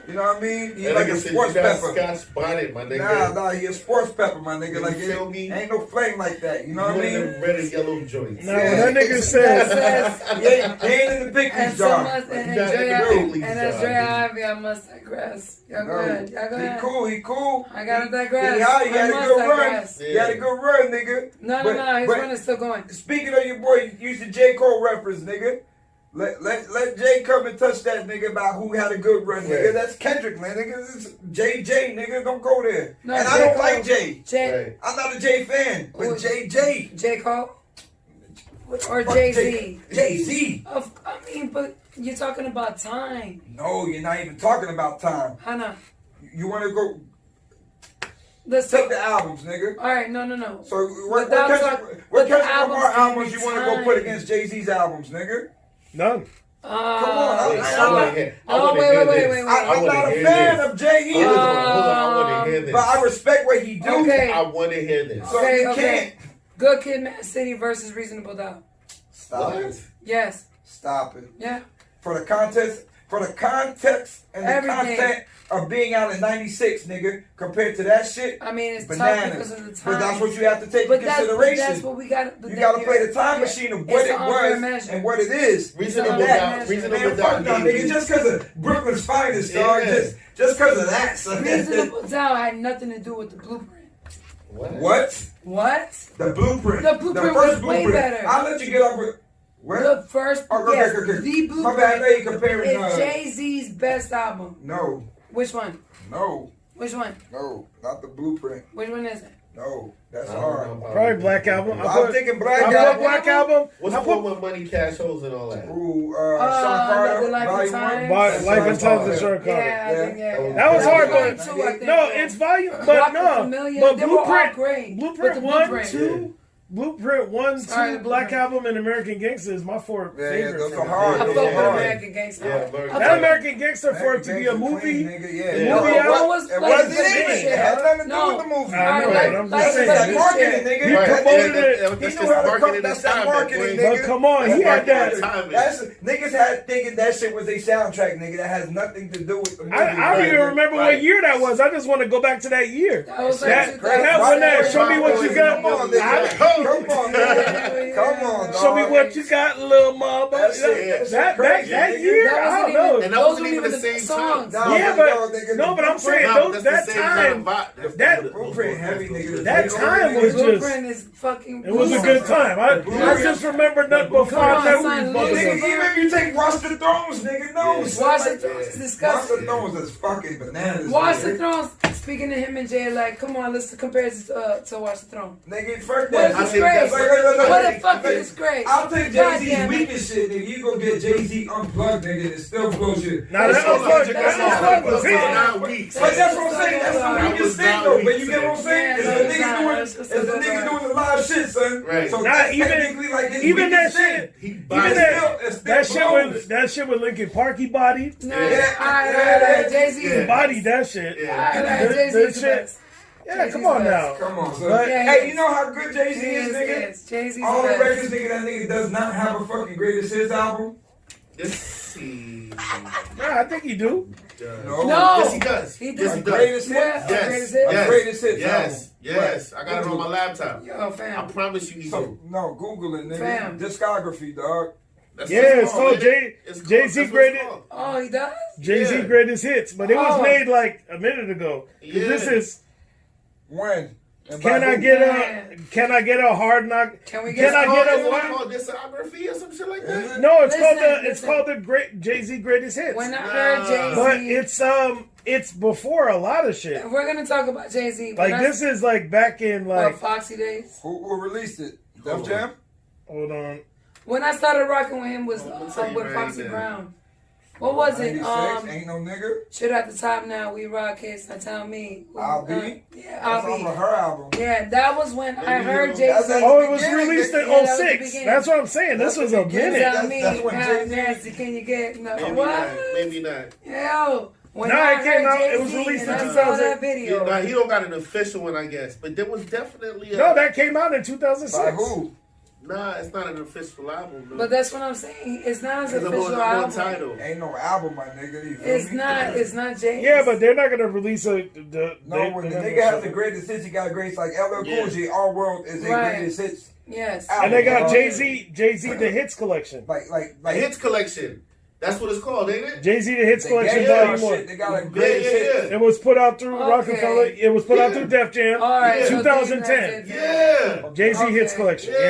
You know what I mean? He That like nigga a said sports you got pepper. Scotch bonnet, my nigga. Nah, he a sports pepper, my nigga. You Like feel me? ain't no flame like that. You know what I One of mean? them red and yellow joints. Now, when that nigga said, He ain't in the And picnic so jar. much, and You got Draya, it, and as please, Draya dog. Ivy, I must digress. Y'all go No, ahead. Y'all go ahead. He cool. I gotta digress. He hot, he had a I good must run. digress. He had a good run, nigga. No, But- his but run is still going. Speaking of your boy, use the J. Cole reference, nigga. Let Jay come and touch that nigga about who had a good run, nigga. Right. That's Kendrick, man, nigga. This is JJ, nigga. Don't go there. No, and J. I don't Cole. like Jay. Jay, I'm not a Jay fan, but Who- JJ. J. Cole? Or Fuck Jay-Z? Jay-Z. I mean, but you're talking about time. No, you're not even talking about time. How not? You want to go Let's take talk. the albums, nigga. All right, no. So what Without Kendrick talk- what but the Kendrick Lamar albums albums give you me want to go put time. against Jay-Z's albums, nigga? none. Come on, I Wait, wait. I'm not a fan of Jay Hold either, on, I want to hear this. but I respect what he do. Okay. I want to hear this. So Okay, you okay. can't Good Kid, Mad City versus Reasonable Doubt. stop What? it. Yes. Stop it. Yeah. For the contest, for the context and the Everything. content of being out in '96, nigga, compared to that shit. I mean, it's tough bananas. because of the time. But that's what you have to take But into consideration. that's what we got. You got to play the time machine of what it was and what it is. Reasonable Man, doubt. fuck no, nigga. Just because of Brooklyn's finest, dog. Just because of that. Son. Reasonable doubt had nothing to do with the blueprint. What? What? The blueprint. The blueprint first was way better. I'll let you get up with. What? The first, yes, the blueprint My bad, I know you comparing. is Jay-Z's best album. No. Which one? No. Which one? No, not the blueprint. Which one is it? No, that's hard. Probably Black Album. I'm thinking Black I Album. put Black Album. What's the one with Money, Cash, Holes, and all that? Ooh, Sean Carter, The Life and Volume Times. 1. Life and Times of Sean Carter. Yeah, I think, yeah. That was hard, Volume but two, I think, no, yeah. it's volume, but Rock no, Familiar, but they were all Blueprint, great, but Blueprint the 1, Blueprint. 2, Blueprint 1, 2, Sorry, the Black Blueprint. Album, and American Gangster is my four favorites. those from are the hard. I day. fuck Those with are hard. American Gangster. Yeah, That American Gangster for it to be a movie, Nigga, movie yeah. out. was It like wasn't the even. shit. It had nothing to do No. with the movie. I know, Alright, but I'm like just That's saying. that marketing, nigga. He promoted it. He knew how to come. That's that marketing, But nigga. come on, he had that. That's niggas had thinking that shit was a soundtrack, nigga. That has nothing to do with the movie. I don't even remember what year that was. I just want to go back to that year. That was That like one there. Show me what you got. Come on, nigga. Come on, nigga. Come on, dog. Show me what you got, little mama. That shit- That crazy, that nigga. year, I don't know. And that wasn't even the same songs. time. Nah, Yeah, nigga, but but I'm saying No, those, that's that the same kind time. of vibe. that- Blueprint heavy, nigga. That time was just. Blueprint is fucking. It was a good time. I just remember nothing but Come on, five son, memories. Nigga, motherfucker. even if you take Watch the Thrones, nigga, no. Watch the Thrones is Watch disgusting. the Thrones is fucking bananas. Watch the nigga. Thrones. Speaking to him and Jay, like, come on, let's compare it to Watch the Throne. Nigga, fuck What that. is I this think great? that's- What the fuck is this great? I'll take God Jay-Z's damn it. weakest shit, nigga. You go get Jay-Z unplugged, nigga, and it still blows you. Now that unplugged, That's that not unplugged was good. it. 9 weeks. But that's what I'm saying. That's the weakest thing, though. But you get what I'm saying? It's the Yeah, niggas doing, it's it's the niggas doing the live shit, son. Right. So Nah, that's even- technically like his Even that weakest thing. shit. He Even buys that shit blows. that shit with Linkin Park, he bodied. No, Yeah. alright, Jay-Z. He Yeah. bodied that shit. Alright, The- Jay-Z the is the shit- best. Yeah, Jay-Z's come on the now. best. Come on, son. But- Yeah, he Hey, is. you know how good Jay-Z is, nigga? Jay-Z's All the best. records, nigga, that nigga does not have a fucking greatest hits album. Let's see. Nah, I think he do. No. No. Yes, he does. He Yes, does. he A does. greatest hits? Yeah, Yes. greatest hits. Yes. Greatest hits Yes. album. Yes. I got it on my laptop. Yo, I fam. promise you he So, do. no, Google it, nigga. Fam. Discography, dog. That's Yeah, what it's called ain't it? It's called- Jay-Z that's what it's greatest- called. Oh, he does? Jay-Z Yeah. greatest hits, but it was Oh. made like a minute ago. 'Cause Yeah. This is When? And can by I who? get a hard knock? Can we get Can I some- get Is a it what? called discography or some shit like Is that? it? No, it's Listen, it's listen. called the great Jay-Z greatest hits. When I heard Jay-Z, But it's before a lot of shit. we're gonna talk about Jay-Z. Like this is like back in like Foxy days. Who released it? Def Jam? hold on. When I started rocking with him was I'll tell you with right Foxy now. Brown. What was it? 96, Ain't No Nigga? Shit at the top now. We rock hits. Now tell me. I'll Be? Yeah, That's I'll off Be. of her album. Yeah, that was when I heard That's Jay-Z. at Oh, the it was beginning, released in nigga. Yeah, that was the 06. beginning. That's what I'm saying. This was a minute. Tell me, That's when how Jay-Z- nasty can you get? No, Maybe what? not. Maybe not. Yo, when No, I it came heard out- it was Jay-Z released and in I saw 2000. that video. Nah, he don't got an official one, I guess. But there was definitely a... No, that came out in By 2006. who? Nah, it's not an official album. No. But that's what I'm saying. It's not an It's a official one album. title. Ain't no album, my nigga. You feel It's me? not. It's not Jay. Yeah, but they're not gonna release No, when the nigga has the greatest hits, he got greatest. Like LL Cool J, Our World is a Right. greatest hits. Yes. And they got album, Jay-Z the hits collection. The Hits Collection. That's what it's called, ain't it? Jay-Z the hits They collection gave volume y'all 1. shit. They got a greatest yeah, hits. It was put out through Okay. Rockefeller. It was put out through Def Jam. All right. Yeah. so 2010. Yeah. Jay-Z Okay. hits collection. Yeah.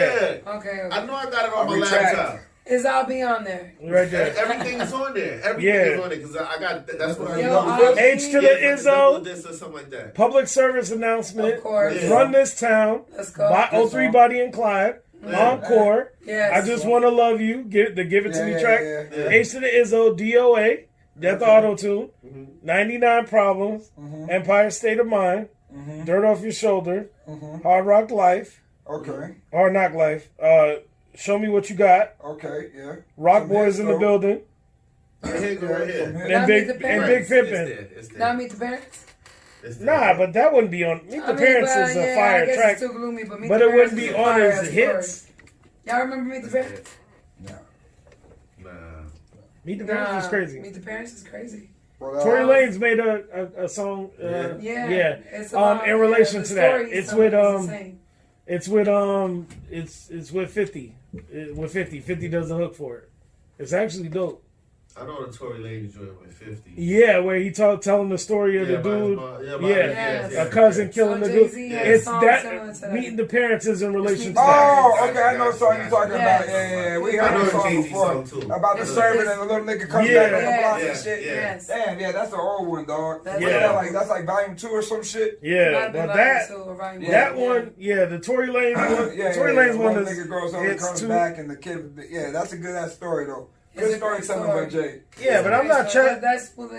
Yeah. Okay. I know I got it on my Retract. laptop. Is I'll be on there. Right there. Everything's on there. Everything Yeah. is on there because I got that's what I Yo, know. I'll H to be- the Yeah, Izzo. this or something like that. Public service announcement. Of course. Yeah. Run this town. Let's go. By 03 Body and Clyde. Yeah. Encore. Yes. I just want to love you. Give it to me track. Yeah. H to the Izzo. DOA. Death Auto Tune. 99 Problems. Empire State of Mind. Dirt Off Your Shoulder. Hard Rock Life. Okay. Hard Knock Life. Show Me What You Got. Okay. Yeah. Rock Some Boys hits, in the though. building. Right here, go right here. Some hits. And Not Big Meet the and Parents. Big It's Pimpin'. there, it's there. Not Meet the Parents. It's there. Nah, but that wouldn't be on. Meet the Parents but, is a yeah, I fire guess track. It's too gloomy, but Meet But the it wouldn't Parents be is on fire as as hits. Y'all remember Meet the Parents? No. Nah. Meet the Parents is crazy. Meet the Parents is crazy. Well, Tory Lanez made a song. Yeah. It's about, in relation to that, it's with it's with 50. With 50, 50 does the hook for it. It's actually dope. I know the Tory Lanez joint with 50. Yeah, where he telling the story of the dude. A cousin killing the dude. It's that meeting the parents is in relation to that. Oh, okay, I know the song you're talking about. Yeah, we heard the song before. About the servant and the little nigga comes back on the block and shit. Yes. Damn, yeah, that's the old one, dog. That's like volume 2 or some shit. Yeah, but that one, the Tory Lanez one, Tory Lanez one is. Nigga grows up and comes back and the kid. Yeah, that's a good ass story though. Good storytelling by Jay. Yeah, but I'm not sure. That's all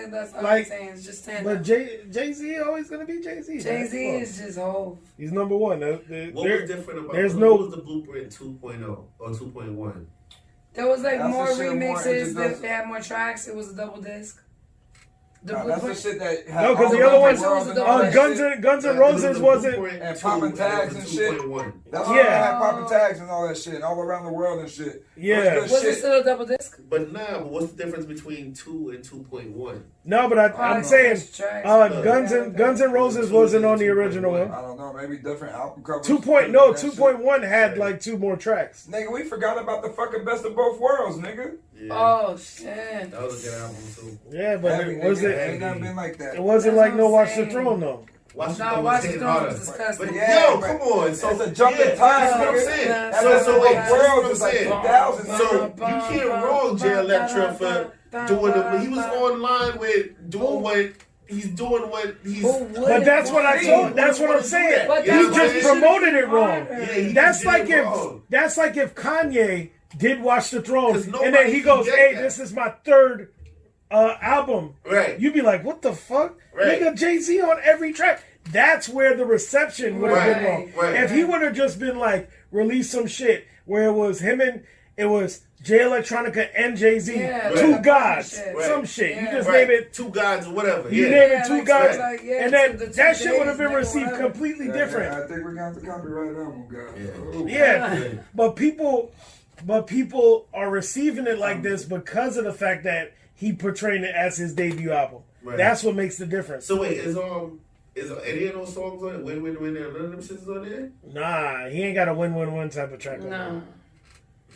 I'm saying. It's just stand But Jay-Z always going to be Jay-Z. Jay-Z is just whole. He's number one. What was different about what was the blueprint 2.0 or 2.1? There was like more remixes. They had more tracks. It was a double disc. That's the shit that because the other one, Guns N' Roses wasn't and popping tags and shit. That's why I had popping tags and all that shit all around the world and shit. Yeah, was it still a double disc? But what's the difference between 2 and 2.1? No, but I'm saying Guns N' Roses wasn't on the original one. I don't know, maybe different album covers. 2.1 had like 2 more tracks. Nigga, we forgot about the fucking best of both worlds, nigga. Yeah. Oh shit! That was a good album too. Yeah, but ain't never been like that. It wasn't like no Watch the Throne though. Watch the Throne was disgusting. But yo, come on. So it's a jump in time. That's what I'm saying. So like worlds is like 2000. So you can't wrong Jay Electra for doing it. He was online with doing what. He's doing what he's. But that's what I told. That's what I'm saying. He just promoted it wrong. That's like if Kanye did Watch the Throne, and then he goes, "Hey, this is my third album." Right. You'd be like, "What the fuck?" Right. Nigga, Jay-Z on every track. That's where the reception would have been wrong. Right. If he would have just been like, release some shit where it was him and it was Jay Electronica and Jay-Z, two gods, some shit. You just name it 2 gods or whatever. You name it 2 gods, and then that shit would have been received completely different. I think we're gonna have to copyright that one, guys. Yeah, but people are receiving it like this because of the fact that he portrayed it as his debut album. Right. That's what makes the difference. So wait, is any of those songs on it? Win, none of them shits on there? Nah, he ain't got a win type of track on there.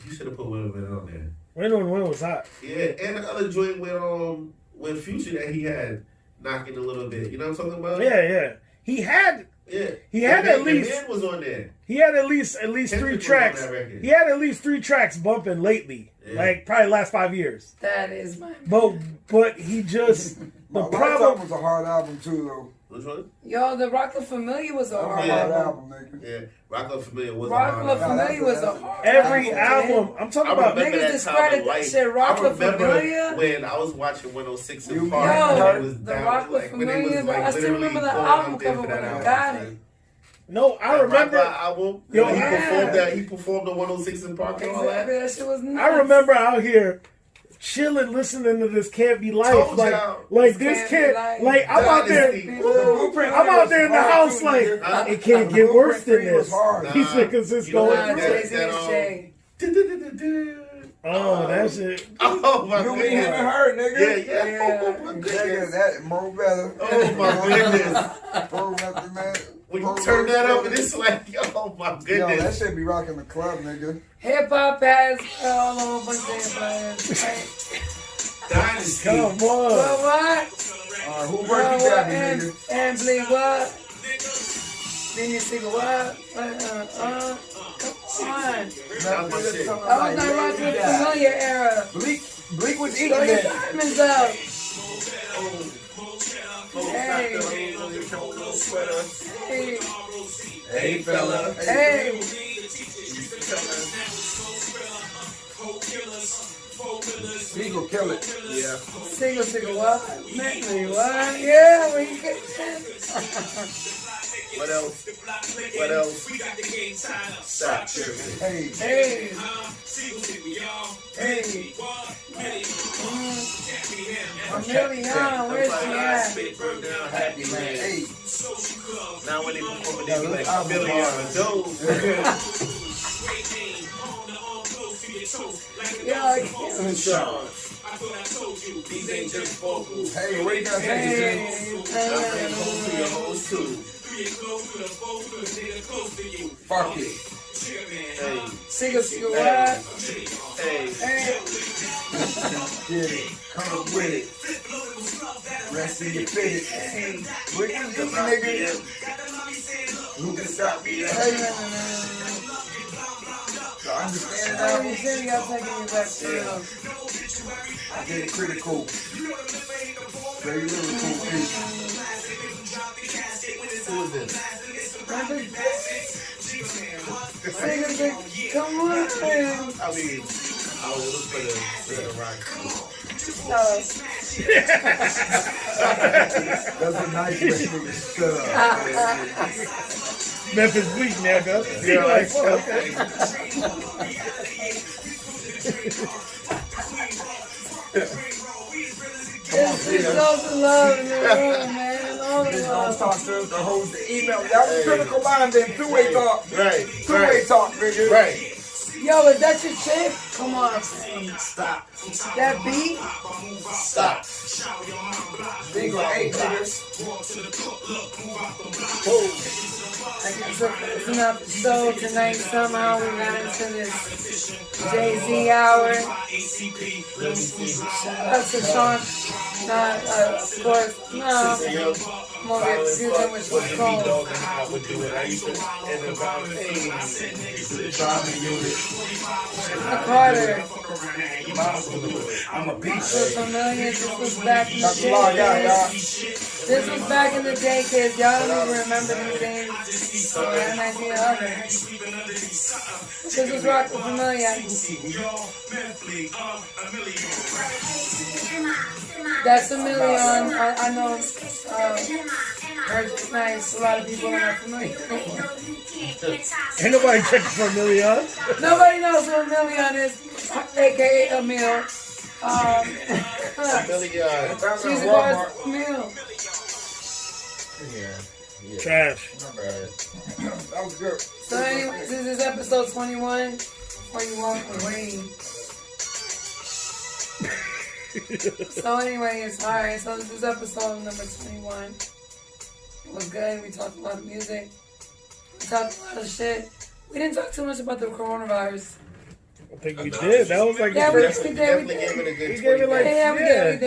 You should have put Win on there. Win was hot. Yeah, and the other joint with Future that he had knocking a little bit. You know what I'm talking about? Yeah. He had at least. Man was on there. He had at least 3 tracks. He had at least 3 tracks bumping lately, like probably last 5 years. That is my. But he just the problem was a hard album too, though. Which one? Yo, the Rock La Familia was a hard album. Nigga. Yeah, Rock La Familia was Rock La Familia was a hard every album. I'm talking about niggas discredit that shit. Rock La Familia. When I was watching 106 in Park, the Rock La Familia. I still remember the album cover when I got it. No, I remember album. Yo, he performed that. He performed the 106 in Park and all that. That shit was nuts. I remember out here chilling, listening to this Can't Be Life. Like this can't. Like I'm out there. I'm out there in the house. Like it can't get worse than this. He's because it's going. Oh, that's it. Oh my goodness. You be hitting her, nigga. Yeah. Oh my goodness. That more better. Oh my goodness. Man. When you turn that up and it's like, oh my goodness. Yo, that shit be rocking the club, nigga. Hip hop has all over bunch of Dynasty. Come on. Well, what? Who worked you got me, nigga? And bleed what? Then you see what? Come on. That was like Rock La Familia era. Bleak was eating Throw your it. diamonds up. Hey, fella. Hey. Single kill it. Yeah. Single what? Man, what? Yeah, we get What else? Stop tripping. Hey. Amelia, where's she at? Happy man. Hey. Now when they perform it, they be like Amelia on those. Yeah, I can't. These ain't just vocals. Hey, where you gonna take it, Jay? I'm home to your hoes too. Fuck it. Hey, Sing a what? hey. Get it. Come up with it. Rest in your fitted. Hey, what is this, nigga? Who can stop me? I understand now. You said you got taking me back to I get it critical. Very lyrical. Who is this? Come on, man. I mean, I was for the rock. That's a nice way to shut up. Memphis weak, nigga. Yeah, Like, okay. It's all the love in the room, man. All the Don't love. talk to us, the hoes, the email. That was critical line, then two-way talk. Right. Two-way talk, nigga. Right. Yo, is that your chick? Come on. Stop. That beat? Stop. Big on 8 niggas. It's an episode tonight. Somehow we got into this Jay-Z hour. Shout out to Sean. Not, of course, no. I'm gonna get confused which was called. Carter. I'm a beast. For familiar, this was back in the That's a lot, day. y'all. This was back in the day, kids. Y'all don't even remember these names. So that might be other. This was Rock for Familiar. That's a million. I know. It's nice. A lot of people are not familiar. Ain't nobody checking for a million. Nobody knows who a million is, aka a meal. She's a boss meal. Yeah. Trash. That was good. So anyways, this is episode 21. 21 away. So anyways, alright, so this is episode number 21. It was good. We talked a lot of music. We talked a lot of shit. We didn't talk too much about the coronavirus. I think we did. That was like Yeah, the we first. did. Definitely gave it a good We gave it like, Yeah, we did.